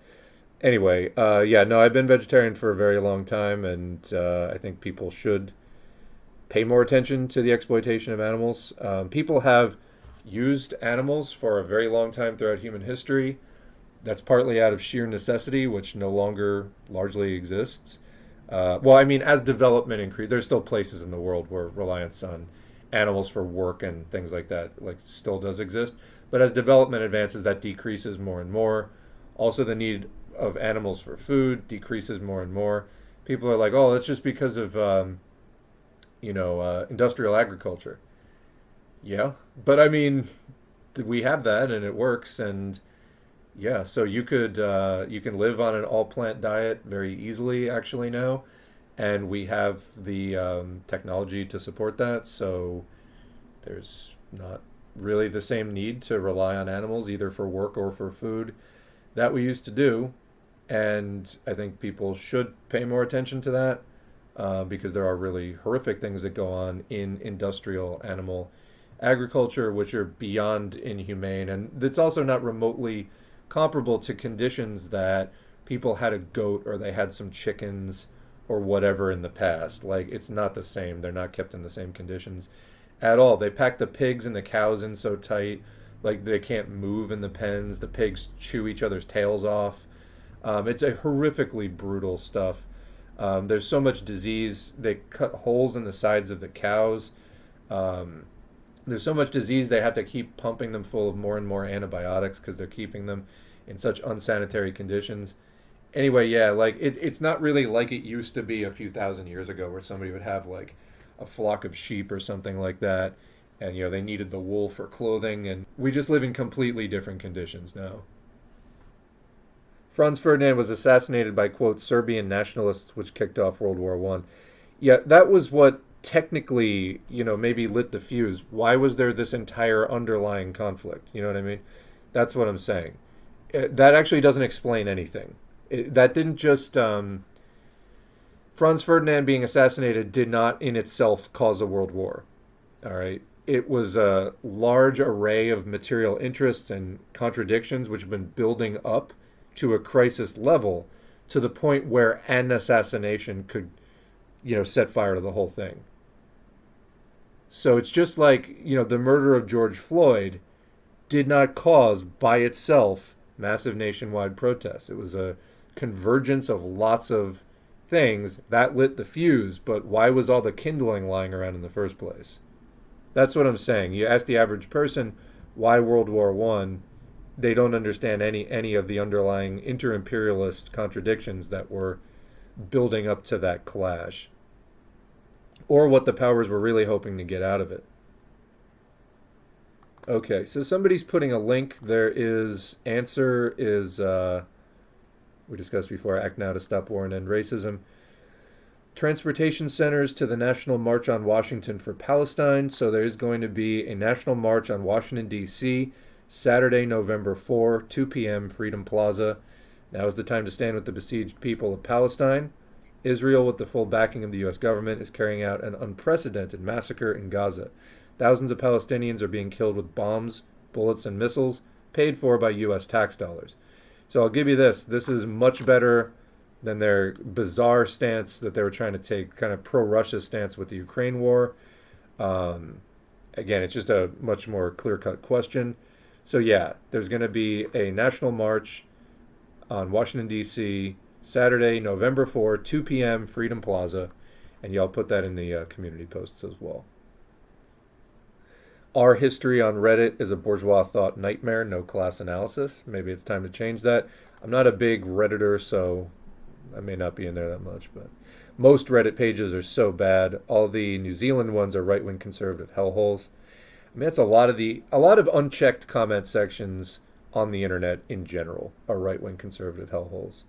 A: Anyway, I've been vegetarian for a very long time, and I think people should pay more attention to the exploitation of animals. People have used animals for a very long time throughout human history. That's partly out of sheer necessity, which no longer largely exists. As development increases, there's still places in the world where reliance on animals for work and things like that still does exist. But as development advances, that decreases more and more. Also, the need of animals for food decreases more and more. People are like, oh, that's just because of industrial agriculture. Yeah, but we have that and it works, and so you can live on an all plant diet very easily actually now, and we have the technology to support that. So there's not really the same need to rely on animals either for work or for food that we used to do. And I think people should pay more attention to that because there are really horrific things that go on in industrial animal agriculture, which are beyond inhumane. And it's also not remotely comparable to conditions that people had a goat or they had some chickens or whatever in the past. It's not the same. They're not kept in the same conditions at all. They pack the pigs and the cows in so tight, they can't move in the pens. The pigs chew each other's tails off. It's a horrifically brutal stuff. There's so much disease. They cut holes in the sides of the cows There's so much disease they have to keep pumping them full of more and more antibiotics because they're keeping them in such unsanitary conditions. Anyway, yeah, like it's not really like it used to be a few thousand years ago where somebody would have like a flock of sheep or something like that, and they needed the wool for clothing, and we just live in completely different conditions now. Franz Ferdinand was assassinated by, quote, Serbian nationalists, which kicked off World War One. Yeah, that was what technically, maybe lit the fuse. Why was there this entire underlying conflict? You know what I mean? That's what I'm saying. That actually doesn't explain anything. That didn't just... Franz Ferdinand being assassinated did not in itself cause a world war. All right? It was a large array of material interests and contradictions which have been building up to a crisis level to the point where an assassination could, set fire to the whole thing. So it's just like, the murder of George Floyd did not cause by itself massive nationwide protests. It was a convergence of lots of things that lit the fuse, but why was all the kindling lying around in the first place? That's what I'm saying. You ask the average person why World War One, they don't understand any of the underlying inter-imperialist contradictions that were building up to that clash, or what the powers were really hoping to get out of it. Okay, so somebody's putting a link. There is answer is we discussed before, Act Now to Stop War and End Racism. Transportation centers to the National March on Washington for Palestine. So there is going to be a national march on Washington, D.C., Saturday, November 4, 2 p.m., Freedom Plaza. Now is the time to stand with the besieged people of Palestine. Israel, with the full backing of the U.S. government, is carrying out an unprecedented massacre in Gaza. Thousands of Palestinians are being killed with bombs, bullets, and missiles, paid for by U.S. tax dollars. So I'll give you this. This is much better than their bizarre stance that they were trying to take, kind of pro-Russia stance with the Ukraine war. Again, it's just a much more clear-cut question. So yeah, there's going to be a national march on Washington, D.C., Saturday, November 4, 2 p.m., Freedom Plaza. And y'all put that in the community posts as well. Our history on Reddit is a bourgeois thought nightmare, no class analysis. Maybe it's time to change that. I'm not a big Redditor, so I may not be in there that much, but most Reddit pages are so bad. All the New Zealand ones are right-wing conservative hellholes. I mean, that's a lot of unchecked comment sections on the internet in general are right-wing conservative hellholes.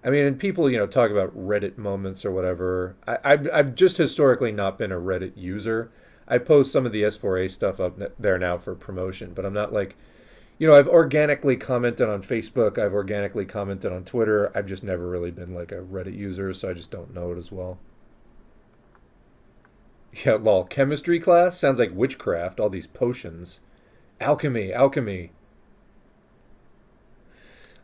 A: I mean, and people, talk about Reddit moments or whatever. I've just historically not been a Reddit user. I post some of the S4A stuff up there now for promotion, but I'm not like, I've organically commented on Facebook. I've organically commented on Twitter. I've just never really been like a Reddit user, so I just don't know it as well. Yeah, lol. Chemistry class? Sounds like witchcraft, all these potions. Alchemy.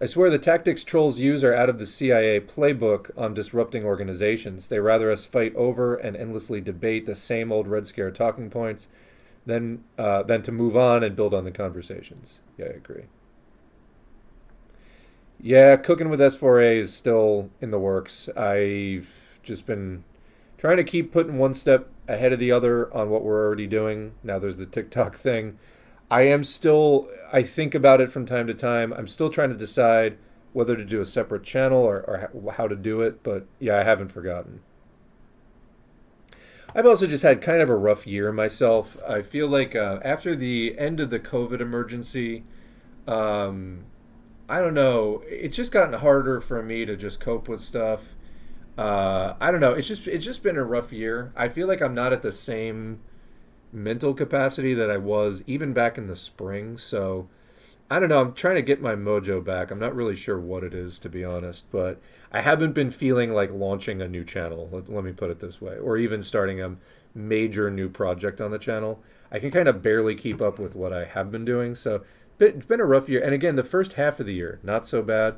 A: I swear the tactics trolls use are out of the CIA playbook on disrupting organizations. They rather us fight over and endlessly debate the same old Red Scare talking points than to move on and build on the conversations. Yeah, I agree. Yeah, cooking with S4A is still in the works. I've just been trying to keep putting one step ahead of the other on what we're already doing. Now there's the TikTok thing. I think about it from time to time. I'm still trying to decide whether to do a separate channel or how to do it. But yeah, I haven't forgotten. I've also just had kind of a rough year myself. I feel like after the end of the COVID emergency, I don't know. It's just gotten harder for me to just cope with stuff. I don't know. It's just been a rough year. I feel like I'm not at the same mental capacity that I was even back in the spring. So I don't know. I'm trying to get my mojo back. I'm not really sure what it is, to be honest, but I haven't been feeling like launching a new channel. Let me put it this way, or even starting a major new project on the channel. I can kind of barely keep up with what I have been doing. So it's been a rough year. And again, the first half of the year, not so bad.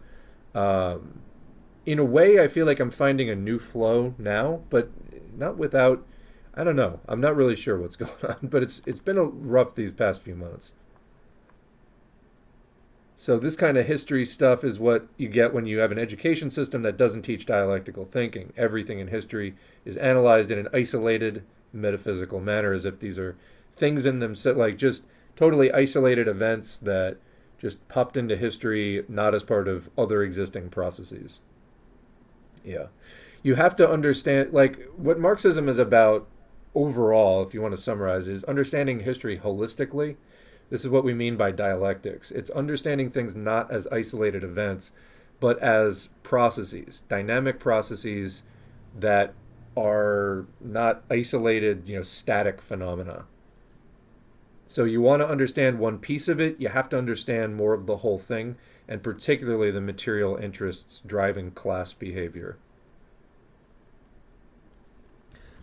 A: In a way, I feel like I'm finding a new flow now, but not without, I don't know. I'm not really sure what's going on, but it's been rough these past few months. So this kind of history stuff is what you get when you have an education system that doesn't teach dialectical thinking. Everything in history is analyzed in an isolated metaphysical manner, as if these are things in themselves, like just totally isolated events that just popped into history, not as part of other existing processes. Yeah. You have to understand, like, what Marxism is about overall, if you want to summarize, is understanding history holistically. This is what we mean by dialectics. It's understanding things not as isolated events, but as processes, dynamic processes that are not isolated, static phenomena. So you want to understand one piece of it, you have to understand more of the whole thing, and particularly the material interests driving class behavior.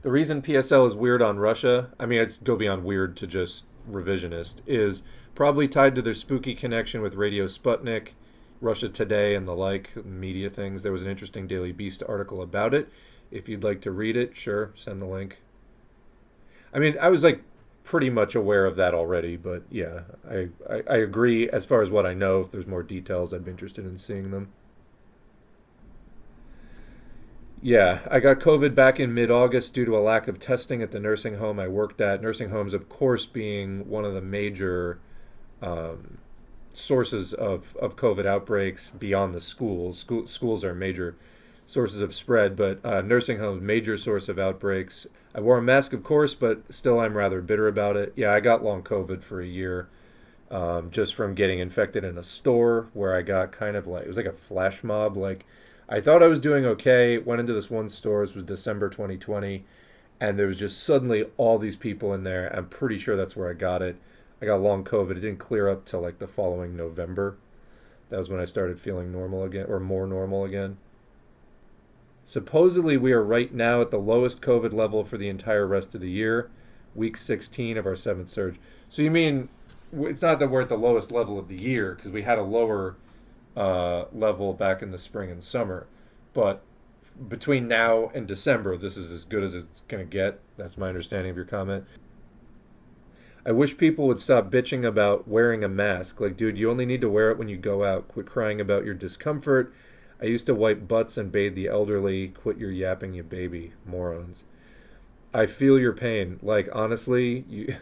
A: The reason PSL is weird on Russia, I mean, it's go beyond weird to just revisionist, is probably tied to their spooky connection with Radio Sputnik, Russia Today, and the like media things. There was an interesting Daily Beast article about it. If you'd like to read it, sure, send the link. I mean, I was like pretty much aware of that already, but yeah, I agree as far as what I know. If there's more details, I'd be interested in seeing them. Yeah, I got COVID back in mid-August due to a lack of testing at the nursing home I worked at. Nursing homes, of course, being one of the major sources of COVID outbreaks beyond the schools. Schools are major sources of spread, but nursing homes, major source of outbreaks. I wore a mask, of course, but still I'm rather bitter about it. Yeah, I got long COVID for a year, just from getting infected in a store where I got kind of like, it was like a flash mob. Like, I thought I was doing okay, went into this one store, this was December 2020, and there was just suddenly all these people in there. I'm pretty sure that's where I got it. I got long COVID. It didn't clear up till like the following November. That was when I started feeling normal again, or more normal again. Supposedly, we are right now at the lowest COVID level for the entire rest of the year, week 16 of our 7th surge. So you mean, it's not that we're at the lowest level of the year, because we had a lower level back in the spring and summer. But between now and December, this is as good as it's going to get. That's my understanding of your comment. I wish people would stop bitching about wearing a mask. Like, dude, you only need to wear it when you go out. Quit crying about your discomfort. I used to wipe butts and bathe the elderly. Quit your yapping, you baby. Morons. I feel your pain. Like, honestly, you,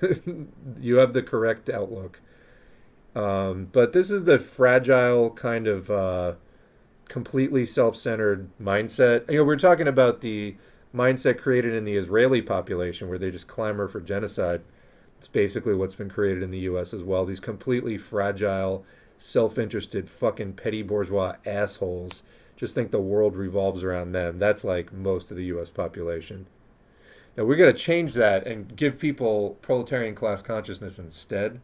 A: you have the correct outlook. But this is the fragile kind of completely self-centered mindset. We're talking about the mindset created in the Israeli population where they just clamor for genocide. It's basically what's been created in the U.S. as well. These completely fragile, self-interested, fucking petty bourgeois assholes just think the world revolves around them. That's like most of the U.S. population. Now, we're going to change that and give people proletarian class consciousness instead,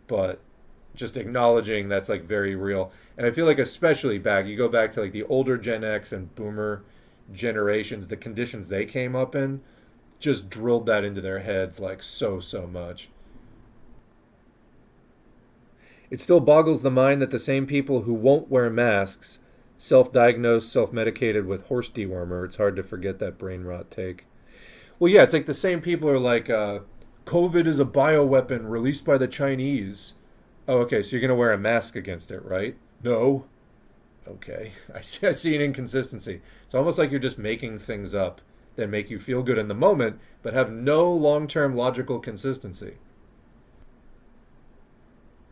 A: but just acknowledging that's like very real. And I feel like especially you go back to like the older Gen X and Boomer generations, the conditions they came up in, just drilled that into their heads like so much. It still boggles the mind that the same people who won't wear masks self-diagnosed, self-medicated with horse dewormer. It's hard to forget that brain rot take. Well, yeah, it's like the same people are like, COVID is a bioweapon released by the Chinese. Oh, okay, so you're going to wear a mask against it, right? No. Okay, I see an inconsistency. It's almost like you're just making things up that make you feel good in the moment, but have no long-term logical consistency.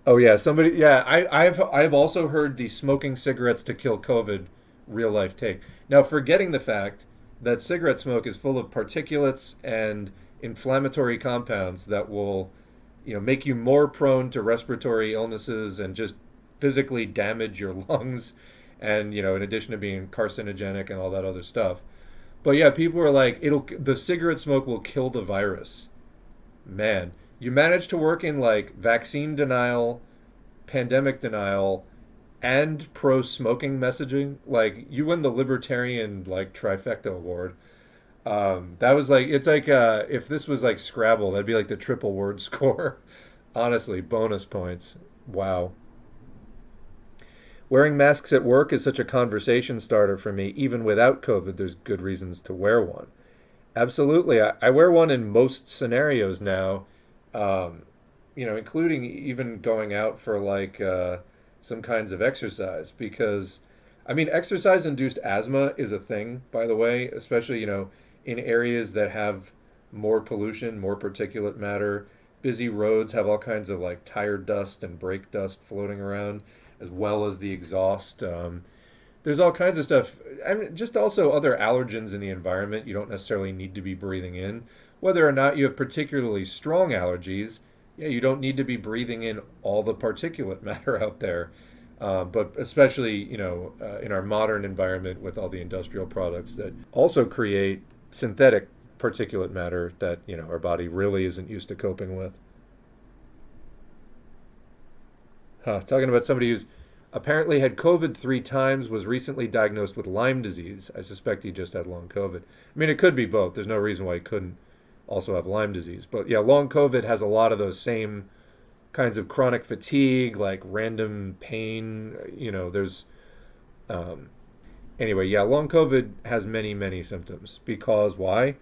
A: Oh yeah, I've also heard the smoking cigarettes to kill COVID real life take. Now, forgetting the fact that cigarette smoke is full of particulates and inflammatory compounds that will, make you more prone to respiratory illnesses and just physically damage your lungs, and in addition to being carcinogenic and all that other stuff. But yeah, people are like, the cigarette smoke will kill the virus. Man, you managed to work in like vaccine denial, pandemic denial, and pro-smoking messaging. Like, you win the libertarian like trifecta award. That was like, it's like if this was like Scrabble, that'd be like the triple word score. Honestly, bonus points. Wow. Wearing masks at work is such a conversation starter for me. Even without COVID, there's good reasons to wear one. Absolutely. I wear one in most scenarios now, including even going out for like some kinds of exercise. Because, exercise-induced asthma is a thing, by the way, especially, in areas that have more pollution, more particulate matter. Busy roads have all kinds of like tire dust and brake dust floating around, as well as the exhaust. There's all kinds of stuff. I mean, just also other allergens in the environment you don't necessarily need to be breathing in. Whether or not you have particularly strong allergies, yeah, you don't need to be breathing in all the particulate matter out there. But especially, in our modern environment with all the industrial products that also create synthetic particulate matter that, our body really isn't used to coping with. Talking about somebody who's apparently had COVID 3 times, was recently diagnosed with Lyme disease. I suspect he just had long COVID. I mean, it could be both. There's no reason why he couldn't also have Lyme disease. But yeah, long COVID has a lot of those same kinds of chronic fatigue, like random pain. There's anyway, yeah, long COVID has many, many symptoms. Because why?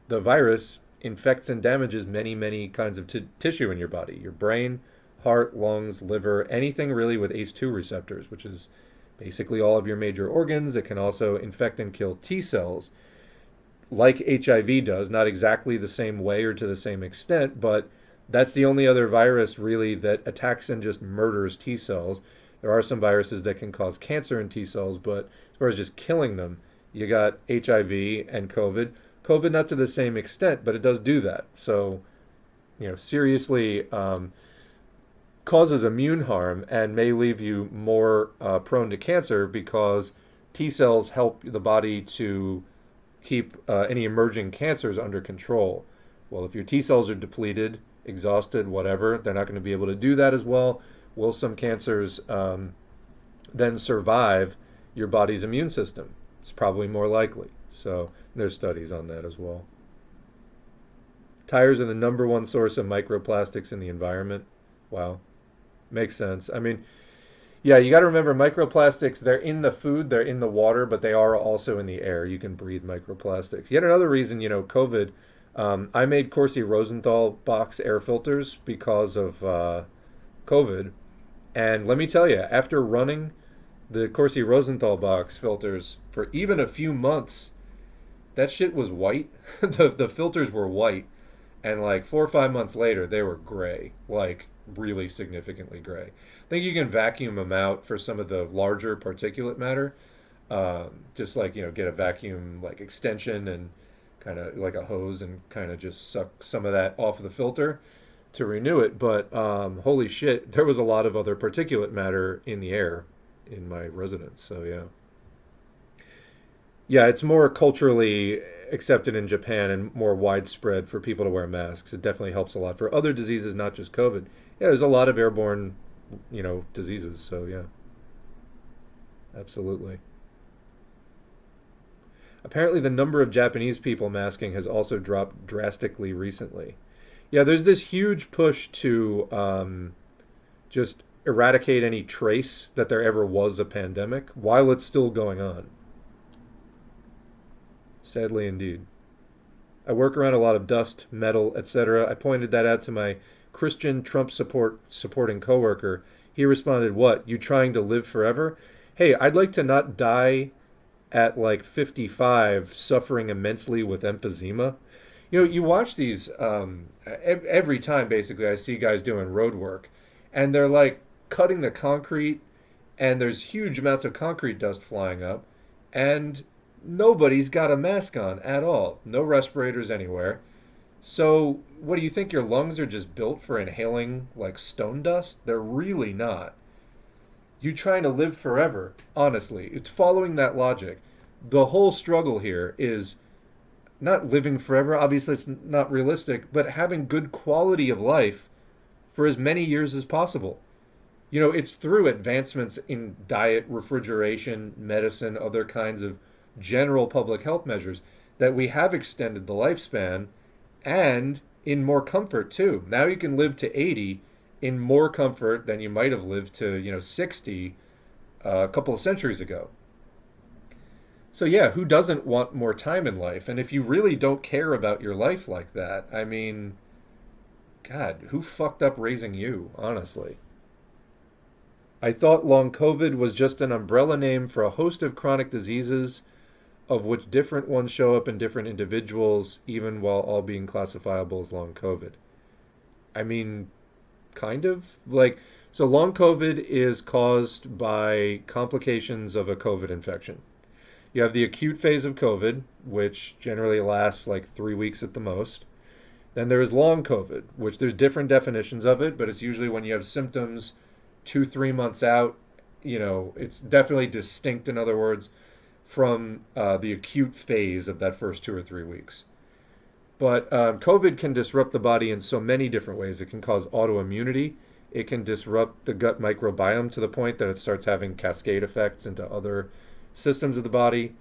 A: The virus infects and damages many, many kinds of tissue in your body. Your brain, heart, lungs, liver, anything really with ACE2 receptors, which is basically all of your major organs. It can also infect and kill T cells, like HIV does, not exactly the same way or to the same extent, but that's the only other virus really that attacks and just murders T cells. There are some viruses that can cause cancer in T cells, but as far as just killing them, you got HIV and COVID. COVID not to the same extent, but it does do that. So, seriously causes immune harm and may leave you more prone to cancer, because T cells help the body to keep any emerging cancers under control. Well, if your T cells are depleted, exhausted, whatever, they're not going to be able to do that as well. Will some cancers then survive your body's immune system? It's probably more likely. So there's studies on that as well. Tires are the #1 source of microplastics in the environment. Wow. Makes sense. I mean, yeah, you got to remember microplastics, they're in the food, they're in the water, but they are also in the air. You can breathe microplastics. Yet another reason, COVID, I made Corsi Rosenthal box air filters because of COVID. And let me tell you, after running the Corsi Rosenthal box filters for even a few months, that shit was white. The filters were white. And like 4 or 5 months later, they were gray, like really significantly gray. I think you can vacuum them out for some of the larger particulate matter. Just like, get a vacuum like extension and kind of like a hose and kind of just suck some of that off of the filter to renew it. But holy shit, there was a lot of other particulate matter in the air in my residence. So yeah. Yeah, it's more culturally accepted in Japan and more widespread for people to wear masks. It definitely helps a lot for other diseases, not just COVID. Yeah, there's a lot of airborne, diseases. So yeah, absolutely. Apparently the number of Japanese people masking has also dropped drastically recently. Yeah, there's this huge push to just eradicate any trace that there ever was a pandemic while it's still going on. Sadly indeed. I work around a lot of dust, metal, etc. I pointed that out to my Christian Trump supporting coworker. He responded, "What? You trying to live forever? Hey, I'd like to not die at like 55 suffering immensely with emphysema." You watch these every time basically I see guys doing road work, and they're like cutting the concrete, and there's huge amounts of concrete dust flying up, and nobody's got a mask on at all. No respirators anywhere. So what do you think, your lungs are just built for inhaling like stone dust? They're really not. You trying to live forever, honestly. It's following that logic. The whole struggle here is not living forever. Obviously, it's not realistic, but having good quality of life for as many years as possible. It's through advancements in diet, refrigeration, medicine, other kinds of general public health measures that we have extended the lifespan, and in more comfort too. Now you can live to 80 in more comfort than you might have lived to 60 a couple of centuries ago. So yeah, who doesn't want more time in life? And if you really don't care about your life like that, I mean, God, who fucked up raising you, honestly? I thought long COVID was just an umbrella name for a host of chronic diseases. of which different ones show up in different individuals, even while all being classifiable as long COVID. I mean, kind of. Like, so long COVID is caused by complications of a COVID infection. You have the acute phase of COVID, which generally lasts like 3 weeks at the most. Then there is long COVID, which there's different definitions of it, but it's usually when you have symptoms 2-3 months out. It's definitely distinct, in other words, from the acute phase of that first 2 or 3 weeks. But COVID can disrupt the body in so many different ways. It can cause autoimmunity. It can disrupt the gut microbiome to the point that it starts having cascade effects into other systems of the body.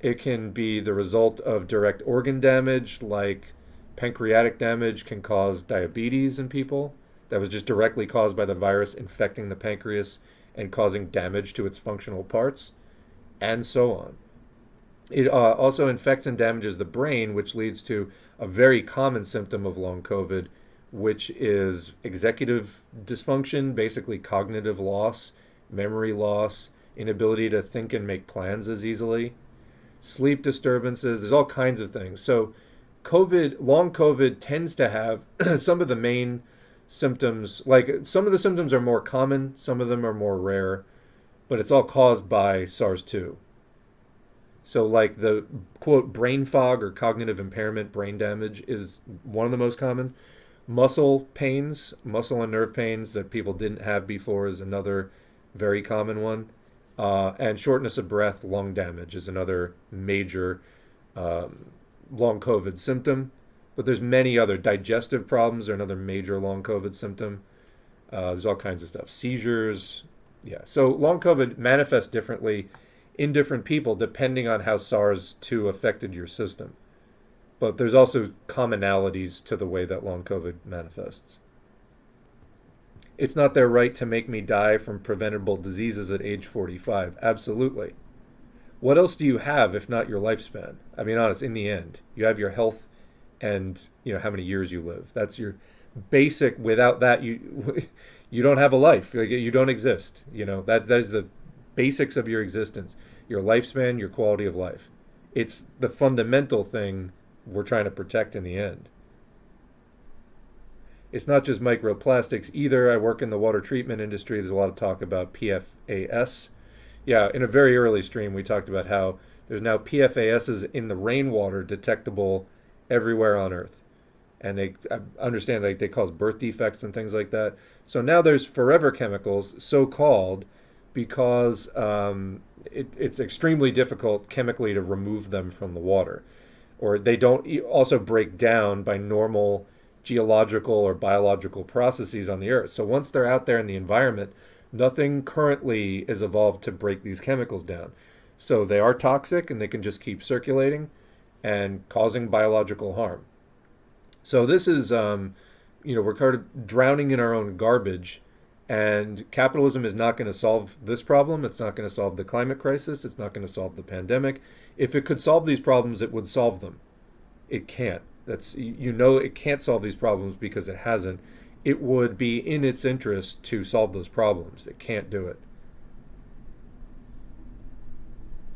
A: It can be the result of direct organ damage, like pancreatic damage can cause diabetes in people. That was just directly caused by the virus infecting the pancreas and causing damage to its functional parts, and so on. It also infects and damages the brain, which leads to a very common symptom of long COVID, which is executive dysfunction, basically cognitive loss, memory loss, inability to think and make plans as easily, sleep disturbances. There's all kinds of things. So long COVID tends to have some of the main symptoms, like some of the symptoms are more common, some of them are more rare, but it's all caused by SARS-2. So like the, quote, brain fog or cognitive impairment, brain damage is one of the most common. Muscle pains, muscle and nerve pains that people didn't have before is another very common one. And shortness of breath, lung damage is another major long COVID symptom. But there's many other. Digestive problems are another major long COVID symptom. There's all kinds of stuff. Seizures. Yeah. So long COVID manifests differently in different people depending on how SARS-2 affected your system. But there's also commonalities to the way that long COVID manifests. It's not their right to make me die from preventable diseases at age 45. Absolutely. What else do you have if not your lifespan? I mean, honest, in the end, you have your health and how many years you live. That's your basic. Without that, you don't have a life. You don't exist. That is the basics of your existence. Your lifespan, your quality of life. It's the fundamental thing we're trying to protect in the end. It's not just microplastics either. I work in the water treatment industry. There's a lot of talk about PFAS. Yeah, in a very early stream, we talked about how there's now PFASs in the rainwater detectable everywhere on Earth. And I understand they cause birth defects and things like that. So now there's forever chemicals, so-called, because it's extremely difficult chemically to remove them from the water. Or they don't also break down by normal geological or biological processes on the Earth. So once they're out there in the environment, nothing currently is evolved to break these chemicals down. So they are toxic and they can just keep circulating and causing biological harm. So this is, we're kind of drowning in our own garbage, and capitalism is not going to solve this problem. It's not going to solve the climate crisis. It's not going to solve the pandemic. If it could solve these problems, it would solve them. It can't. It can't solve these problems because it hasn't. It would be in its interest to solve those problems. It can't do it.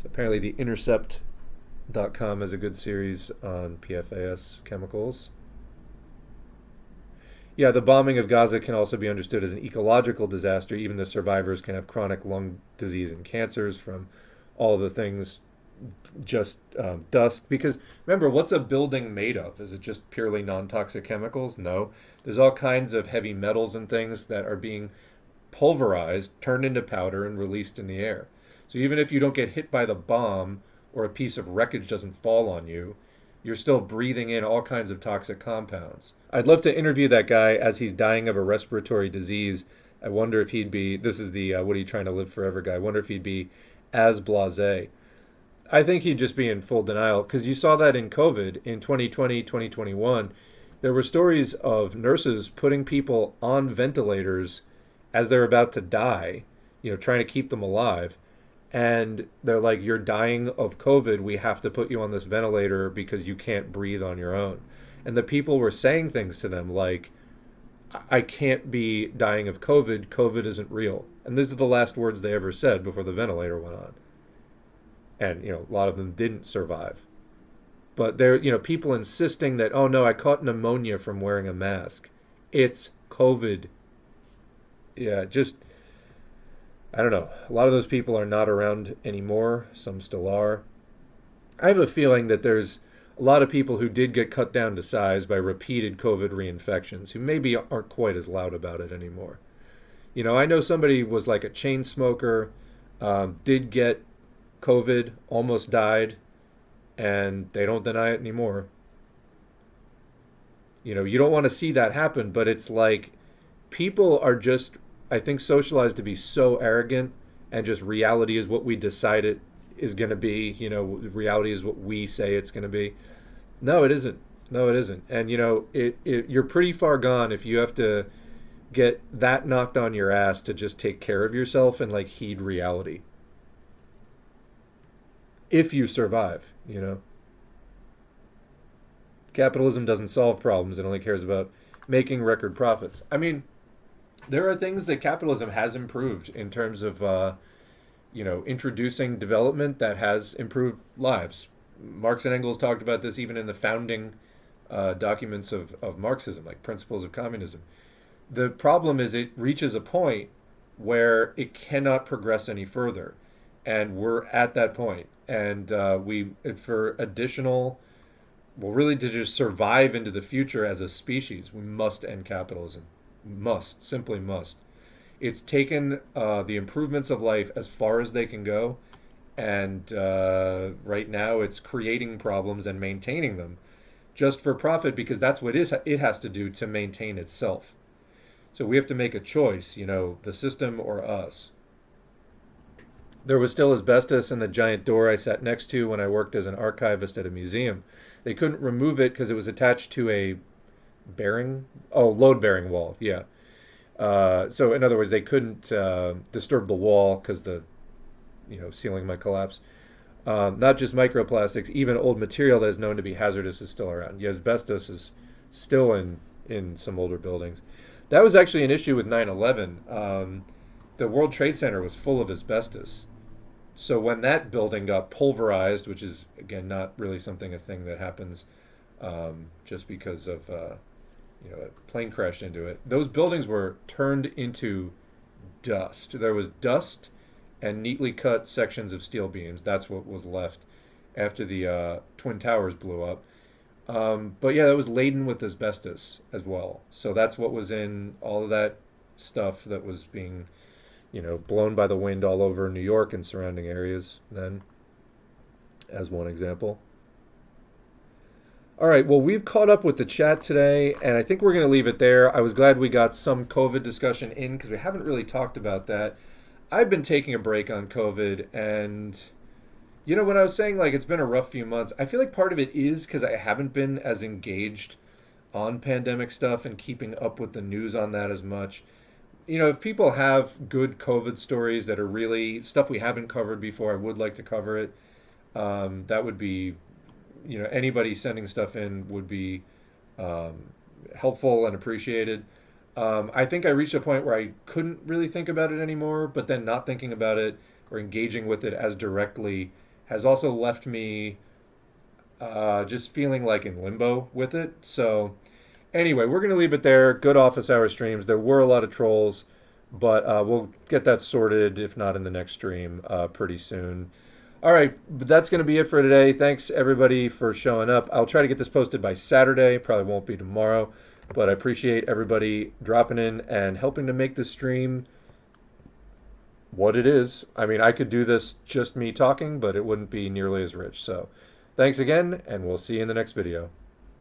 A: So apparently the Intercept.com has a good series on PFAS chemicals. Yeah, the bombing of Gaza can also be understood as an ecological disaster. Even the survivors can have chronic lung disease and cancers from all of the things, just dust. Because remember, what's a building made of? Is it just purely non-toxic chemicals? No. There's all kinds of heavy metals and things that are being pulverized, turned into powder, and released in the air. So even if you don't get hit by the bomb or a piece of wreckage doesn't fall on you, you're still breathing in all kinds of toxic compounds. I'd love to interview that guy as he's dying of a respiratory disease. I wonder if he'd be, this is the what are you trying to live forever guy, I wonder if he'd be as blasé. I think he'd just be in full denial, because you saw that in COVID in 2020, 2021. There were stories of nurses putting people on ventilators as they're about to die, trying to keep them alive. And they're like, you're dying of COVID. We have to put you on this ventilator because you can't breathe on your own. And the people were saying things to them like, I can't be dying of COVID. COVID isn't real. And these are the last words they ever said before the ventilator went on. and a lot of them didn't survive. But there, people insisting that, oh no, I caught pneumonia from wearing a mask. It's COVID. Yeah, just, I don't know. A lot of those people are not around anymore. Some still are. I have a feeling that there's a lot of people who did get cut down to size by repeated COVID reinfections who maybe aren't quite as loud about it anymore. I know somebody was like a chain smoker, did get COVID, almost died, and they don't deny it anymore. You don't want to see that happen, but it's like people are just, I think, socialized to be so arrogant, and just reality is what we decide it is going to be. Reality is what we say it's going to be. No, it isn't. No, it isn't. And, you're pretty far gone if you have to get that knocked on your ass to just take care of yourself and like heed reality. If you survive, Capitalism doesn't solve problems. It only cares about making record profits. I mean, there are things that capitalism has improved in terms of, introducing development that has improved lives. Marx and Engels talked about this even in the founding documents of Marxism, like Principles of Communism. The problem is it reaches a point where it cannot progress any further. And we're at that point. And for additional, really to just survive into the future as a species, we must end capitalism. Must, simply must. It's taken the improvements of life as far as they can go. And right now it's creating problems and maintaining them just for profit, because that's what it has to do to maintain itself. So we have to make a choice, the system or us. There was still asbestos in the giant door I sat next to when I worked as an archivist at a museum. They couldn't remove it because it was attached to a load-bearing wall, yeah. So in other words, they couldn't disturb the wall because the ceiling might collapse. Not just microplastics, even old material that is known to be hazardous is still around. Yeah, asbestos is still in some older buildings. That was actually an issue with 9/11. The World Trade Center was full of asbestos. So when that building got pulverized, which is, again, not really a thing that happens just because of, a plane crashed into it, those buildings were turned into dust. There was dust and neatly cut sections of steel beams. That's what was left after the Twin Towers blew up. But yeah, that was laden with asbestos as well. So that's what was in all of that stuff that was being, blown by the wind all over New York and surrounding areas then, as one example. All right, well, we've caught up with the chat today, and I think we're going to leave it there. I was glad we got some COVID discussion in because we haven't really talked about that. I've been taking a break on COVID, and when I was saying like it's been a rough few months, I feel like part of it is because I haven't been as engaged on pandemic stuff and keeping up with the news on that as much. If people have good COVID stories that are really stuff we haven't covered before, I would like to cover it. That would be, anybody sending stuff in would be helpful and appreciated. I think I reached a point where I couldn't really think about it anymore, but then not thinking about it or engaging with it as directly has also left me just feeling like in limbo with it. So anyway, we're going to leave it there. Good office hour streams. There were a lot of trolls, but we'll get that sorted, if not in the next stream, pretty soon. All right, but that's going to be it for today. Thanks, everybody, for showing up. I'll try to get this posted by Saturday. Probably won't be tomorrow, but I appreciate everybody dropping in and helping to make this stream what it is. I mean, I could do this just me talking, but it wouldn't be nearly as rich. So thanks again, and we'll see you in the next video.